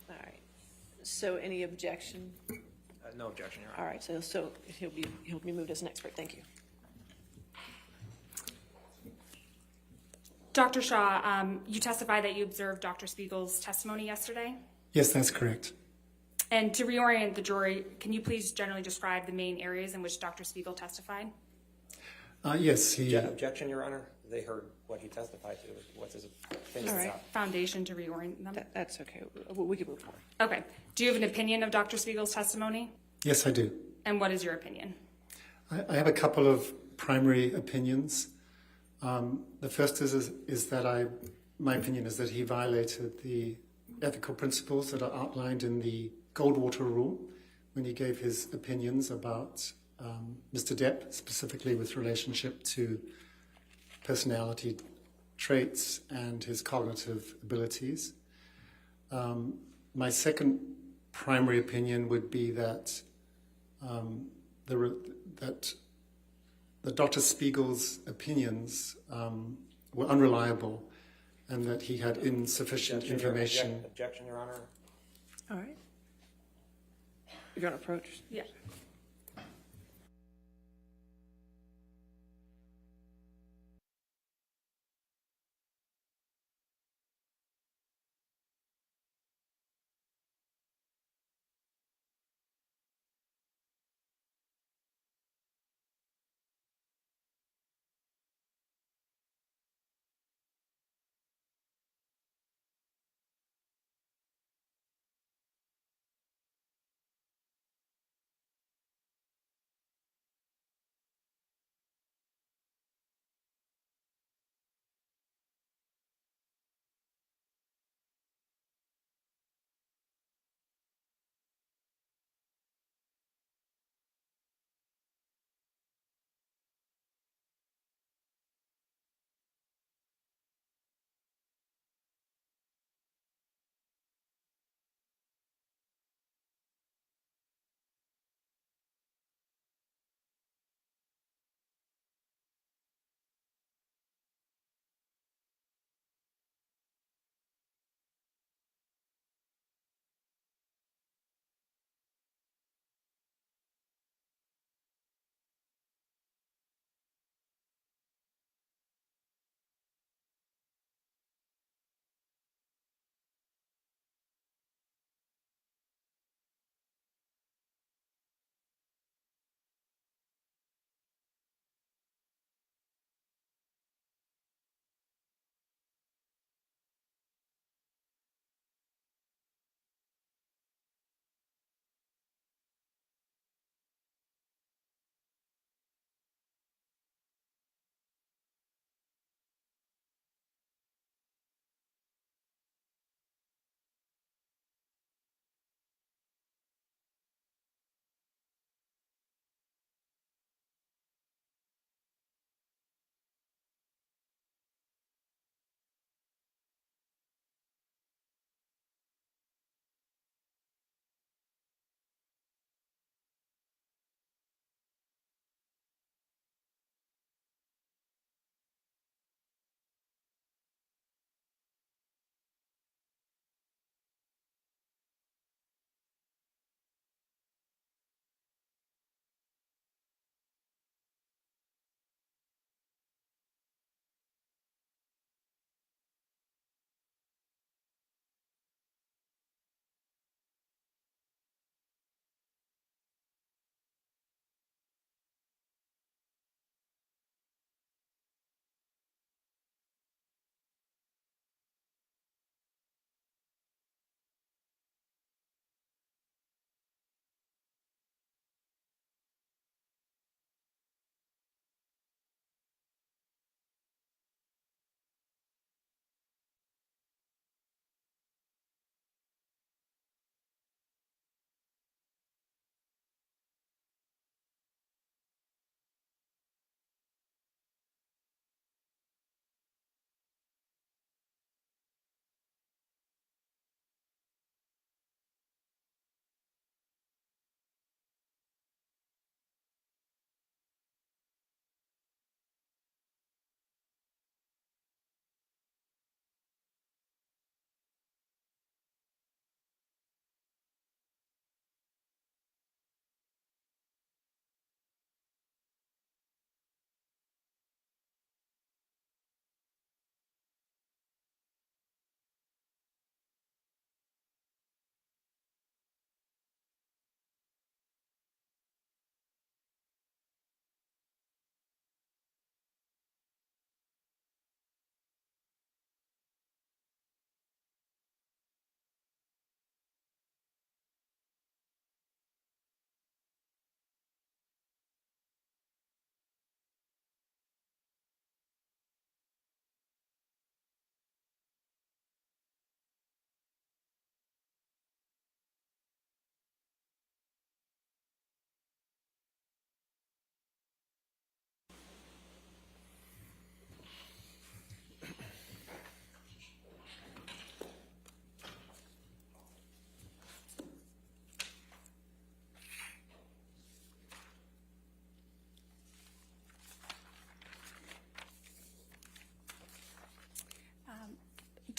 All right. So any objection? No objection, Your Honor. All right. So he'll be moved as an expert. Thank you. Dr. Shaw, you testified that you observed Dr. Spiegel's testimony yesterday. Yes, that's correct. And to reorient the jury, can you please generally describe the main areas in which Dr. Spiegel testified? Yes, he. Objection, Your Honor. They heard what he testified to. What's his opinion? All right. about? Foundation to reorient them? That's okay. We can move forward. Okay. Do you have an opinion of Dr. Spiegel's testimony? Yes, I do. And what is your opinion? I have a couple of primary opinions. The first is that my opinion is that he violated the ethical principles that are outlined in the Goldwater Rule when he gave his opinions about Mr. Depp, specifically with relationship to personality traits and his cognitive abilities. My second primary opinion would be that that Dr. Spiegel's opinions were unreliable and that he had insufficient information. Objection, Your Honor. All right. You're going to approach? Yeah.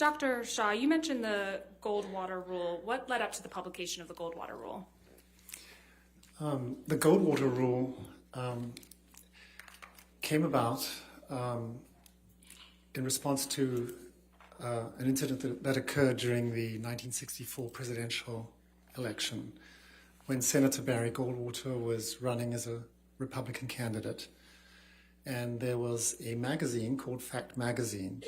Dr. Shaw, you mentioned the Goldwater Rule. What led up to the publication of the Goldwater Rule? The Goldwater Rule came about in response to an incident that occurred during the 1964 presidential election when Senator Barry Goldwater was running as a Republican candidate. And there was a magazine called Fact Magazine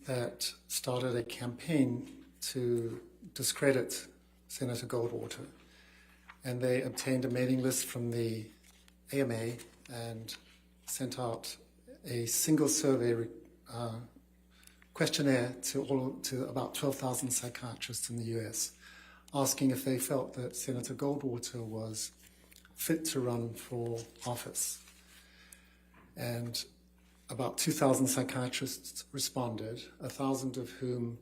that started a campaign to discredit Senator Goldwater. And they obtained a mailing list from the AMA and sent out a single survey questionnaire to about 12,000 psychiatrists in the US, asking if they felt that Senator Goldwater was fit to run for office. And about 2,000 psychiatrists responded, 1,000 of whom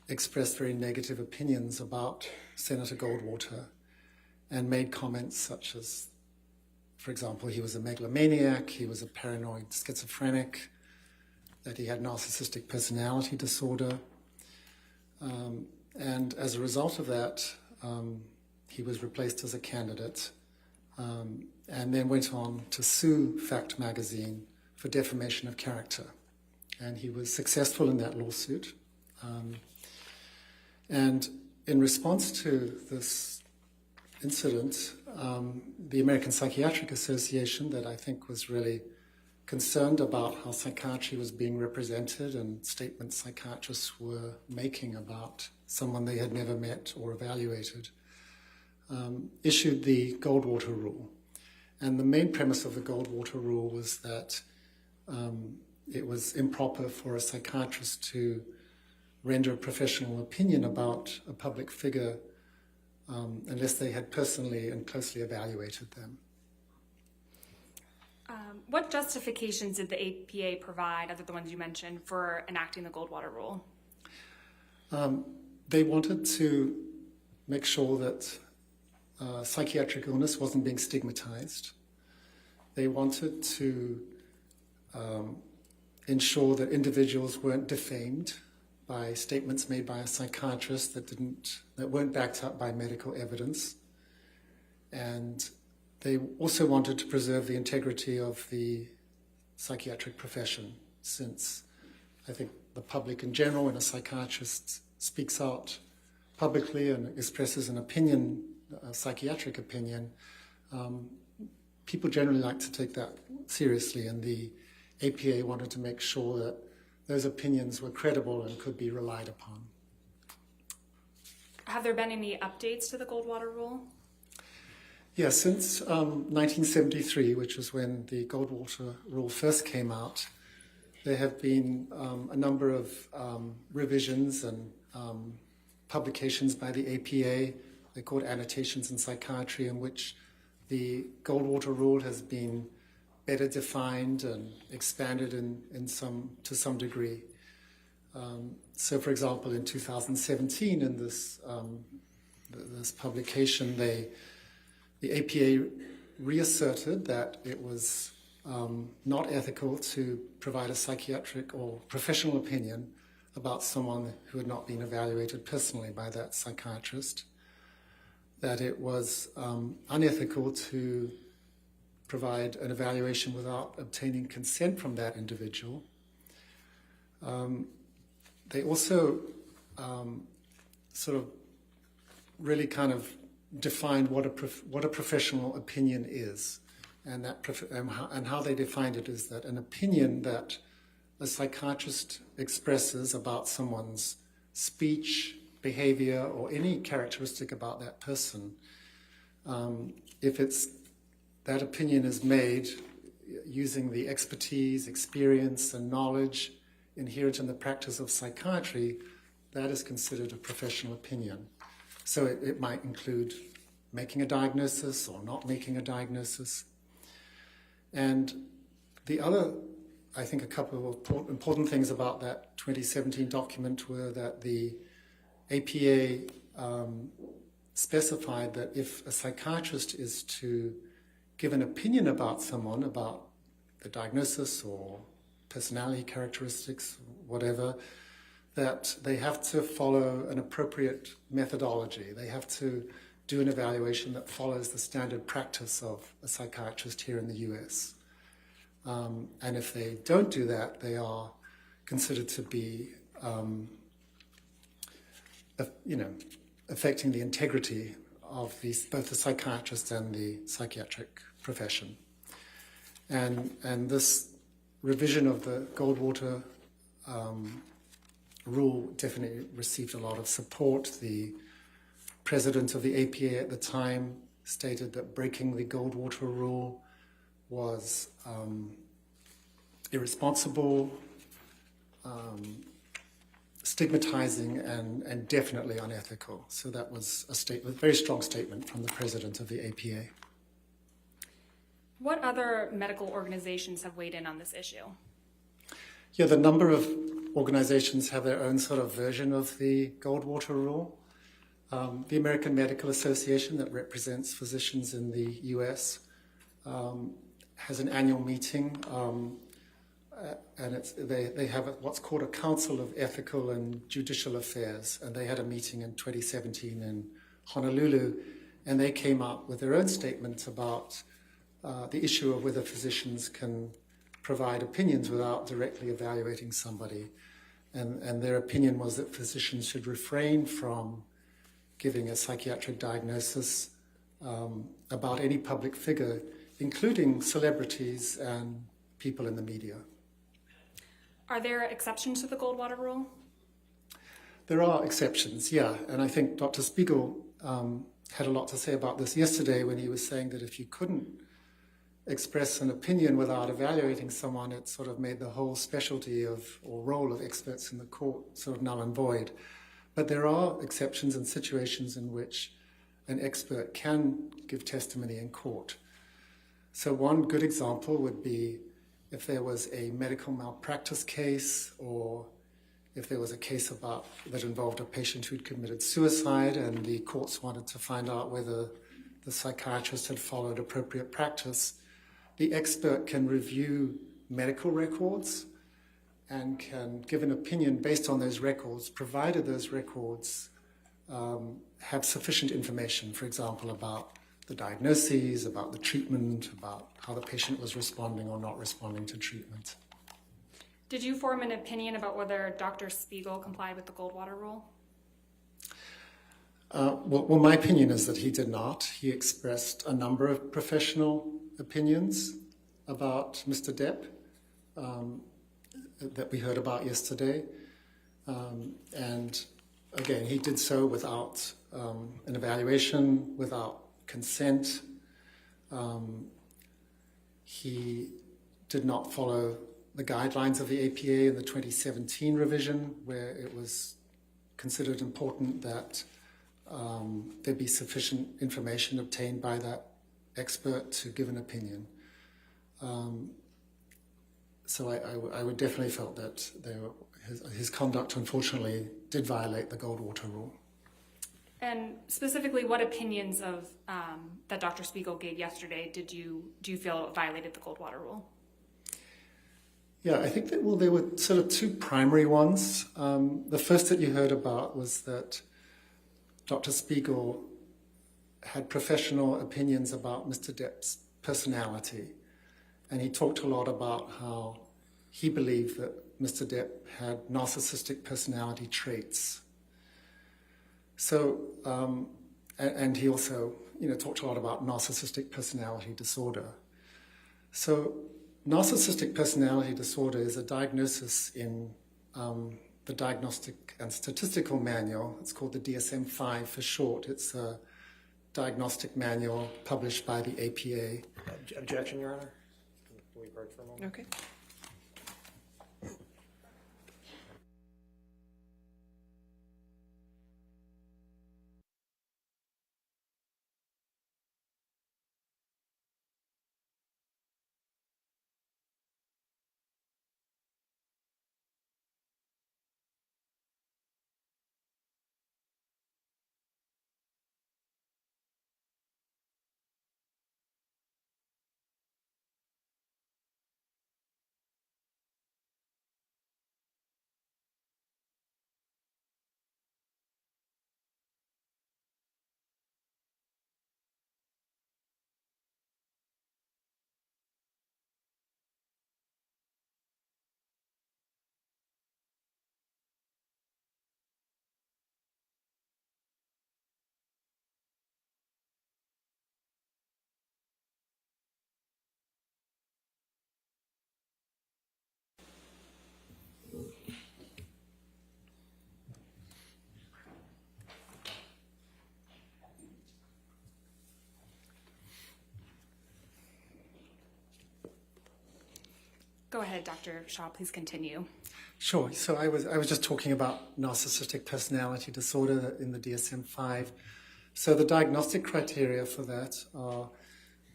expressed very negative opinions about Senator Goldwater and made comments such as, for example, he was a megalomaniac, he was a paranoid schizophrenic, that he had narcissistic personality disorder. And as a result of that, he was replaced as a candidate and then went on to sue Fact Magazine for defamation of character. And he was successful in that lawsuit. And in response to this incident, the American Psychiatric Association, that I think was really concerned about how psychiatry was being represented and statements psychiatrists were making about someone they had never met or evaluated, issued the Goldwater Rule. And the main premise of the Goldwater Rule was that it was improper for a psychiatrist to render a professional opinion about a public figure unless they had personally and closely evaluated them. What justifications did the APA provide, other than the ones you mentioned, for enacting the Goldwater Rule? They wanted to make sure that psychiatric illness wasn't being stigmatized. They wanted to ensure that individuals weren't defamed by statements made by a psychiatrist that weren't backed up by medical evidence. And they also wanted to preserve the integrity of the psychiatric profession, since I think the public in general, when a psychiatrist speaks out publicly and expresses an opinion, a psychiatric opinion, people generally like to take that seriously, and the APA wanted to make sure that those opinions were credible and could be relied upon. Have there been any updates to the Goldwater Rule? Yeah, since 1973, which was when the Goldwater Rule first came out, there have been a number of revisions and publications by the APA. They're called Annotations in Psychiatry, in which the Goldwater Rule has been better defined and expanded to some degree. So, for example, in 2017, in this publication, the APA reasserted that it was not ethical to provide a psychiatric or professional opinion about someone who had not been evaluated personally by that psychiatrist, that it was unethical to provide an evaluation without obtaining consent from that individual. They also sort of really kind of defined what a professional opinion is, and how they defined it is that an opinion that a psychiatrist expresses about someone's speech, behavior, or any characteristic about that person, if that opinion is made using the expertise, experience, and knowledge inherent in the practice of psychiatry, that is considered a professional opinion. So it might include making a diagnosis or not making a diagnosis. And the other, I think, a couple of important things about that 2017 document were that the APA specified that if a psychiatrist is to give an opinion about someone, about the diagnosis or personality characteristics, whatever, that they have to follow an appropriate methodology. They have to do an evaluation that follows the standard practice of a psychiatrist here in the US. And if they don't do that, they are considered to be, affecting the integrity of both the psychiatrist and the psychiatric profession. And this revision of the Goldwater Rule definitely received a lot of support. The president of the APA at the time stated that breaking the Goldwater Rule was irresponsible, stigmatizing, and definitely unethical. So that was a very strong statement from the president of the APA. What other medical organizations have weighed in on this issue? Yeah, the number of organizations have their own sort of version of the Goldwater Rule. The American Medical Association, that represents physicians in the US, has an annual meeting, and they have what's called a Council of Ethical and Judicial Affairs, and they had a meeting in 2017 in Honolulu, and they came up with their own statement about the issue of whether physicians can provide opinions without directly evaluating somebody. And their opinion was that physicians should refrain from giving a psychiatric diagnosis about any public figure, including celebrities and people in the media. Are there exceptions to the Goldwater Rule? There are exceptions, yeah. And I think Dr. Spiegel had a lot to say about this yesterday when he was saying that if you couldn't express an opinion without evaluating someone, it sort of made the whole specialty or role of experts in the court sort of null and void. But there are exceptions and situations in which an expert can give testimony in court. So one good example would be if there was a medical malpractice case, or if there was a case that involved a patient who'd committed suicide and the courts wanted to find out whether the psychiatrist had followed appropriate practice. The expert can review medical records and can give an opinion based on those records, provided those records have sufficient information, for example, about the diagnoses, about the treatment, about how the patient was responding or not responding to treatment. Did you form an opinion about whether Dr. Spiegel complied with the Goldwater Rule? Well, my opinion is that he did not. He expressed a number of professional opinions about Mr. Depp that we heard about yesterday. And again, he did so without an evaluation, without consent. He did not follow the guidelines of the APA in the 2017 revision, where it was considered important that there be sufficient information obtained by that expert to give an opinion. So I would definitely felt that his conduct, unfortunately, did violate the Goldwater Rule. And specifically, what opinions of that Dr. Spiegel gave yesterday do you feel violated the Goldwater Rule? Yeah, I think that, well, there were sort of two primary ones. The first that you heard about was that Dr. Spiegel had professional opinions about Mr. Depp's personality. And he talked a lot about how he believed that Mr. Depp had narcissistic personality traits. So, and he also, talked a lot about narcissistic personality disorder. So, narcissistic personality disorder is a diagnosis in the Diagnostic and Statistical Manual. It's called the DSM-5 for short. It's a diagnostic manual published by the APA. Objection, Your Honor. Can we break for a moment? Okay. Go ahead, Dr. Shaw, please continue. Sure. So I was just talking about narcissistic personality disorder in the DSM-5. So the diagnostic criteria for that are,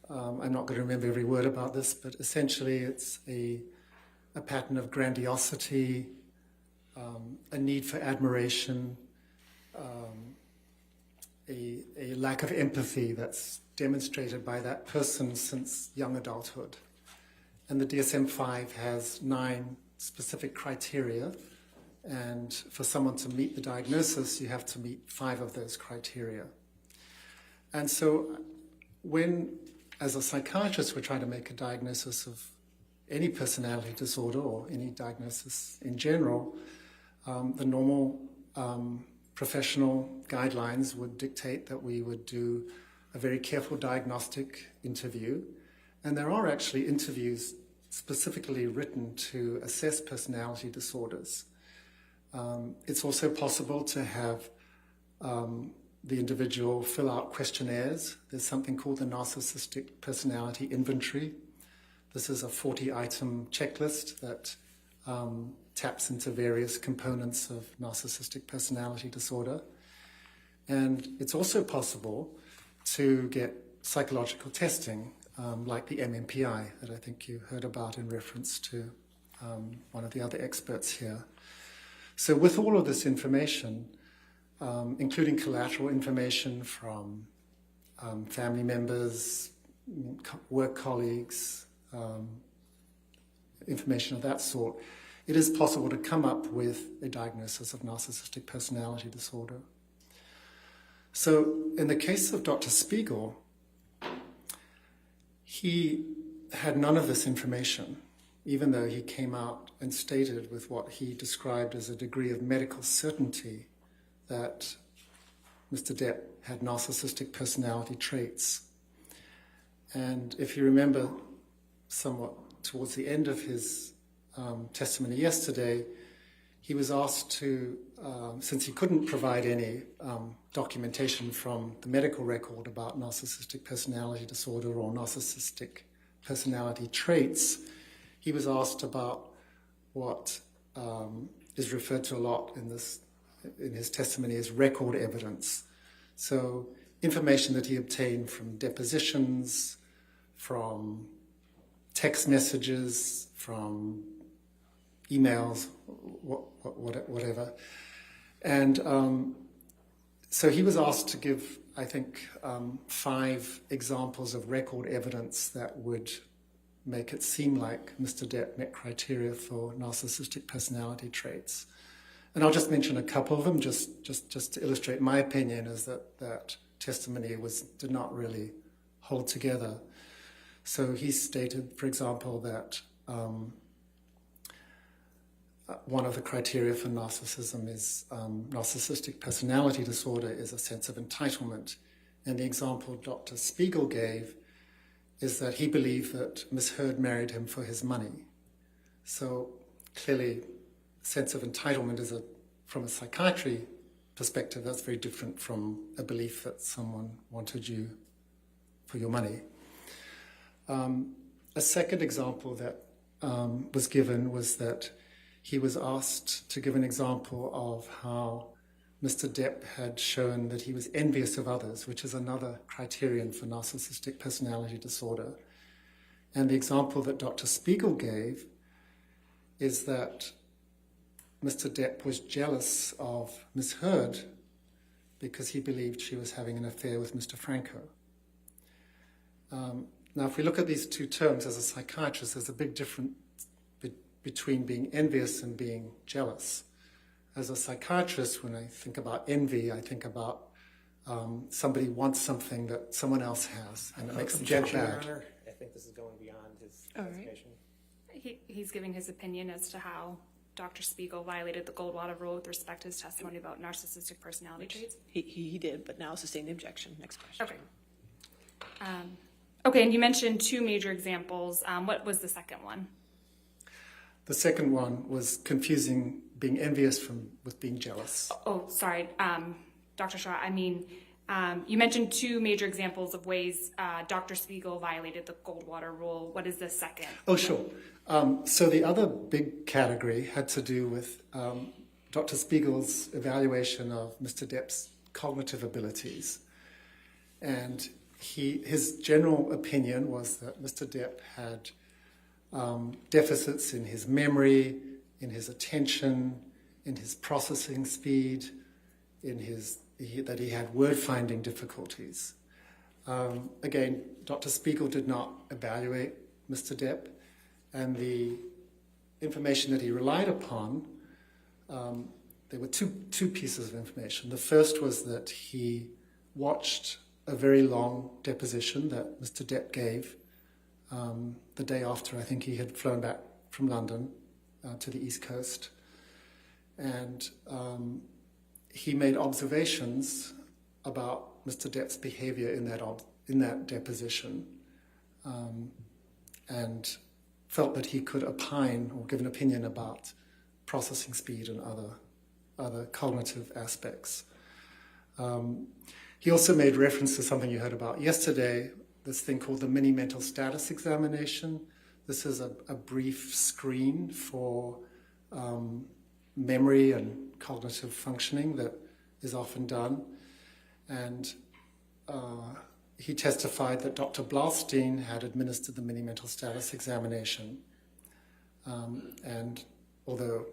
I'm not going to remember every word about this, but essentially it's a pattern of grandiosity, a need for admiration, a lack of empathy that's demonstrated by that person since young adulthood. And the DSM-5 has 9 specific criteria, and for someone to meet the diagnosis, you have to meet 5 of those criteria. And so when, as a psychiatrist, we're trying to make a diagnosis of any personality disorder or any diagnosis in general, the normal professional guidelines would dictate that we would do a very careful diagnostic interview. And there are actually interviews specifically written to assess personality disorders. It's also possible to have the individual fill out questionnaires. There's something called the Narcissistic Personality Inventory. This is a 40-item checklist that taps into various components of narcissistic personality disorder. And it's also possible to get psychological testing, like the MMPI that I think you heard about in reference to one of the other experts here. So with all of this information, including collateral information from family members, work colleagues, information of that sort, it is possible to come up with a diagnosis of narcissistic personality disorder. So in the case of Dr. Spiegel, he had none of this information, even though he came out and stated with what he described as a degree of medical certainty that Mr. Depp had narcissistic personality traits. And if you remember somewhat towards the end of his testimony yesterday, he was asked to, since he couldn't provide any documentation from the medical record about narcissistic personality disorder or narcissistic personality traits, he was asked about what is referred to a lot in his testimony as record evidence. So information that he obtained from depositions, from text messages, from emails, whatever. And so he was asked to give, I think, 5 examples of record evidence that would make it seem like Mr. Depp met criteria for narcissistic personality traits. And I'll just mention a couple of them, just to illustrate my opinion, is that testimony did not really hold together. So he stated, for example, that one of the criteria for narcissism is narcissistic personality disorder is a sense of entitlement. And the example Dr. Spiegel gave is that he believed that Miss Heard married him for his money. So clearly, sense of entitlement is from a psychiatry perspective, that's very different from a belief that someone wanted you for your money. A second example that was given was that he was asked to give an example of how Mr. Depp had shown that he was envious of others, which is another criterion for narcissistic personality disorder. And the example that Dr. Spiegel gave is that Mr. Depp was jealous of Miss Heard because he believed she was having an affair with Mr. Franco. Now, if we look at these two terms as a psychiatrist, there's a big difference between being envious and being jealous. As a psychiatrist, when I think about envy, I think about somebody wants something that someone else has, and it makes them feel bad. I think this is going beyond his All right. investigation. He's giving his opinion as to how Dr. Spiegel violated the Goldwater Rule with respect to his testimony about narcissistic personality traits. He did, but now sustain the objection. Next question. Okay. Okay, and you mentioned 2 major examples. What was the second one? The second one was confusing being envious with being jealous. Oh, sorry, Dr. Shaw. I mean, You mentioned two major examples of ways Dr. Spiegel violated the Goldwater Rule. What is the second? Oh, sure. So the other big category had to do with Dr. Spiegel's evaluation of Mr. Depp's cognitive abilities. And his general opinion was that Mr. Depp had deficits in his memory, in his attention, in his processing speed, that he had word-finding difficulties. Again, Dr. Spiegel did not evaluate Mr. Depp, and the information that he relied upon, there were two pieces of information. The first was that he watched a very long deposition that Mr. Depp gave the day after I think he had flown back from London to the East Coast. And he made observations about Mr. Depp's behavior in that deposition, and felt that he could opine or give an opinion about processing speed and other cognitive aspects. He also made reference to something you heard about yesterday, this thing called the mini mental status examination. This is a brief screen for memory and cognitive functioning that is often done. And he testified that Dr. Blaustein had administered the mini mental status examination. And although,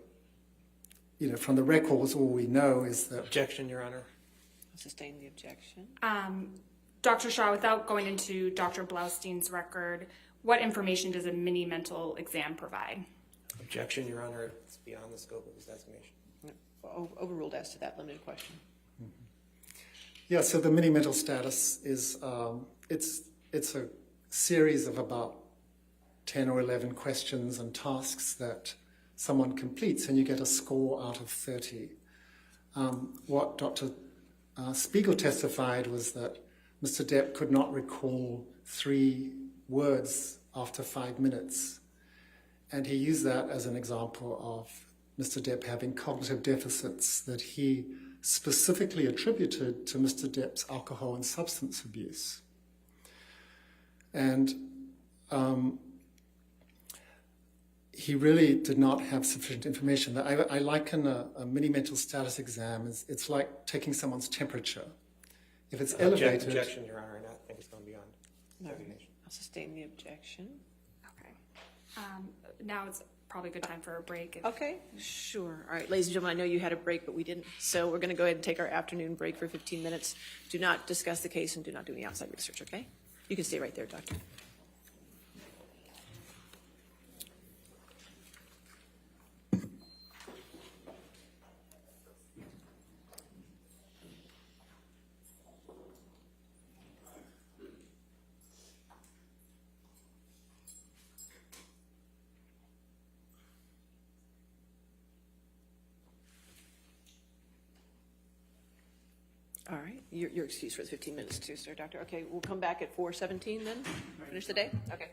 from the records, all we know is that... Objection, Your Honor. Sustain the objection. Dr. Shaw, without going into Dr. Blaustein's record, what information does a mini mental exam provide? Objection, Your Honor. It's beyond the scope of his designation. Overruled as to that limited question. Yeah, so the mini mental status is, it's a series of about 10 or 11 questions and tasks that someone completes, and you get a score out of 30. What Dr. Spiegel testified was that Mr. Depp could not recall 3 words after 5 minutes. And he used that as an example of Mr. Depp having cognitive deficits that he specifically attributed to Mr. Depp's alcohol and substance abuse. And he really did not have sufficient information. I liken a mini mental status exam as it's like taking someone's temperature. If it's elevated... Objection, Your Honor, and I think it's going beyond designation. I'll sustain the objection. Okay. Now it's probably a good time for a break. Okay, sure. All right, ladies and gentlemen, I know you had a break, but we didn't. So we're going to go ahead and take our afternoon break for 15 minutes. Do not discuss the case and do not do any outside research, okay? You can stay right there, Doctor. All right, you're excused for the 15 minutes too, sir, Doctor. Okay, we'll come back at 4:17 then, finish the day? Okay.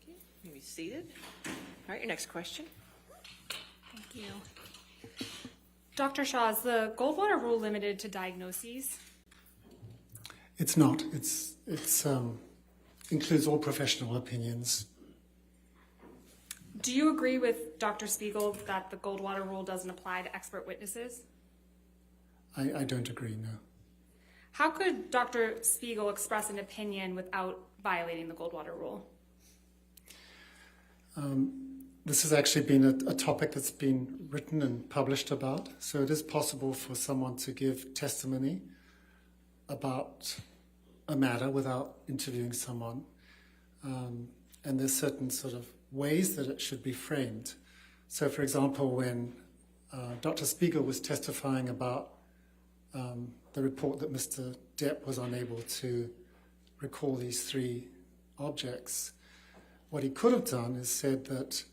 Thank you. You may be seated. All right, your next question. Thank you. Dr. Shaw, is the Goldwater Rule limited to diagnoses? It's not. It's includes all professional opinions. Do you agree with Dr. Spiegel that the Goldwater Rule doesn't apply to expert witnesses? I don't agree, no. How could Dr. Spiegel express an opinion without violating the Goldwater Rule? This has actually been a topic that's been written and published about. So it is possible for someone to give testimony about a matter without interviewing someone. And there's certain sort of ways that it should be framed. So, for example, when Dr. Spiegel was testifying about the report that Mr. Depp was unable to recall these 3 objects, what he could have done is said that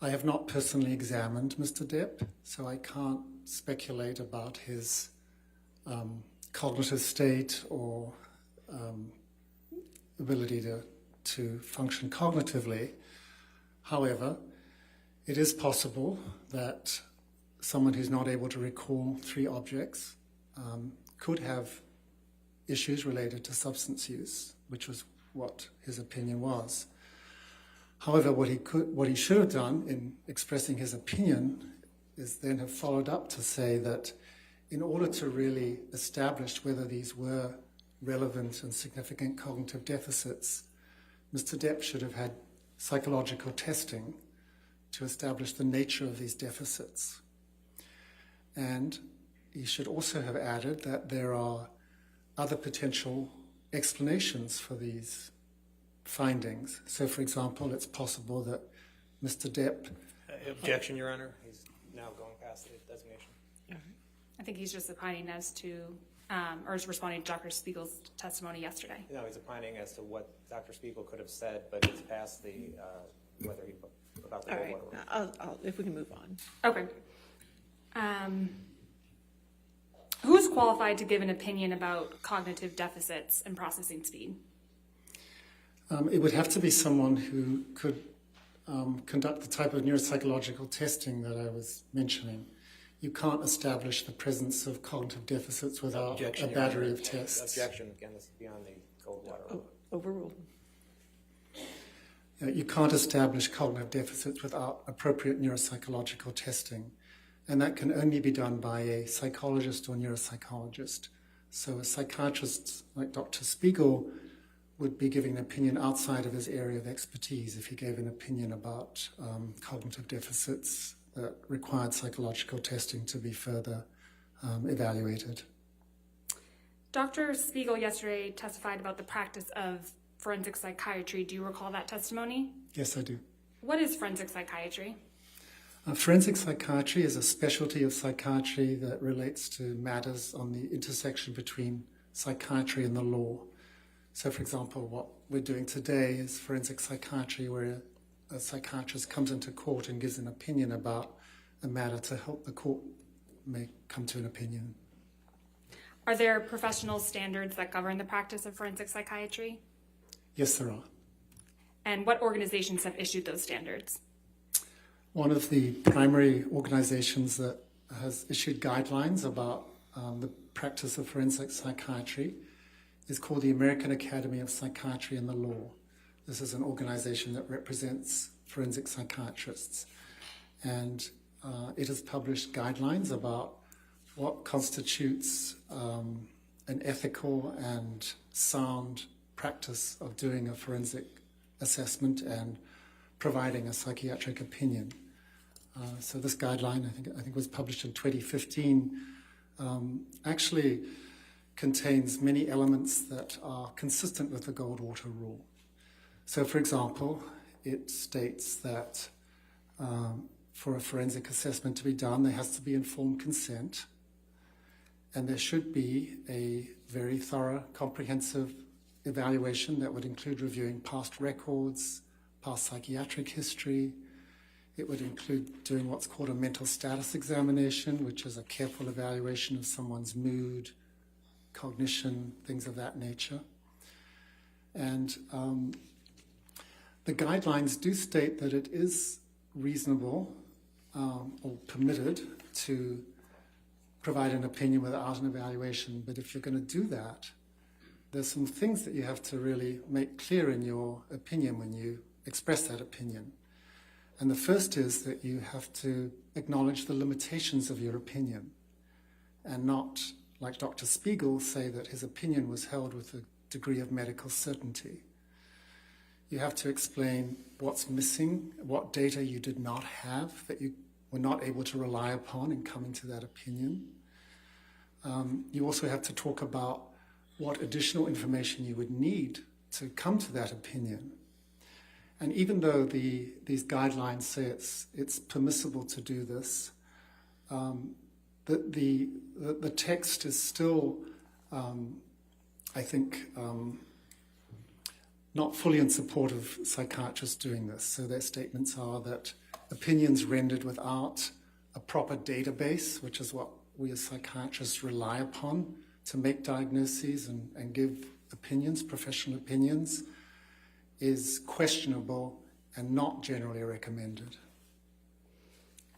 I have not personally examined Mr. Depp, so I can't speculate about his cognitive state or ability to function cognitively. However, it is possible that someone who's not able to recall 3 objects could have issues related to substance use, which was what his opinion was. However, what he should have done in expressing his opinion is then have followed up to say that in order to really establish whether these were relevant and significant cognitive deficits, Mr. Depp should have had psychological testing to establish the nature of these deficits. And he should also have added that there are other potential explanations for these findings. So, for example, it's possible that Mr. Depp... Objection, Your Honor. He's now going past the designation. I think he's just opining as to, or is responding to Dr. Spiegel's testimony yesterday. No, he's opining as to what Dr. Spiegel could have said, but it's past the, whether he, about the All right, Goldwater Rule. if we can move on. Okay. Who is qualified to give an opinion about cognitive deficits and processing speed? It would have to be someone who could conduct the type of neuropsychological testing that I was mentioning. You can't establish the presence of cognitive deficits without Objection, a Your Honor. battery of tests. Objection, again, this is beyond the Goldwater Rule. Overruled. You can't establish cognitive deficits without appropriate neuropsychological testing, and that can only be done by a psychologist or neuropsychologist. So a psychiatrist like Dr. Spiegel would be giving an opinion outside of his area of expertise if he gave an opinion about cognitive deficits that required psychological testing to be further evaluated. Dr. Spiegel yesterday testified about the practice of forensic psychiatry. Do you recall that testimony? Yes, I do. What is forensic psychiatry? Forensic psychiatry is a specialty of psychiatry that relates to matters on the intersection between psychiatry and the law. So, for example, what we're doing today is forensic psychiatry, where a psychiatrist comes into court and gives an opinion about a matter to help the court may come to an opinion. Are there professional standards that govern the practice of forensic psychiatry? Yes, there are. And what organizations have issued those standards? One of the primary organizations that has issued guidelines about the practice of forensic psychiatry is called the American Academy of Psychiatry and the Law. This is an organization that represents forensic psychiatrists. And it has published guidelines about what constitutes an ethical and sound practice of doing a forensic assessment and providing a psychiatric opinion. So this guideline, I think was published in 2015, actually contains many elements that are consistent with the Goldwater Rule. So, for example, it states that for a forensic assessment to be done, there has to be informed consent, and there should be a very thorough, comprehensive evaluation that would include reviewing past records, past psychiatric history. It would include doing what's called a mental status examination, which is a careful evaluation of someone's mood, cognition, things of that nature. And The guidelines do state that it is reasonable or permitted to provide an opinion without an evaluation, but if you're going to do that, there's some things that you have to really make clear in your opinion when you express that opinion. And the first is that you have to acknowledge the limitations of your opinion and not, like Dr. Spiegel, say that his opinion was held with a degree of medical certainty. You have to explain what's missing, what data you did not have that you were not able to rely upon in coming to that opinion. You also have to talk about what additional information you would need to come to that opinion. And even though these guidelines say it's permissible to do this, the text is still, I think, not fully in support of psychiatrists doing this. So their statements are that opinions rendered without a proper database, which is what we as psychiatrists rely upon to make diagnoses and give opinions, professional opinions, is questionable and not generally recommended.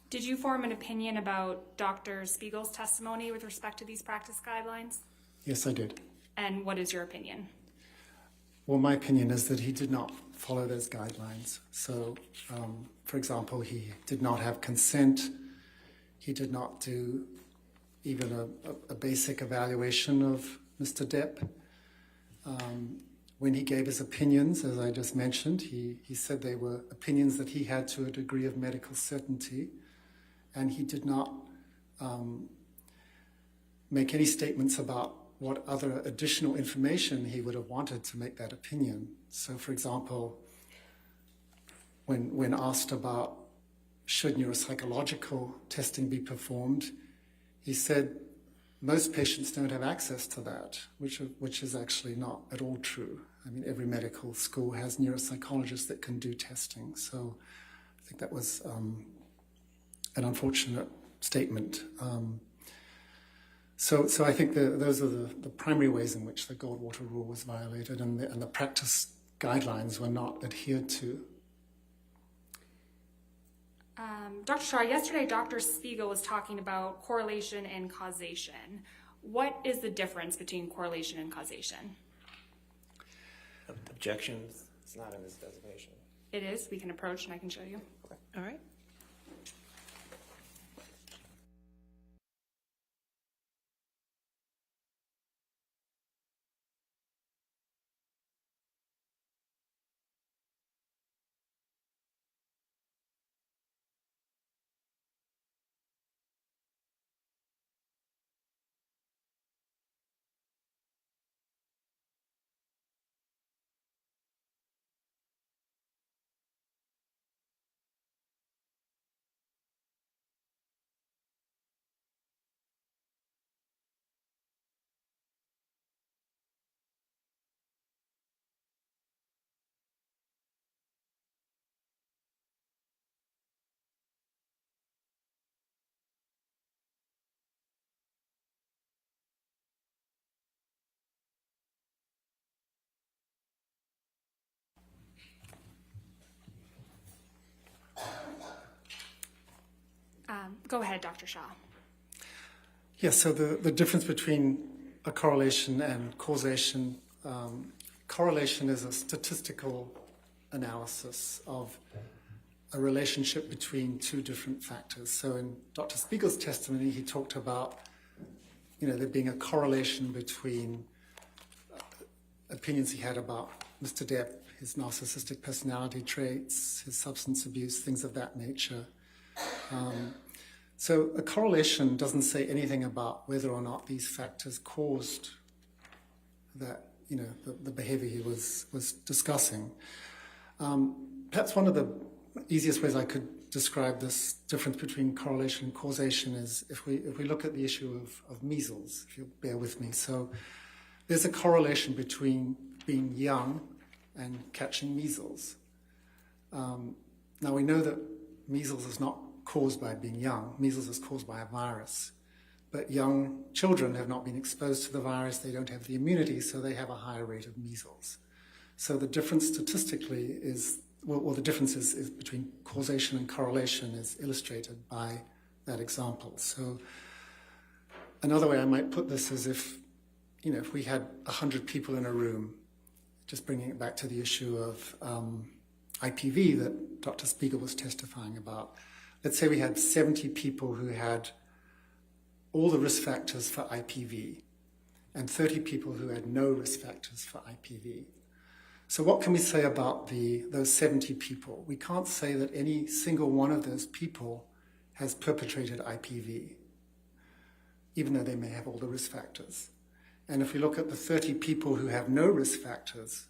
Did you form an opinion about Dr. Spiegel's testimony with respect to these practice guidelines? Yes, I did. And what is your opinion? Well, my opinion is that he did not follow those guidelines. So, for example, he did not have consent. He did not do even a basic evaluation of Mr. Depp. When he gave his opinions, as I just mentioned, he said they were opinions that he had to a degree of medical certainty, and he did not make any statements about what other additional information he would have wanted to make that opinion. So, for example, when asked about should neuropsychological testing be performed, he said most patients don't have access to that, which is actually not at all true. I mean, every medical school has neuropsychologists that can do testing. So I think that was an unfortunate statement. So I think those are the primary ways in which the Goldwater Rule was violated, and the practice guidelines were not adhered to. Dr. Shaw, yesterday Dr. Spiegel was talking about correlation and causation. What is the difference between correlation and causation? Objections? It's not in this designation. It is. We can approach and I can show you. All right. Go ahead, Dr. Shaw. Yes, so the difference between a correlation and causation, correlation is a statistical analysis of a relationship between two different factors. So in Dr. Spiegel's testimony, he talked about, there being a correlation between opinions he had about Mr. Depp, his narcissistic personality traits, his substance abuse, things of that nature. So a correlation doesn't say anything about whether or not these factors caused that, the behavior he was discussing. Perhaps one of the easiest ways I could describe this difference between correlation and causation is if we look at the issue of measles, if you'll bear with me. So there's a correlation between being young and catching measles. Now we know that measles is not caused by being young. Measles is caused by a virus. But young children have not been exposed to the virus. They don't have the immunity, so they have a higher rate of measles. So the difference statistically is well, the difference is between causation and correlation is illustrated by that example. So another way I might put this is if we had 100 people in a room, just bringing it back to the issue of IPV that Dr. Spiegel was testifying about. Let's say we had 70 people who had all the risk factors for IPV and 30 people who had no risk factors for IPV. So what can we say about those 70 people? We can't say that any single one of those people has perpetrated IPV, even though they may have all the risk factors. And if we look at the 30 people who have no risk factors,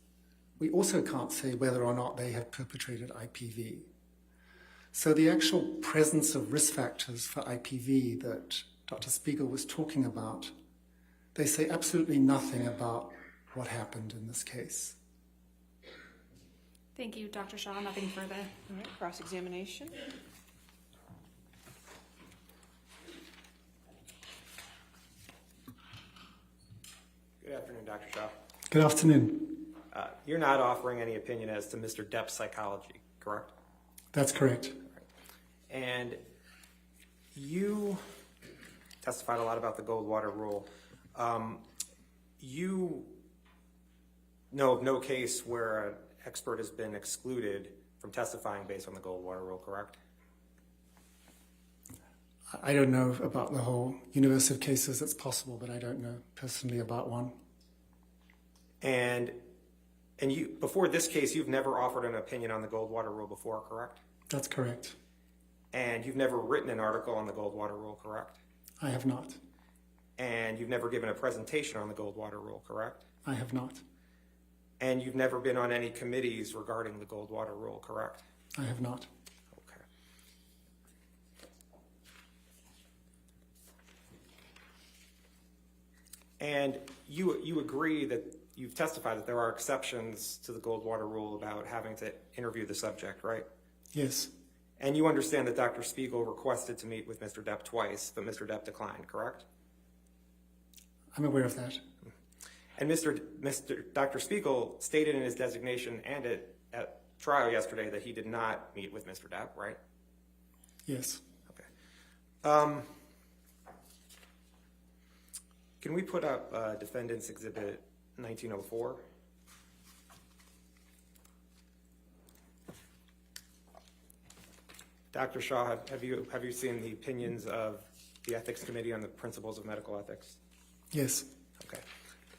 we also can't say whether or not they have perpetrated IPV. So the actual presence of risk factors for IPV that Dr. Spiegel was talking about, they say absolutely nothing about what happened in this case. Thank you, Dr. Shaw. Nothing further. All right, cross-examination. Good afternoon, Dr. Shaw. Good afternoon. You're not offering any opinion as to Mr. Depp's psychology, correct? That's correct. And you testified a lot about the Goldwater Rule. You know of no case where an expert has been excluded from testifying based on the Goldwater Rule, correct? I don't know about the whole universe of cases. It's possible, but I don't know personally about one. And you, before this case, you've never offered an opinion on the Goldwater Rule before, correct? That's correct. And you've never written an article on the Goldwater Rule, correct? I have not. And you've never given a presentation on the Goldwater Rule, correct? I have not. And you've never been on any committees regarding the Goldwater Rule, correct? I have not. Okay. And you agree that you've testified that there are exceptions to the Goldwater Rule about having to interview the subject, right? Yes. And you understand that Dr. Spiegel requested to meet with Mr. Depp twice, but Mr. Depp declined, correct? I'm aware of that. And Dr. Spiegel stated in his designation and at trial yesterday that he did not meet with Mr. Depp, right? Yes. Okay. Can we put up Defendant's Exhibit 1904? Dr. Shaw, have you seen the opinions of the Ethics Committee on the Principles of Medical Ethics? Yes. Okay.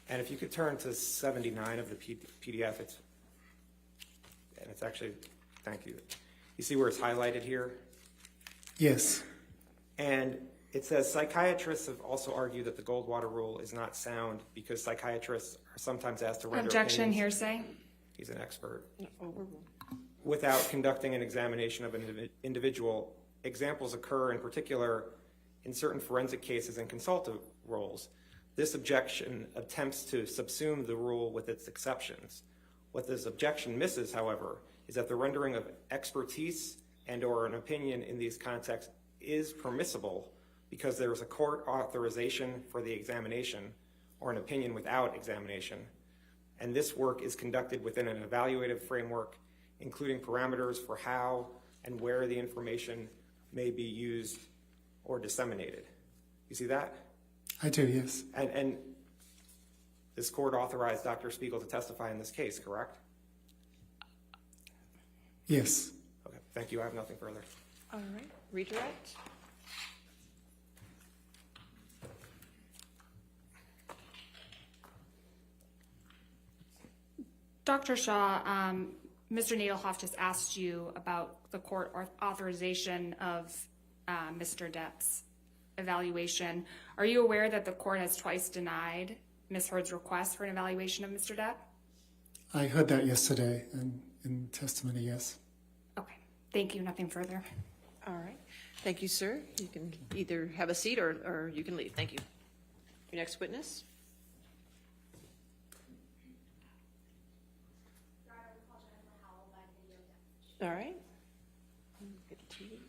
And if you could turn to 79 of the PDF, it's actually, thank you. You see where it's highlighted here? Yes. And it says, psychiatrists have also argued that the Goldwater Rule is not sound because psychiatrists are sometimes asked to render Objection, opinions. hearsay. He's an expert. Overruled. Without conducting an examination of an individual. Examples occur in particular in certain forensic cases and consultative roles. This objection attempts to subsume the rule with its exceptions. What this objection misses, however, is that the rendering of expertise and or an opinion in these contexts is permissible because there is a court authorization for the examination or an opinion without examination. And this work is conducted within an evaluative framework, including parameters for how and where the information may be used or disseminated. You see that? I do, yes. And this court authorized Dr. Spiegel to testify in this case, correct? Yes. Okay, thank you. I have nothing further. All right, redirect. Dr. Shaw, Mr. Nadelhoff just asked you about the court authorization of Mr. Depp's evaluation. Are you aware that the court has twice denied Ms. Heard's request for an evaluation of Mr. Depp? I heard that yesterday in testimony, yes. Okay, thank you. Nothing further. All right. Thank you, sir. You can either have a seat or you can leave. Thank you. Your next witness. All right. Get the TV.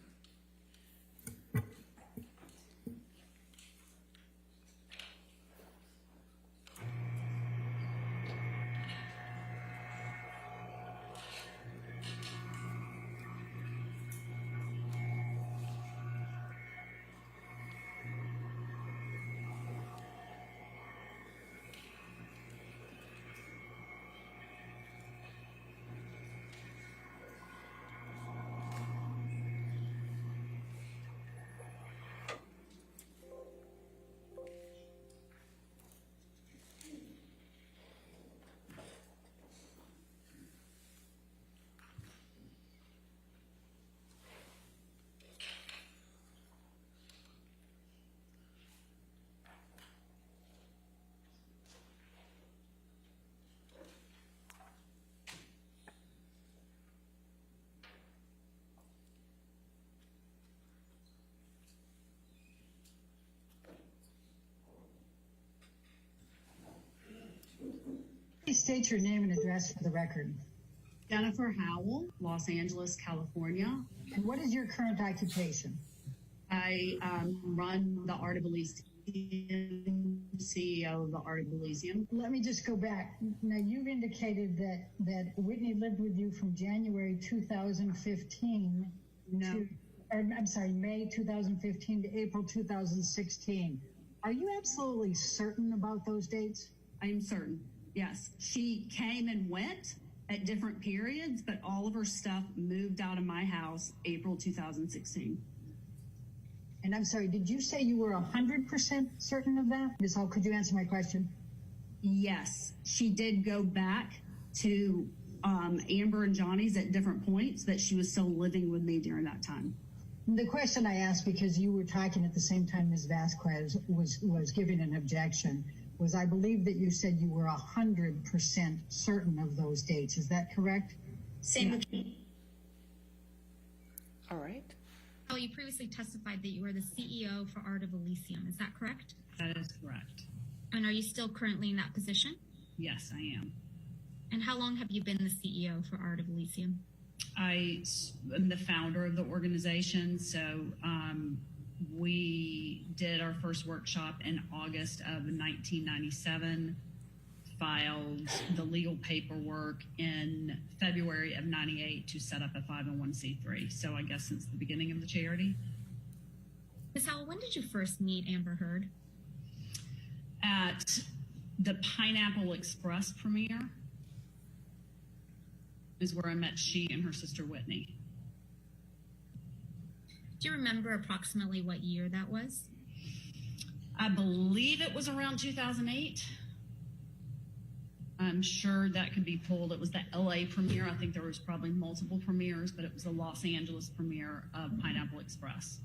Please state your name and address for the record. Jennifer Howell, Los Angeles, California. And what is your current occupation? I run the Art of Elysium, CEO of the Art of Elysium. Let me just go back. Now, you've indicated that Whitney lived with you from January 2015 May 2015 to April 2016. Are you absolutely certain about those dates? I am certain, yes. She came and went at different periods, but all of her stuff moved out of my house April 2016. And I'm sorry, did you say you were 100% certain of that? Ms. Hall, could you answer my question? Yes, she did go back to Amber and Johnny's at different points, but she was still living with me during that time. The question I asked, because you were talking at the same time Ms. Vasquez was giving an objection, was I believe that you said you were 100% certain of those dates. Is that correct? Same with me. All right. Well, you previously testified that you were the CEO for Art of Elysium. Is that correct? That is correct. And are you still currently in that position? Yes, I am. And how long have you been the CEO for Art of Elysium? I am the founder of the organization, so we did our first workshop in August of 1997, filed the legal paperwork in February of 98 to set up a 501c3. So I guess since the beginning of the charity. Ms. Howell, when did you first meet Amber Heard? At the Pineapple Express premiere is where I met she and her sister Whitney. Do you remember approximately what year that was? I believe it was around 2008. I'm sure that could be pulled. It was the LA premiere. I think there was probably multiple premieres, but it was the Los Angeles premiere of Pineapple Express.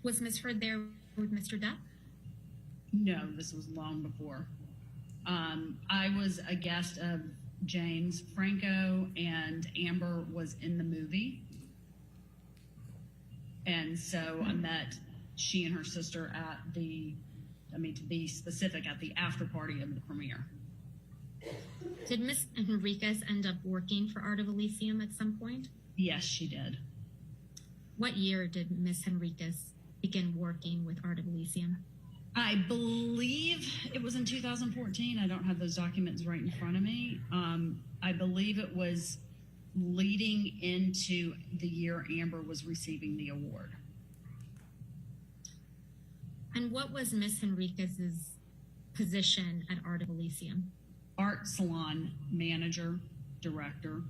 Was Ms. Heard there with Mr. Depp? No, this was long before. I was a guest of James Franco, and Amber was in the movie. And so I met she and her sister at to be specific, at the after party of the premiere. Did Ms. Enriquez end up working for Art of Elysium at some point? Yes, she did. What year did Ms. Enriquez begin working with Art of Elysium? I believe it was in 2014. I don't have those documents right in front of me. I believe it was leading into the year Amber was receiving the award. And what was Ms. Enriquez's position at Art of Elysium? Art salon manager, director.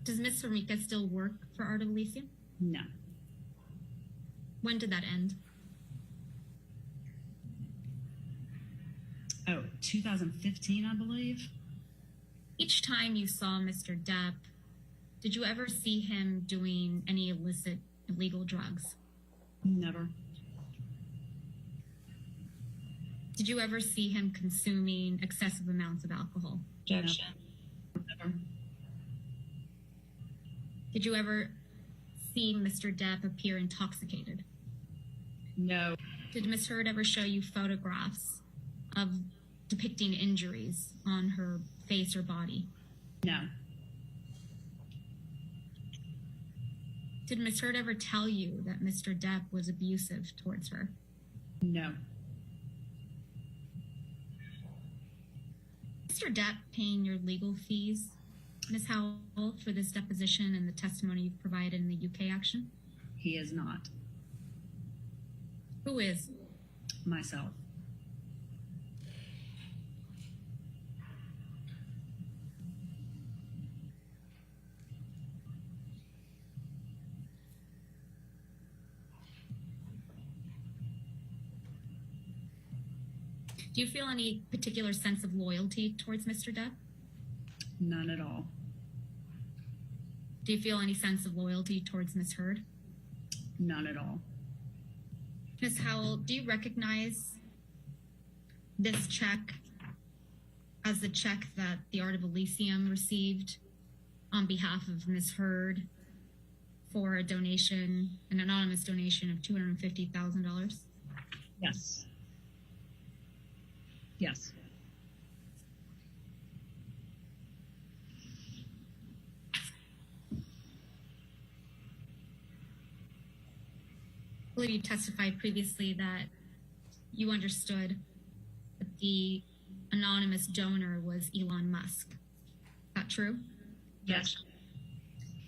Does Ms. Enriquez still work for Art of Elysium? No. When did that end? 2015, I believe. Each time you saw Mr. Depp, did you ever see him doing any illicit, illegal drugs? Never. Did you ever see him consuming excessive amounts of alcohol? Objection. Never. Did you ever see Mr. Depp appear intoxicated? No. Did Ms. Heard ever show you photographs of depicting injuries on her face or body? No. Did Ms. Heard ever tell you that Mr. Depp was abusive towards her? No. Mr. Depp paying your legal fees, Ms. Howell, for this deposition and the testimony you've provided in the UK action? He is not. Who is? Myself. Do you feel any particular sense of loyalty towards Mr. Depp? None at all. Do you feel any sense of loyalty towards Ms. Heard? None at all. Ms. Howell, do you recognize this check as the check that the Art of Elysium received on behalf of Ms. Heard for a donation, an anonymous donation of $250,000? Yes. Yes. I believe you testified previously that you understood that the anonymous donor was Elon Musk. Is that true? Yes.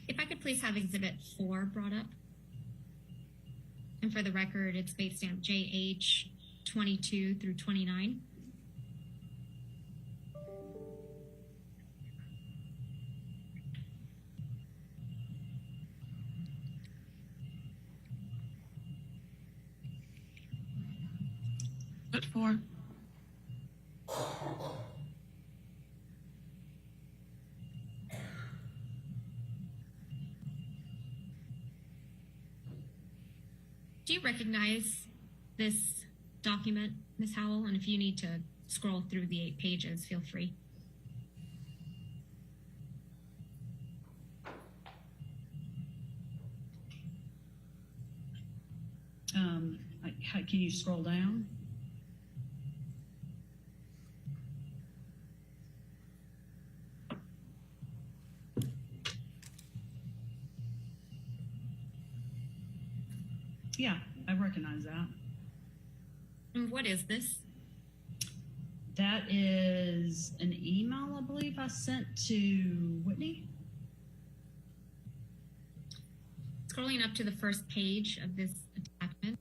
If I could please have Exhibit 4 brought up. And for the record, it's base stamp JH 22 through 29. What for? Do you recognize this document, Ms. Howell? And if you need to scroll through the 8 pages, feel free. Can you scroll down? Yeah, I recognize that. And what is this? That is an email, I believe, I sent to Whitney. Scrolling up to the first page of this attachment,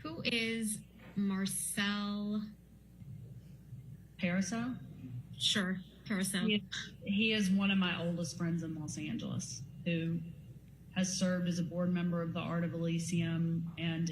who is Marcel Parasol? Sure, Carousel. He is one of my oldest friends in Los Angeles who has served as a board member of the Art of Elysium and